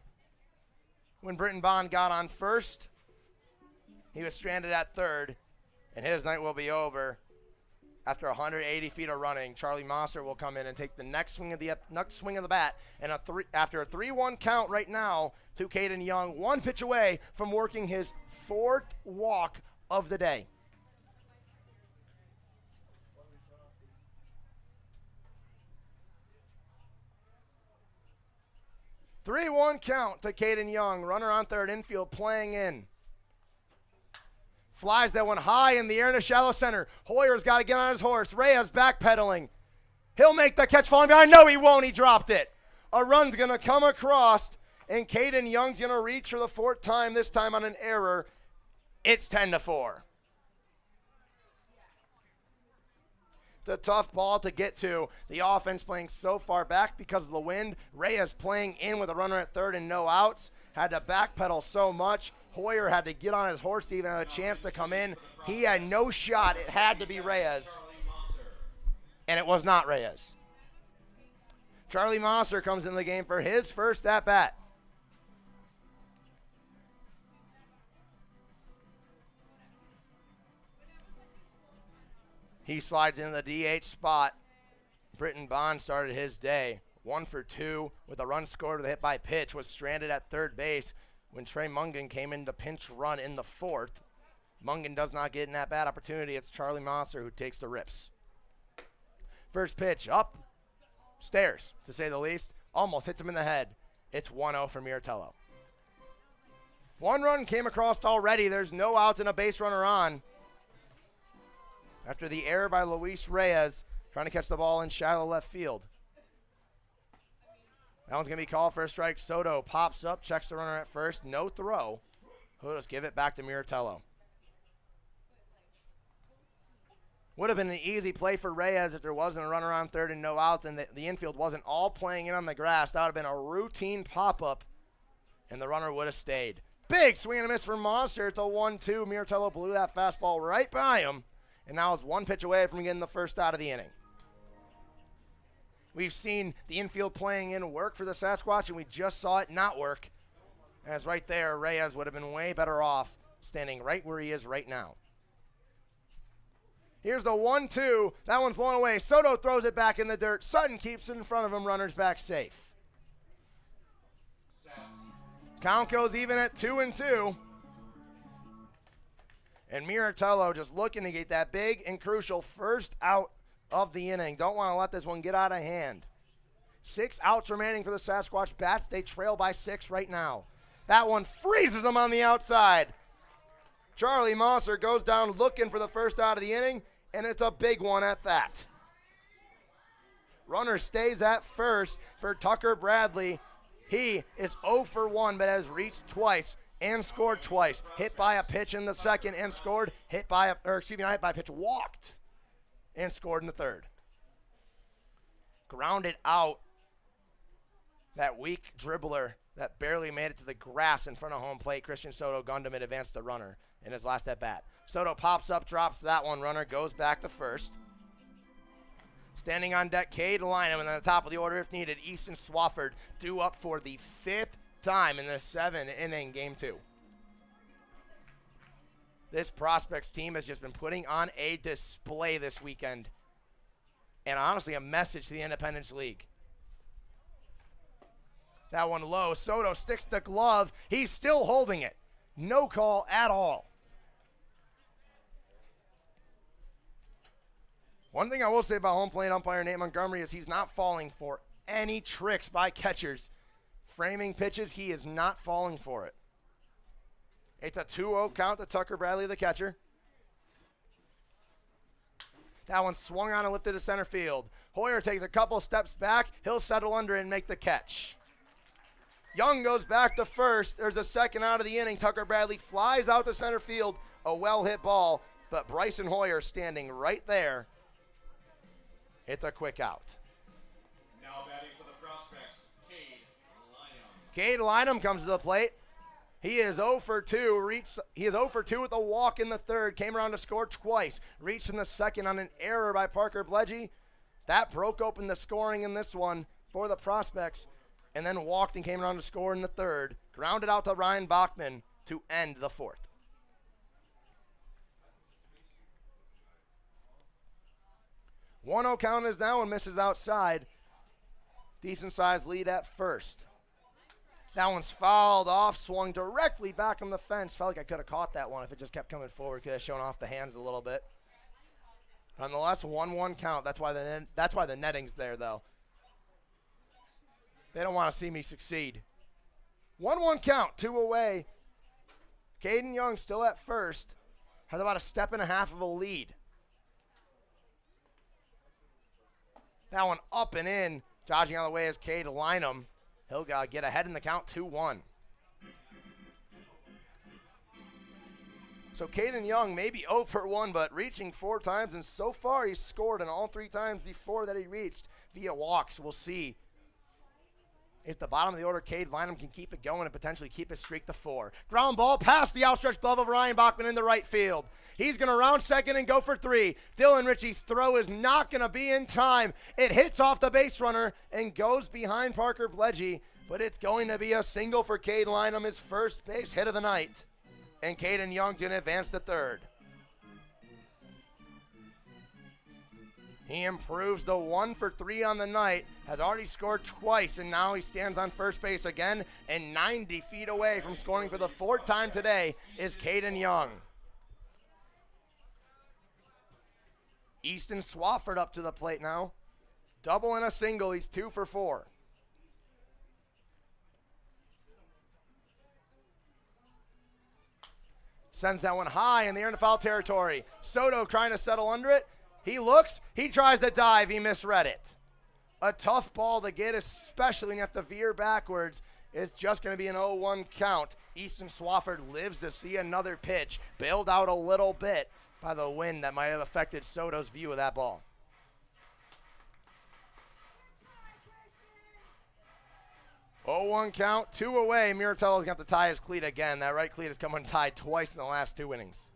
when Britton Bond got on first. He was stranded at third, and his night will be over. After 180 feet of running, Charlie Mosser will come in and take the next swing of the bat. And after a 3-1 count right now to Caden Young, 1 pitch away from working his 4th walk of the day. Three-one count to Caden Young. Runner on third, infield playing in. Flies that one high in the air in the shallow center. Hoyer's got to get on his horse. Reyes backpedaling. He'll make the catch falling behind. No, he won't. He dropped it. A run's going to come across, and Caden Young's going to reach for the 4th time, this time on an error. It's 10-4. The tough ball to get to. The offense playing so far back because of the wind. Reyes playing in with a runner at third and no outs. Had to backpedal so much. Hoyer had to get on his horse to even have a chance to come in. He had no shot. It had to be Reyes. And it was not Reyes. Charlie Mosser comes in the game for his first at-bat. He slides into the DH spot. Britton Bond started his day. 1 for 2 with a run scored with a hit by pitch. Was stranded at third base when Trey Mungan came in to pinch run in the 4th. Mungan does not get an at-bat opportunity. It's Charlie Mosser who takes the rips. First pitch up, stairs to say the least. Almost hits him in the head. It's 1-0 for Miratello. 1 run came across already. There's no outs and a base runner on. After the error by Luis Reyes, trying to catch the ball in shallow left field. That one's going to be called for a strike. Soto pops up, checks the runner at first. No throw. He'll just give it back to Miratello. Would have been an easy play for Reyes if there wasn't a runner on third and no out, and the infield wasn't all playing in on the grass. That would have been a routine pop-up, and the runner would have stayed. Big swing and a miss for Monster. It's a 1-2. Miratello blew that fastball right by him, and now it's 1 pitch away from getting the first out of the inning. We've seen the infield playing in work for the Sasquatch, and we just saw it not work. As right there, Reyes would have been way better off standing right where he is right now. Here's the 1-2. That one's blown away. Soto throws it back in the dirt. Sutton keeps it in front of him. Runners back safe. Count goes even at 2-2. And Miratello just looking to get that big and crucial first out of the inning. Don't want to let this one get out of hand. 6 outs remaining for the Sasquatch Bats. They trail by 6 right now. That one freezes them on the outside. Charlie Mosser goes down looking for the first out of the inning, and it's a big one at that. Runner stays at first for Tucker Bradley. He is 0 for 1, but has reached twice and scored twice. Hit by a pitch in the second and scored. Not hit by a pitch, walked and scored in the third. Grounded out. That weak dribbler that barely made it to the grass in front of home plate. Christian Soto gunned him and advanced the runner in his last at bat. Soto pops up, drops that one. Runner goes back to first. Standing on deck, Cade Lynham, and at the top of the order if needed, Easton Swafford due up for the 5th time in the 7-inning game 2. This Prospects team has just been putting on a display this weekend, and honestly a message to the Independence League. That one low. Soto sticks the glove. He's still holding it. No call at all. One thing I will say about home plate umpire Nate Montgomery is he's not falling for any tricks by catchers. Framing pitches, he is not falling for it. It's a 2-0 count to Tucker Bradley, the catcher. That one swung on and lifted to center field. Hoyer takes a couple steps back. He'll settle under it and make the catch. Young goes back to first. There's a second out of the inning. Tucker Bradley flies out to center field. A well-hit ball, but Bryson Hoyer standing right there. It's a quick out. Now batting for the Prospects, Cade Lynham. Cade Lynham comes to the plate. He is 0 for 2. He is 0 for 2 with a walk in the third. Came around to score twice. Reached in the second on an error by Parker Bledgy. That broke open the scoring in this one for the Prospects. And then walked and came around to score in the third. Grounded out to Ryan Bachmann to end the 4th. One 1-0 count is now and misses outside. Decent sized lead at first. That one's fouled off, swung directly back on the fence. Felt like I could have caught that one if it just kept coming forward. Could have shown off the hands a little bit. Nonetheless, 1-1 count. That's why the netting's there, though. They don't want to see me succeed. 1-1 count, 2 away. Caden Young still at first. Has about a step and a half of a lead. That one up and in. Dodging out of the way is Cade Lynham. He'll get ahead in the count, 2-1. So Caden Young maybe 0 for 1, but reaching 4 times, and so far he's scored on all 3 times before that he reached via walks. We'll see At the bottom of the order, Cade Lynham can keep it going and potentially keep his streak to 4. Ground ball past the outstretched glove of Ryan Bachmann in the right field. He's going to round second and go for 3. Dylan Ritchie's throw is not going to be in time. It hits off the base runner and goes behind Parker Bledgy, but it's going to be a single for Cade Lynham, his first base hit of the night. And Caden Youngton advance to 3rd. He improves to 1 for 3 on the night, has already scored twice, and now he stands on first base again, and 90 feet away from scoring for the 4th time today is Caden Young. Easton Swafford up to the plate now. Double and a single, he's 2 for 4. Sends that one high in the air into foul territory. Soto trying to settle under it. He looks, he tries to dive, he misread it. A tough ball to get, especially when you have to veer backwards. It's just going to be an 0-1 count. Easton Swafford lives to see another pitch, bailed out a little bit by the wind that might have affected Soto's view of that ball. Oh, 1 count, 2 away. Miratello's got to tie his cleat again. That right cleat has come untied twice in the last 2 innings.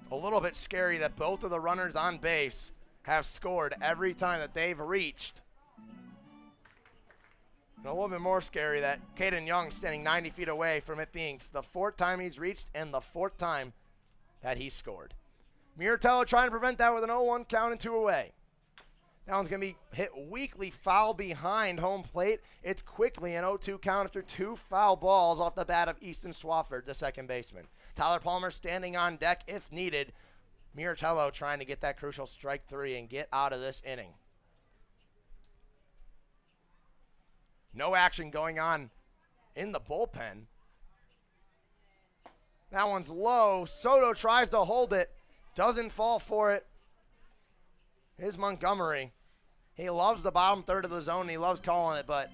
A little bit scary that both of the runners on base have scored every time that they've reached. And a little bit more scary that Caden Young standing 90 feet away from it being the 4th time he's reached and the 4th time that he's scored. Miratello trying to prevent that with an 0-1 count and 2 away. That one's going to be hit weakly foul behind home plate. It's quickly an 0-2 count after 2 foul balls off the bat of Easton Swafford, the second baseman. Tyler Palmer standing on deck if needed. Miratello trying to get that crucial strike 3 and get out of this inning. No action going on in the bullpen. That one's low. Soto tries to hold it. Doesn't fall for it. Here's Montgomery. He loves the bottom third of the zone. And he loves calling it, but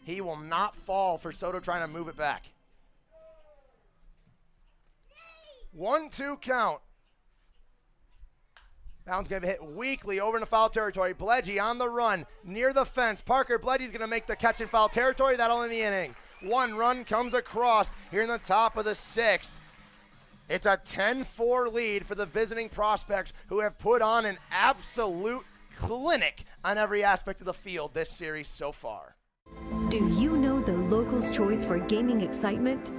he will not fall for Soto trying to move it back. 1-2 count. That one's going to be hit weakly over into foul territory. Bledgy on the run near the fence. Parker Bledgy's going to make the catch in foul territory. That'll end the inning. 1 run comes across here in the top of the 6th. It's a 10-4 lead for the visiting prospects who have put on an absolute clinic on every aspect of the field this series so far. Do you know the locals' choice for gaming excitement?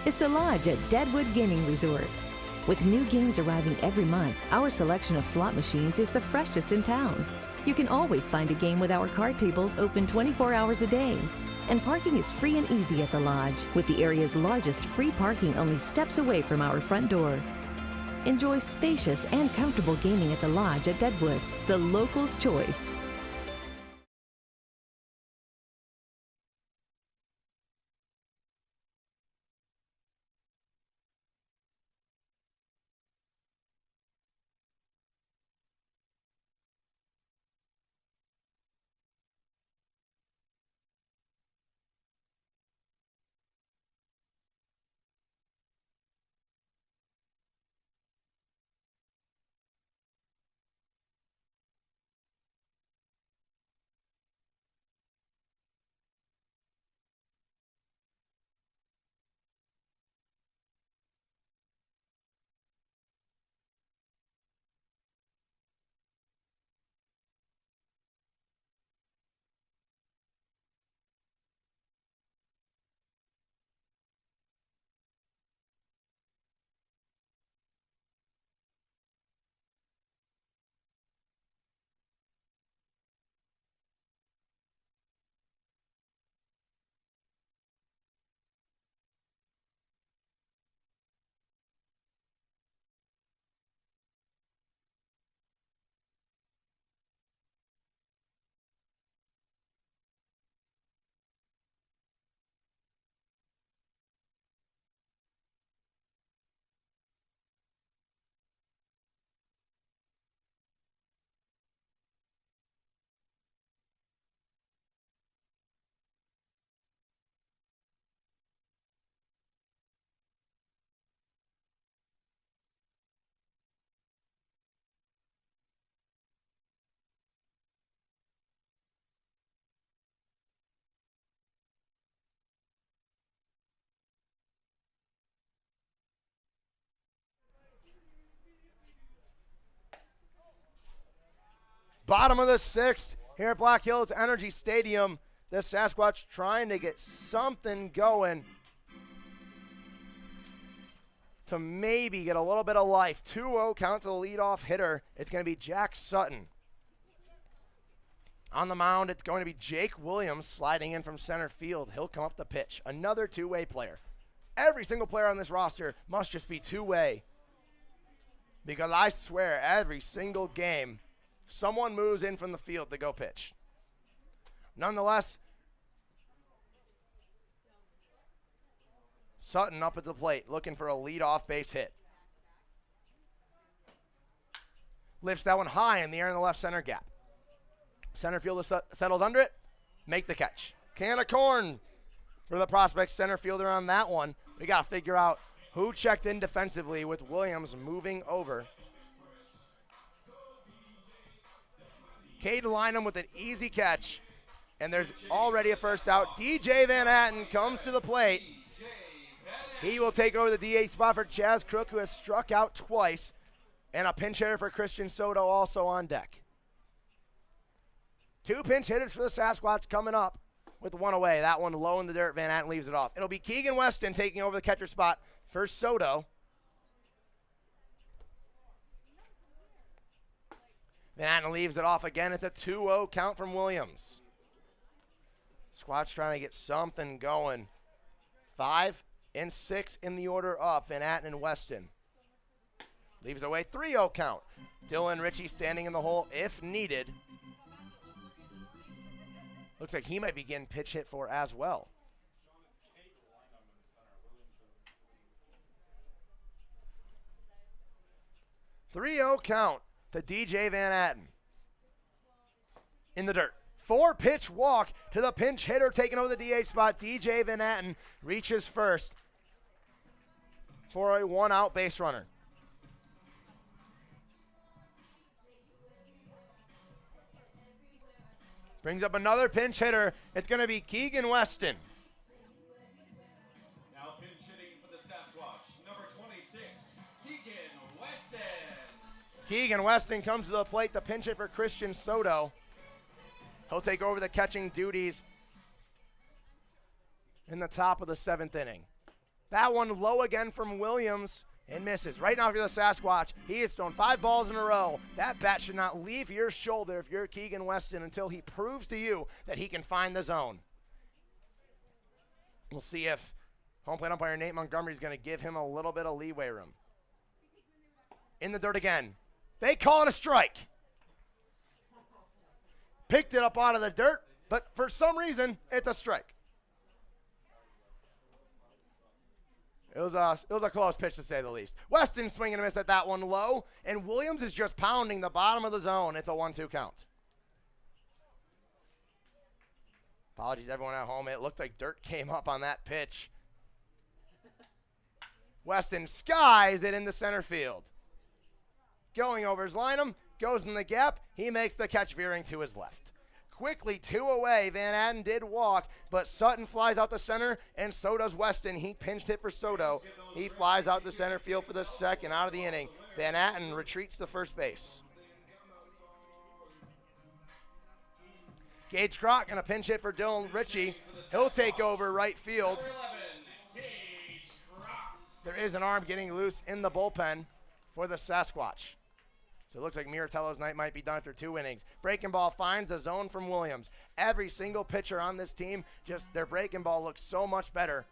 It's the Lodge at Deadwood Gaming Resort. With new games arriving every month, our selection of slot machines is the freshest in town. You can always find a game with our card tables open 24 hours a day. And parking is free and easy at the Lodge, with the area's largest free parking only steps away from our front door. Enjoy spacious and comfortable gaming at the Lodge at Deadwood, the locals' choice. Bottom of the 6th here at Black Hills Energy Stadium. The Sasquatch trying to get something going to maybe get a little bit of life. 2-0 count to the leadoff hitter. It's going to be Jack Sutton. On the mound, it's going to be Jake Williams sliding in from center field. He'll come up the pitch. Another two-way player. Every single player on this roster must just be two-way. Because I swear, every single game, someone moves in from the field to go pitch. Nonetheless, Sutton up at the plate looking for a leadoff base hit. Lifts that one high in the air in the left center gap. Center fielder settles under it. Make the catch. Can of corn for the prospect center fielder on that one. We got to figure out who checked in defensively with Williams moving over. Cade Lynham with an easy catch. And there's already a first out. DJ Van Atten comes to the plate. He will take over the DH spot for Chaz Crook, who has struck out twice. And a pinch hitter for Christian Soto also on deck. 2 pinch hitters for the Sasquatch coming up with one away. That one low in the dirt. Van Atten leaves it off. It'll be Keegan Weston taking over the catcher spot for Soto. Van Atten leaves it off again. It's a 2-0 count from Williams. Squatch trying to get something going. 5 and 6 in the order up. Van Atten and Weston. Leaves away 3-0 count. Dylan Ritchie standing in the hole if needed. Looks like he might be getting pitch hit for as well. .3-0 count to DJ Van Atten. In the dirt. 4-pitch walk to the pinch hitter taking over the DH spot. DJ Van Atten reaches first for a 1-out base runner. Brings up another pinch hitter. It's going to be Keegan Weston. Now pinch hitting for the Sasquatch, number 26, Keegan Weston. Keegan Weston comes to the plate to pinch hit for Christian Soto. He'll take over the catching duties in the top of the 7th inning. That one low again from Williams and misses. Right now for the Sasquatch, he has thrown 5 balls in a row. That bat should not leave your shoulder if you're Keegan Weston until he proves to you that he can find the zone. We'll see if home plate umpire Nate Montgomery is going to give him a little bit of leeway room. In the dirt again. They call it a strike. Picked it up out of the dirt, but for some reason, it's a strike. It was a close pitch to say the least. Weston swinging and a miss at that one low, and Williams is just pounding the bottom of the zone. It's a 1-2 count. Apologies to everyone at home. It looked like dirt came up on that pitch. Weston skies it into center field. Going over his Lynham, goes in the gap. He makes the catch veering to his left. Quickly 2 away. Van Atten did walk, but Sutton flies out to center, and so does Weston. He pinched hit for Soto. He flies out to center field for the second out of the inning. Van Atten retreats to first base. Gage Crock and a pinch hit for Dylan Ritchie. He'll take over right field. There is an arm getting loose in the bullpen for the Sasquatch. So it looks like Miratello's night might be done after 2 innings. Breaking ball finds a zone from Williams. Every single pitcher on this team, just their breaking ball looks so much better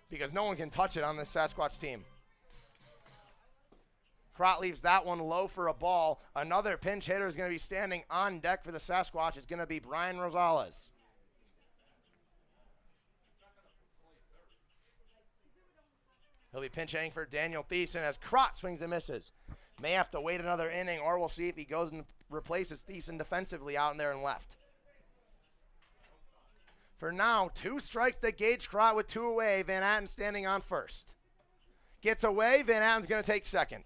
because no one can touch it on this Sasquatch team. Crott leaves that one low for a ball. Another pinch hitter is going to be standing on deck for the Sasquatch. It's going to be Brian Rosales. He'll be pinch hitting for Daniel Thiessen as Crott swings and misses. May have to wait another inning, or we'll see if he goes and replaces Thiessen defensively out in there and left. For now, 2 strikes to Gage Crott with 2 away. Van Atten standing on first. Gets away. Van Atten's going to take second.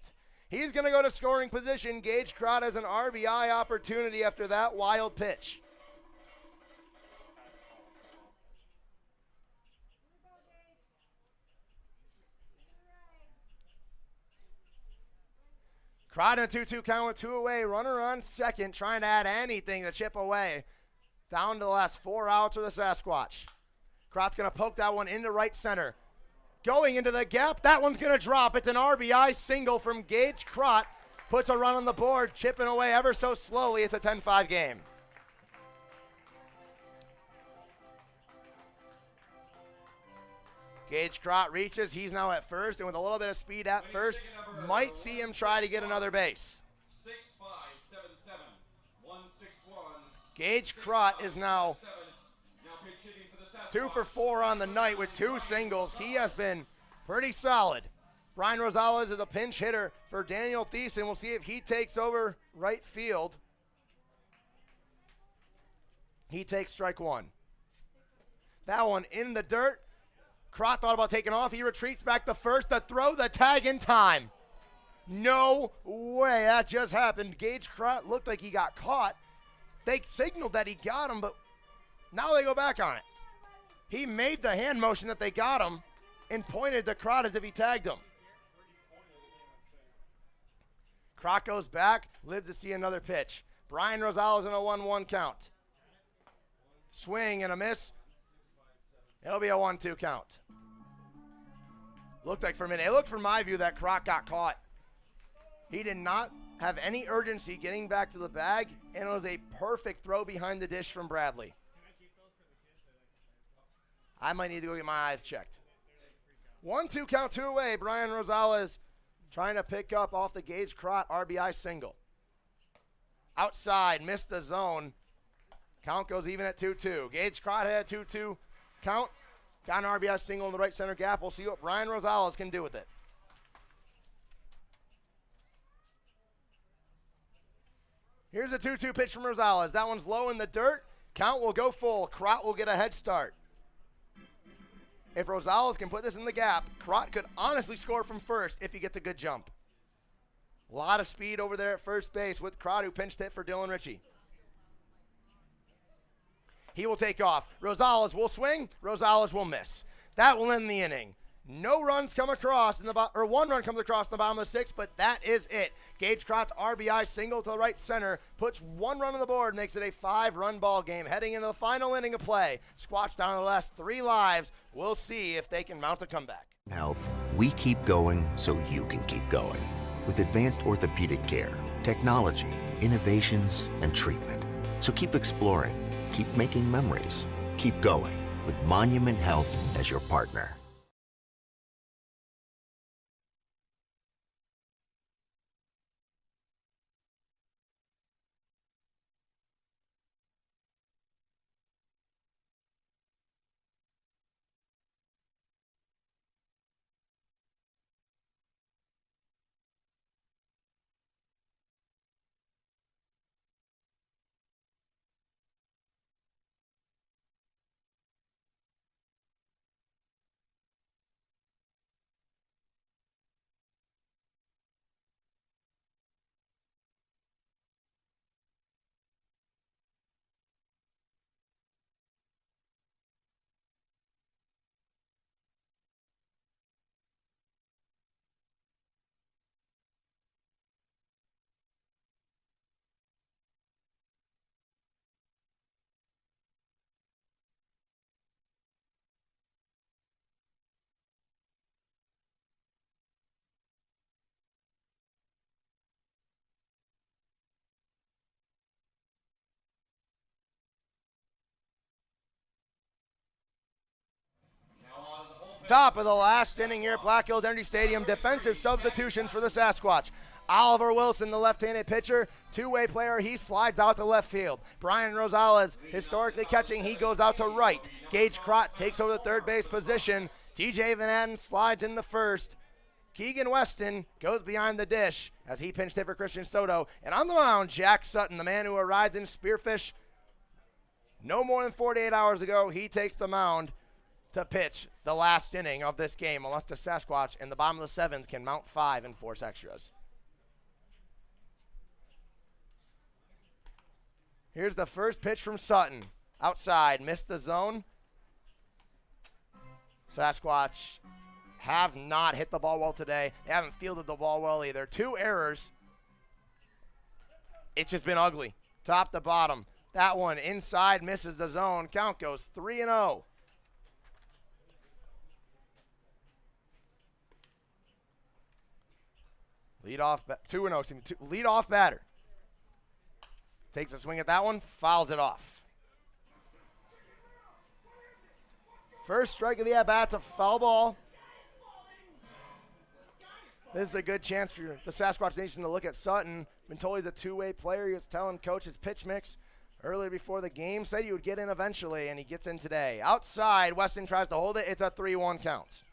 He's going to go to scoring position. Gage Crott has an RBI opportunity after that wild pitch. Crott in a 2-2 count with 2 away. Runner on second, trying to add anything to chip away. Down to the last 4 outs for the Sasquatch. Crott's going to poke that one into right center. Going into the gap, that one's going to drop. It's an RBI single from Gage Crott. Puts a run on the board, chipping away ever so slowly. It's a 10-5 game. Gage Crott reaches. He's now at first, and with a little bit of speed at first, might see him try to get another base. 6-5, 7-7, 1-6-1. Gage Crott is now Now pitch hitting for the Sasquatch. 2 for 4 on the night with 2 singles. He has been pretty solid. Brian Rosales is a pinch hitter for Daniel Thiessen. We'll see if he takes over right field. He takes strike 1. That one in the dirt. Crott thought about taking off. He retreats back to first. The throw, the tag in time. No way. That just happened. Gage Crott looked like he got caught. They signaled that he got him, but now they go back on it. He made the hand motion that they got him and pointed to Crott as if he tagged him. Crott goes back, lives to see another pitch. Brian Rosales in a 1-1 count. Swing and a miss. It'll be a 1-2 count. Looked like for a minute. It looked from my view that Crott got caught. He did not have any urgency getting back to the bag, and it was a perfect throw behind the dish from Bradley. I might need to go get my eyes checked. 1-2 count, 2 away. Brian Rosales trying to pick up off the Gage Crott RBI single. Outside, missed the zone. Count goes even at 2-2. Gage Crott had a 2-2 count. Got an RBI single in the right center gap. We'll see what Brian Rosales can do with it. Here's a 2-2 pitch from Rosales. That one's low in the dirt. Count will go full. Crott will get a head start. If Rosales can put this in the gap, Crott could honestly score from first if he gets a good jump. A lot of speed over there at first base with Crott, who pinched hit for Dylan Ritchie. He will take off. Rosales will swing. Rosales will miss. That will end the inning. No runs come across in the or 1 run comes across in the bottom of the 6th, but that is it. Gage Crott's RBI single to the right center puts 1 run on the board, makes it a 5-run ball game. Heading into the final inning of play. Squatch down to the last 3 lives. We'll see if they can mount a comeback. Health, we keep going so you can keep going. With advanced orthopedic care, technology, innovations, and treatment. So keep exploring, keep making memories, keep going with Monument Health as your partner. Top of the last inning here at Black Hills Energy Stadium. Defensive substitutions for the Sasquatch. Oliver Wilson, the left-handed pitcher, two-way player, he slides out to left field. Brian Rosales, historically catching, he goes out to right. Gage Crott takes over the third base position. TJ Van Adden slides in the first. Keegan Weston goes behind the dish as he pinched hit for Christian Soto. And on the mound, Jack Sutton, the man who arrived in Spearfish no more than 48 hours ago. He takes the mound to pitch the last inning of this game, unless the Sasquatch in the bottom of the 7th can mount 5 and force extras. Here's the first pitch from Sutton. Outside, missed the zone. Sasquatch have not hit the ball well today. They haven't fielded the ball well either. 2 errors It's just been ugly, top to bottom. That one inside misses the zone. Count goes 3-0. Lead off, 2-0, lead off batter. Takes a swing at that one, fouls it off. First strike of the at-bat to foul ball. This is a good chance for the Sasquatch Nation to look at Sutton. Been told he's a two-way player. He was telling coach his pitch mix earlier before the game. Said he would get in eventually, and he gets in today. Outside, Weston tries to hold it. It's a 3-1 count.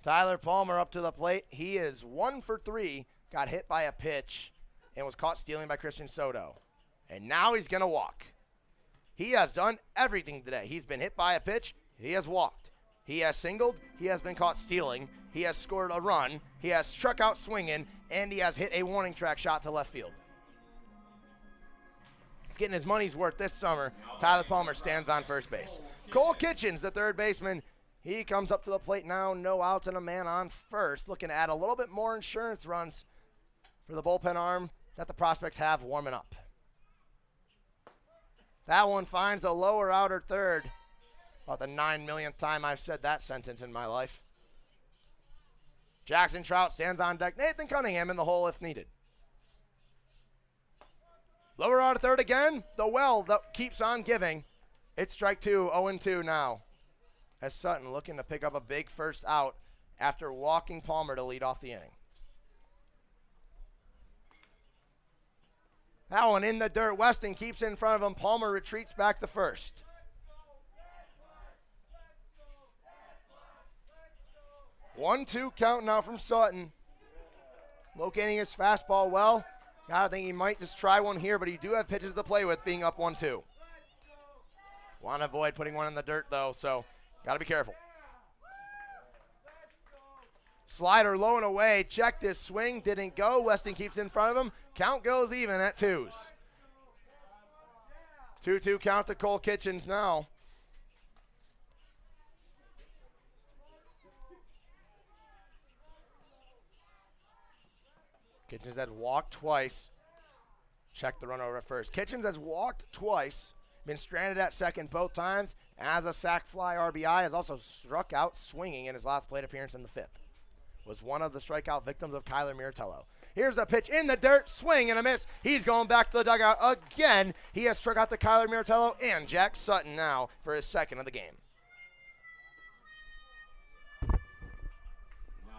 Tyler Palmer up to the plate. He is 1 for 3. Got hit by a pitch and was caught stealing by Christian Soto. And now he's going to walk. He has done everything today. He's been hit by a pitch. He has walked. He has singled. He has been caught stealing. He has scored a run. He has struck out swinging. And he has hit a warning track shot to left field. He's getting his money's worth this summer. Tyler Palmer stands on first base. Cole Kitchens, the third baseman. He comes up to the plate now. No outs and a man on first. Looking to add a little bit more insurance runs for the bullpen arm that the prospects have warming up. That one finds a lower outer third. About the 9 millionth time I've said that sentence in my life. Jackson Trout stands on deck. Nathan Cunningham in the hole if needed. Lower outer third again. The well that keeps on giving. It's strike two, 0-2 now. As Sutton looking to pick up a big first out after walking Palmer to lead off the inning. That one in the dirt. Weston keeps in front of him. Palmer retreats back to first. One-two count now from Sutton. Locating his fastball well. I think he might just try one here, but he do have pitches to play with being up 1-2. Want to avoid putting one in the dirt, though, so got to be careful. Slider low and away. Checked his swing. Didn't go. Weston keeps in front of him. Count goes even at 2s. 2-2 count to Cole Kitchens now. Kitchens has walked twice. Check the run over at first. Kitchens has walked twice. Been stranded at second both times. As a sac fly RBI, has also struck out swinging in his last plate appearance in the 5th. Was one of the strikeout victims of Kyler Miratello. Here's the pitch in the dirt. Swing and a miss. He's going back to the dugout again. He has struck out to Kyler Miratello and Jack Sutton now for his second of the game. Now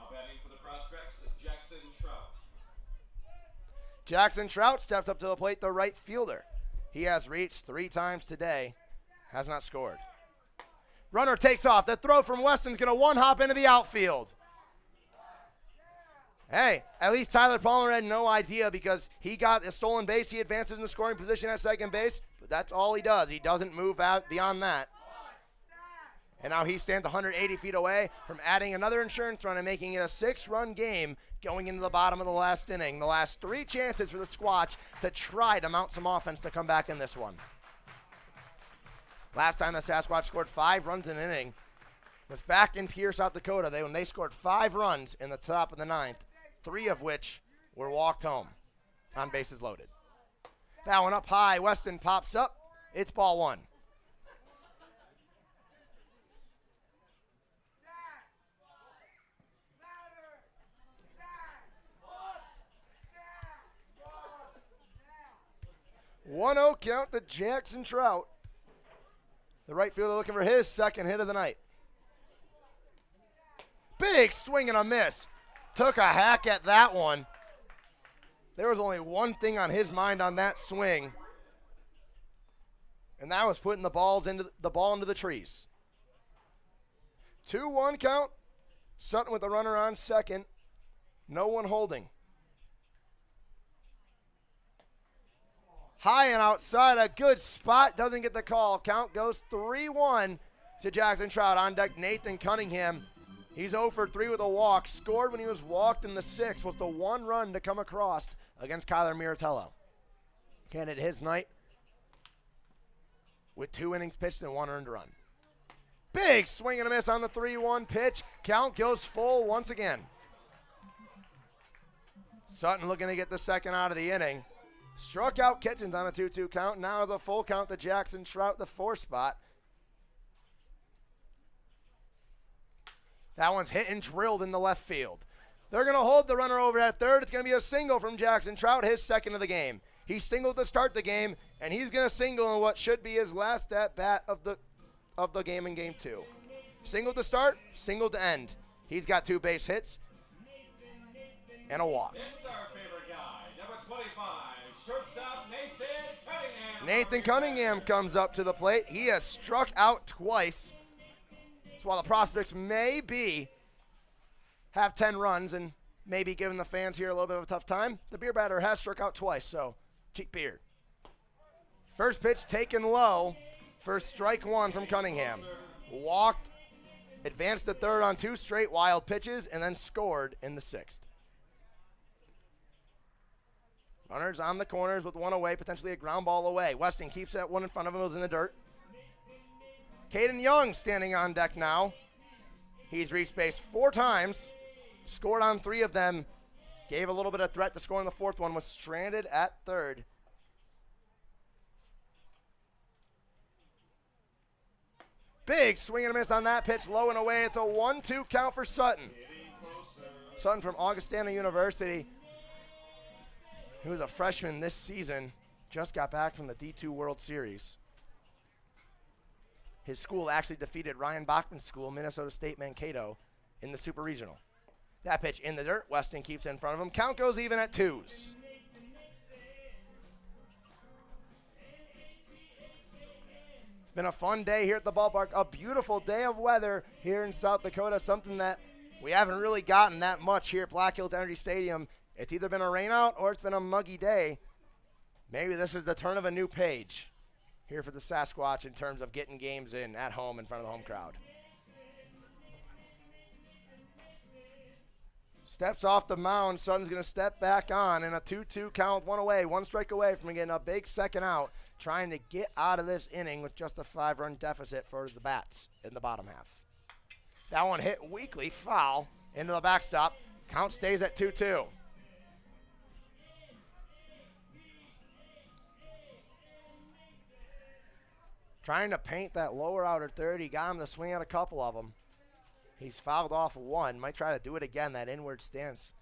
batting for the prospects, Jackson Trout. Jackson Trout steps up to the plate, the right fielder. He has reached 3 times today. Has not scored. Runner takes off. The throw from Weston's going to one-hop into the outfield. Hey, at least Tyler Palmer had no idea because he got a stolen base. He advances in the scoring position at second base, but that's all he does. He doesn't move out beyond that. And now he stands 180 feet away from adding another insurance run and making it a 6-run game going into the bottom of the last inning. The last 3 chances for the Squatch to try to mount some offense to come back in this one. Last time the Sasquatch scored 5 runs in an inning was back in Pierce, South Dakota. When they scored 5 runs in the top of the 9th, 3 of which were walked home on bases loaded. That one up high. Weston pops up. It's ball 1. One 0 count to Jackson Trout. The right fielder looking for his second hit of the night. Big swing and a miss. Took a hack at that one. There was only one thing on his mind on that swing, and that was putting the ball into the trees. 2-1 count. Sutton with the runner on second. No one holding. High and outside, a good spot. Doesn't get the call. Count goes 3-1 to Jackson Trout. On deck, Nathan Cunningham. He's 0 for 3 with a walk. Scored when he was walked in the 6th. Was the 1 run to come across against Kyler Miratello. Can it his night with 2 innings pitched and 1 earned run. Big swing and a miss on the 3-1 pitch. Count goes full once again. Sutton looking to get the second out of the inning. Struck out Kitchens on a 2-2 count. Now the full count to Jackson Trout, the 4 spot. That one's hit and drilled in the left field. They're going to hold the runner over at third. It's going to be a single from Jackson Trout, his second of the game. He singled to start the game, and he's going to single in what should be his last at-bat of the game in Game 2. Single to start, single to end. He's got 2 base hits and a walk. It's our favorite guy, number 25, shortstop Nathan Cunningham. Nathan Cunningham comes up to the plate. He has struck out twice. So while the prospects have 10 runs and maybe giving the fans here a little bit of a tough time, the beer batter has struck out twice, so cheap beer. First pitch taken low for strike 1 from Cunningham. Walked, advanced to third on 2 straight wild pitches, and then scored in the 6th. Runners on the corners with 1 away, potentially a ground ball away. Weston keeps that one in front of him, it was in the dirt. Caden Young standing on deck now. He's reached base 4 times, scored on 3 of them, gave a little bit of threat to score in the 4th one, was stranded at third. Big swing and a miss on that pitch, low and away. It's a 1-2 count for Sutton. Sutton from Augustana University, who was a freshman this season, just got back from the D2 World Series. His school actually defeated Ryan Bachmann's school, Minnesota State Mankato, in the Super Regional. That pitch in the dirt. Weston keeps it in front of him. Count goes even at 2s. It's been a fun day here at the ballpark. A beautiful day of weather here in South Dakota, something that we haven't really gotten that much here at Black Hills Energy Stadium. It's either been a rain out or it's been a muggy day. Maybe this is the turn of a new page here for the Sasquatch in terms of getting games in at home in front of the home crowd. Steps off the mound. Sutton's going to step back on in a 2-2 count, 1 away, 1 strike away from getting a big second out, trying to get out of this inning with just a 5-run deficit for the Bats in the bottom half. That one hit weakly, foul into the backstop. Count stays at 2-2. Trying to paint that lower outer third. He got him to swing at a couple of them. He's fouled off 1. Might try to do it again, that inward stance.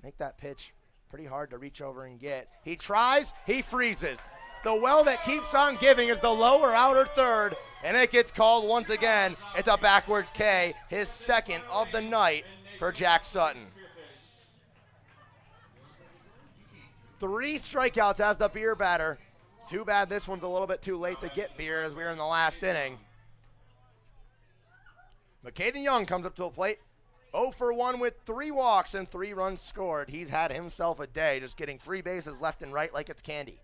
Make that pitch pretty hard to reach over and get. He tries, he freezes. The well that keeps on giving is the lower outer third, and it gets called once again. It's a backwards K, his 2nd of the night for Jack Sutton. 3 strikeouts as the beer batter. Too bad this one's a little bit too late to get beer as we're in the last inning. Caden Young comes up to the plate. 0 for 1 with 3 walks and 3 runs scored. He's had himself a day just getting free bases left and right like it's candy.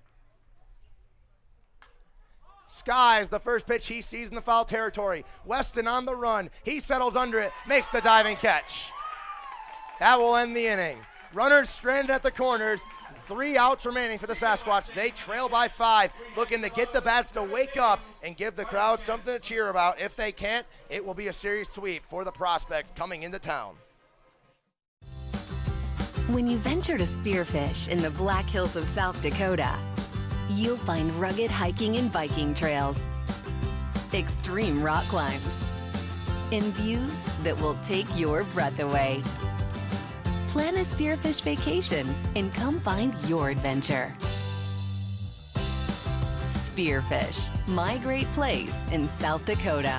Skies the first pitch he sees in the foul territory. Weston on the run. He settles under it, makes the diving catch. That will end the inning. Runners stranded at the corners. 3 outs remaining for the Sasquatch. They trail by 5, looking to get the bats to wake up and give the crowd something to cheer about. If they can't, it will be a series sweep for the prospect coming into town. When you venture to Spearfish in the Black Hills of South Dakota, you'll find rugged hiking and biking trails, extreme rock climbs, and views that will take your breath away. Plan a Spearfish vacation and come find your adventure. Spearfish, my great place in South Dakota.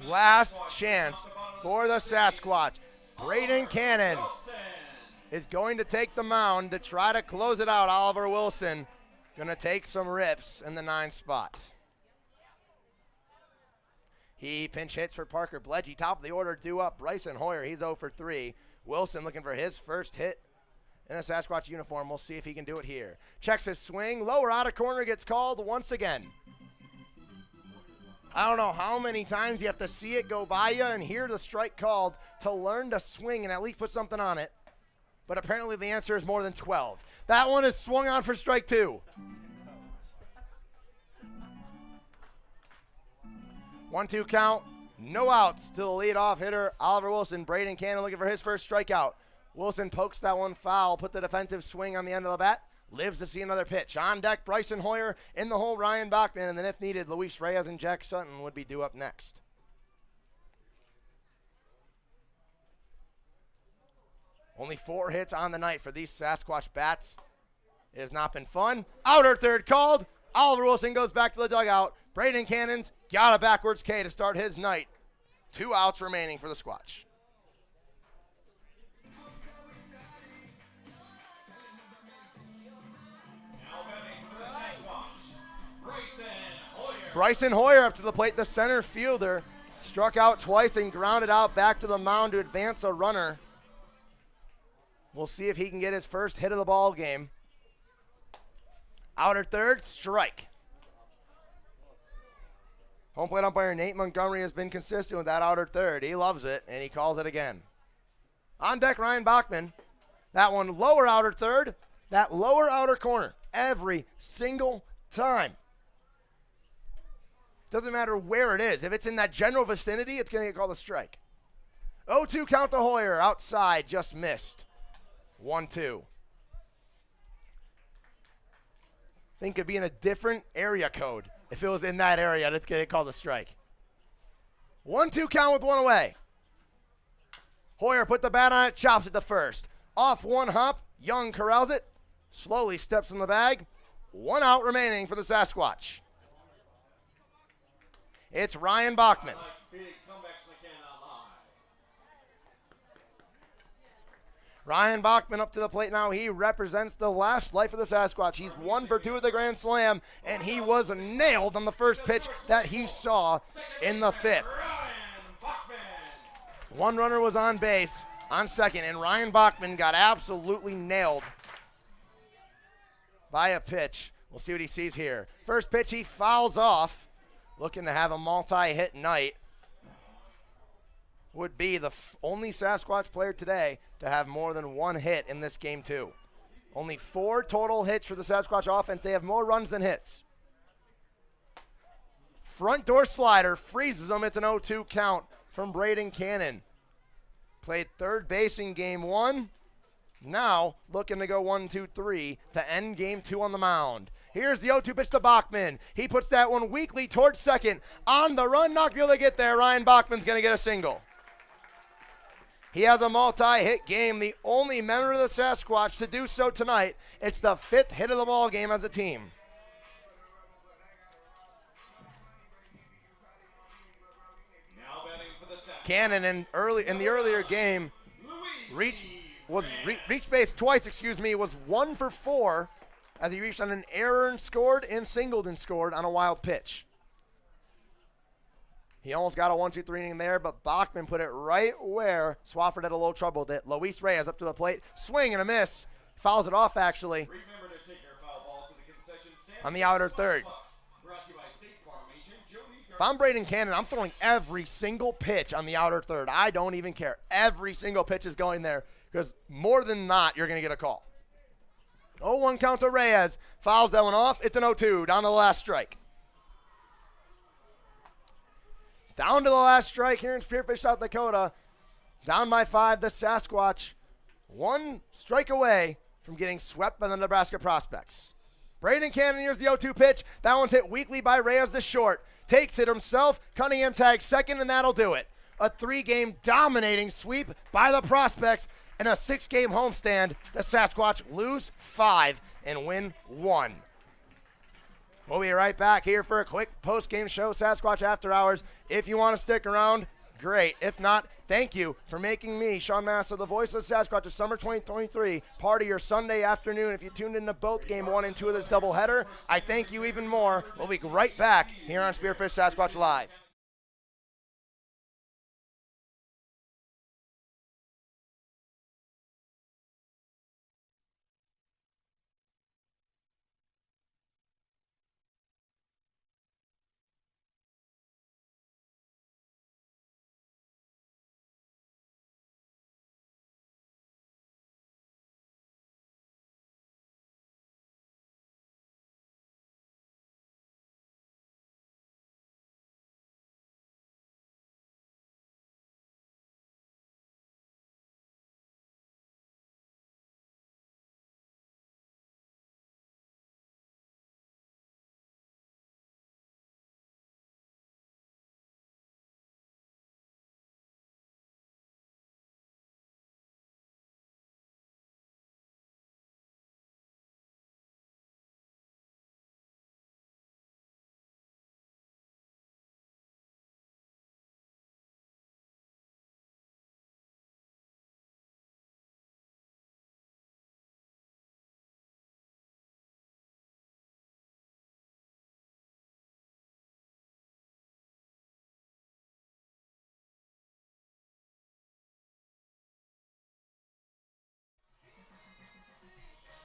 last chance for the Sasquatch. Braden Cannon is going to take the mound to try to close it out. Oliver Wilson going to take some rips in the 9th spot. He pinch hits for Parker Bledgy. Top of the order due up. Bryson Hoyer, he's 0 for 3. Wilson looking for his first hit in a Sasquatch uniform. We'll see if he can do it here. Checks his swing. Lower out of corner gets called once again. I don't know how many times you have to see it go by you and hear the strike called to learn to swing and at least put something on it. But apparently the answer is more than 12. That one is swung on for strike 2. 1-2 count. No outs to the leadoff hitter, Oliver Wilson. Braden Cannon looking for his first strikeout. Wilson pokes that one foul, put the defensive swing on the end of the bat. Lives to see another pitch. On deck, Bryson Hoyer. In the hole, Ryan Bachmann. And then if needed, Luis Reyes and Jack Sutton would be due up next. Only 4 hits on the night for these Sasquatch bats. It has not been fun. Outer third called. Oliver Wilson goes back to the dugout. Braden Cannon's got a backwards K to start his night. 2 outs remaining for the Squatch. Bryson Hoyer up to the plate, the center fielder. Struck out twice and grounded out back to the mound to advance a runner. We'll see if he can get his first hit of the ball game. Outer third, strike. Home plate umpire Nate Montgomery has been consistent with that outer third. He loves it, and he calls it again. On deck, Ryan Bachmann. That one lower outer third, that lower outer corner every single time. Doesn't matter where it is. If it's in that general vicinity, it's going to get called a strike. 0-2 count to Hoyer. Outside, just missed. 1-2. Think could be in a different area code. If it was in that area, it's going to get called a strike. 1-2 count with 1 away. Hoyer put the bat on it, chops it to first. Off 1 hop, Young corrals it. Slowly steps in the bag. 1 out remaining for the Sasquatch. It's Ryan Bachmann. Ryan Bachmann up to the plate now. He represents the last life of the Sasquatch. He's 1 for 2 at the Grand Slam, and he was nailed on the first pitch that he saw in the 5th. 1 runner was on base on second, and Ryan Bachmann got absolutely nailed by a pitch. We'll see what he sees here. First pitch, he fouls off. Looking to have a multi-hit night. Would be the only Sasquatch player today to have more than 1 hit in this game, too. Only 4 total hits for the Sasquatch offense. They have more runs than hits. Front door slider freezes them. It's an 0-2 count from Braden Cannon. Played third base in game 1. Now looking to go 1-2-3 to end game 2 on the mound. Here's the 0-2 pitch to Bachmann. He puts that one weakly towards second. On the run, not be able to get there. Ryan Bachmann's going to get a single. He has a multi-hit game, the only member of the Sasquatch to do so tonight. It's the 5th hit of the ball game as a team. Cannon in the earlier game reached base twice, was 1 for 4 as he reached on an error and scored, and singled and scored on a wild pitch. He almost got a 1-2-3 inning there, but Bachmann put it right where Swafford had a little trouble with it. Luis Reyes up to the plate, swing and a miss. Fouls it off, actually, on the outer third. If I'm Braden Cannon, I'm throwing every single pitch on the outer third. I don't even care. Every single pitch is going there, because more than not, you're going to get a call. 0-1 count to Reyes. Fouls that one off. It's an 0-2. Down to the last strike. Down to the last strike here in Spearfish, South Dakota. Down by 5, the Sasquatch. 1 strike away from getting swept by the Nebraska Prospects. Braden Cannon, here's the 0-2 pitch. That one's hit weakly by Reyes to short. Takes it himself. Cunningham tags second, and that'll do it. A 3-game dominating sweep by the Prospects. In a 6-game homestand, the Sasquatch lose 5 and win 1. We'll be right back here for a quick post-game show, Sasquatch After Hours. If you want to stick around, great. If not, thank you for making me, Sean Massa, the voice of Sasquatch of Summer 2023, part of your Sunday afternoon. If you tuned into both Game 1 and 2 of this doubleheader, I thank you even more. We'll be right back here on Spearfish Sasquatch Live.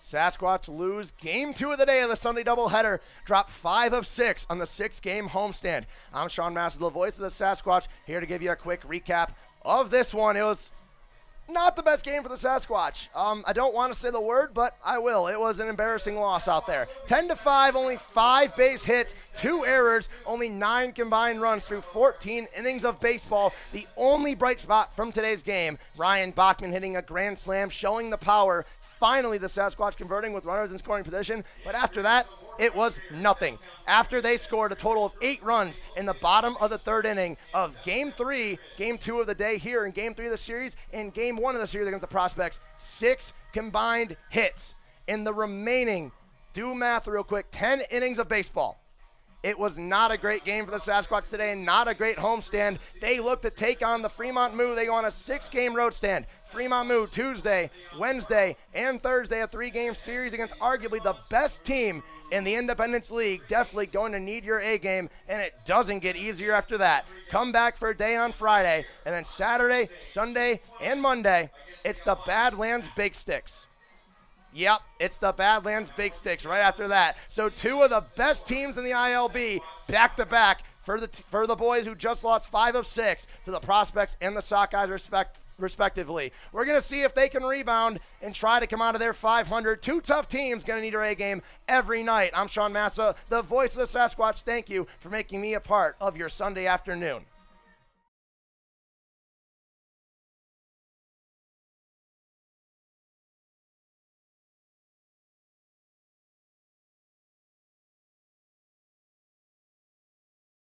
Sasquatch lose Game 2 of the day of the Sunday doubleheader. Drop 5 of 6 on the 6-game homestand. I'm Sean Massa, the voice of the Sasquatch, here to give you a quick recap of this one. It was not the best game for the Sasquatch. I don't want to say the word, but I will. It was an embarrassing loss out there. 10-5, only 5 base hits, 2 errors, only 9 combined runs through 14 innings of baseball. The only bright spot from today's game, Ryan Bachmann hitting a grand slam, showing the power. Finally, the Sasquatch converting with runners in scoring position, but after that, it was nothing. After they scored a total of 8 runs in the bottom of the 3rd inning of Game 3, Game 2 of the day here, in Game 3 of the series, and Game 1 of the series against the Prospects, 6 combined hits in the remaining, do math real quick, 10 innings of baseball. It was not a great game for the Sasquatch today and not a great homestand. They look to take on the Fremont Moo. They go on a 6-game road stand. Fremont Moo Tuesday, Wednesday, and Thursday, a 3-game series against arguably the best team in the Independence League. Definitely going to need your A game, and it doesn't get easier after that. Come back for a day on Friday, and then Saturday, Sunday, and Monday, it's the Badlands Big Sticks. Yep, it's the Badlands Big Sticks right after that. So 2 of the best teams in the ILB back-to-back for the boys who just lost 5 of 6 to the Prospects and the Sockeyes respectively. We're going to see if they can rebound and try to come out of there 500. 2 tough teams going to need their A game every night. I'm Sean Massa, the voice of the Sasquatch. Thank you for making me a part of your Sunday afternoon.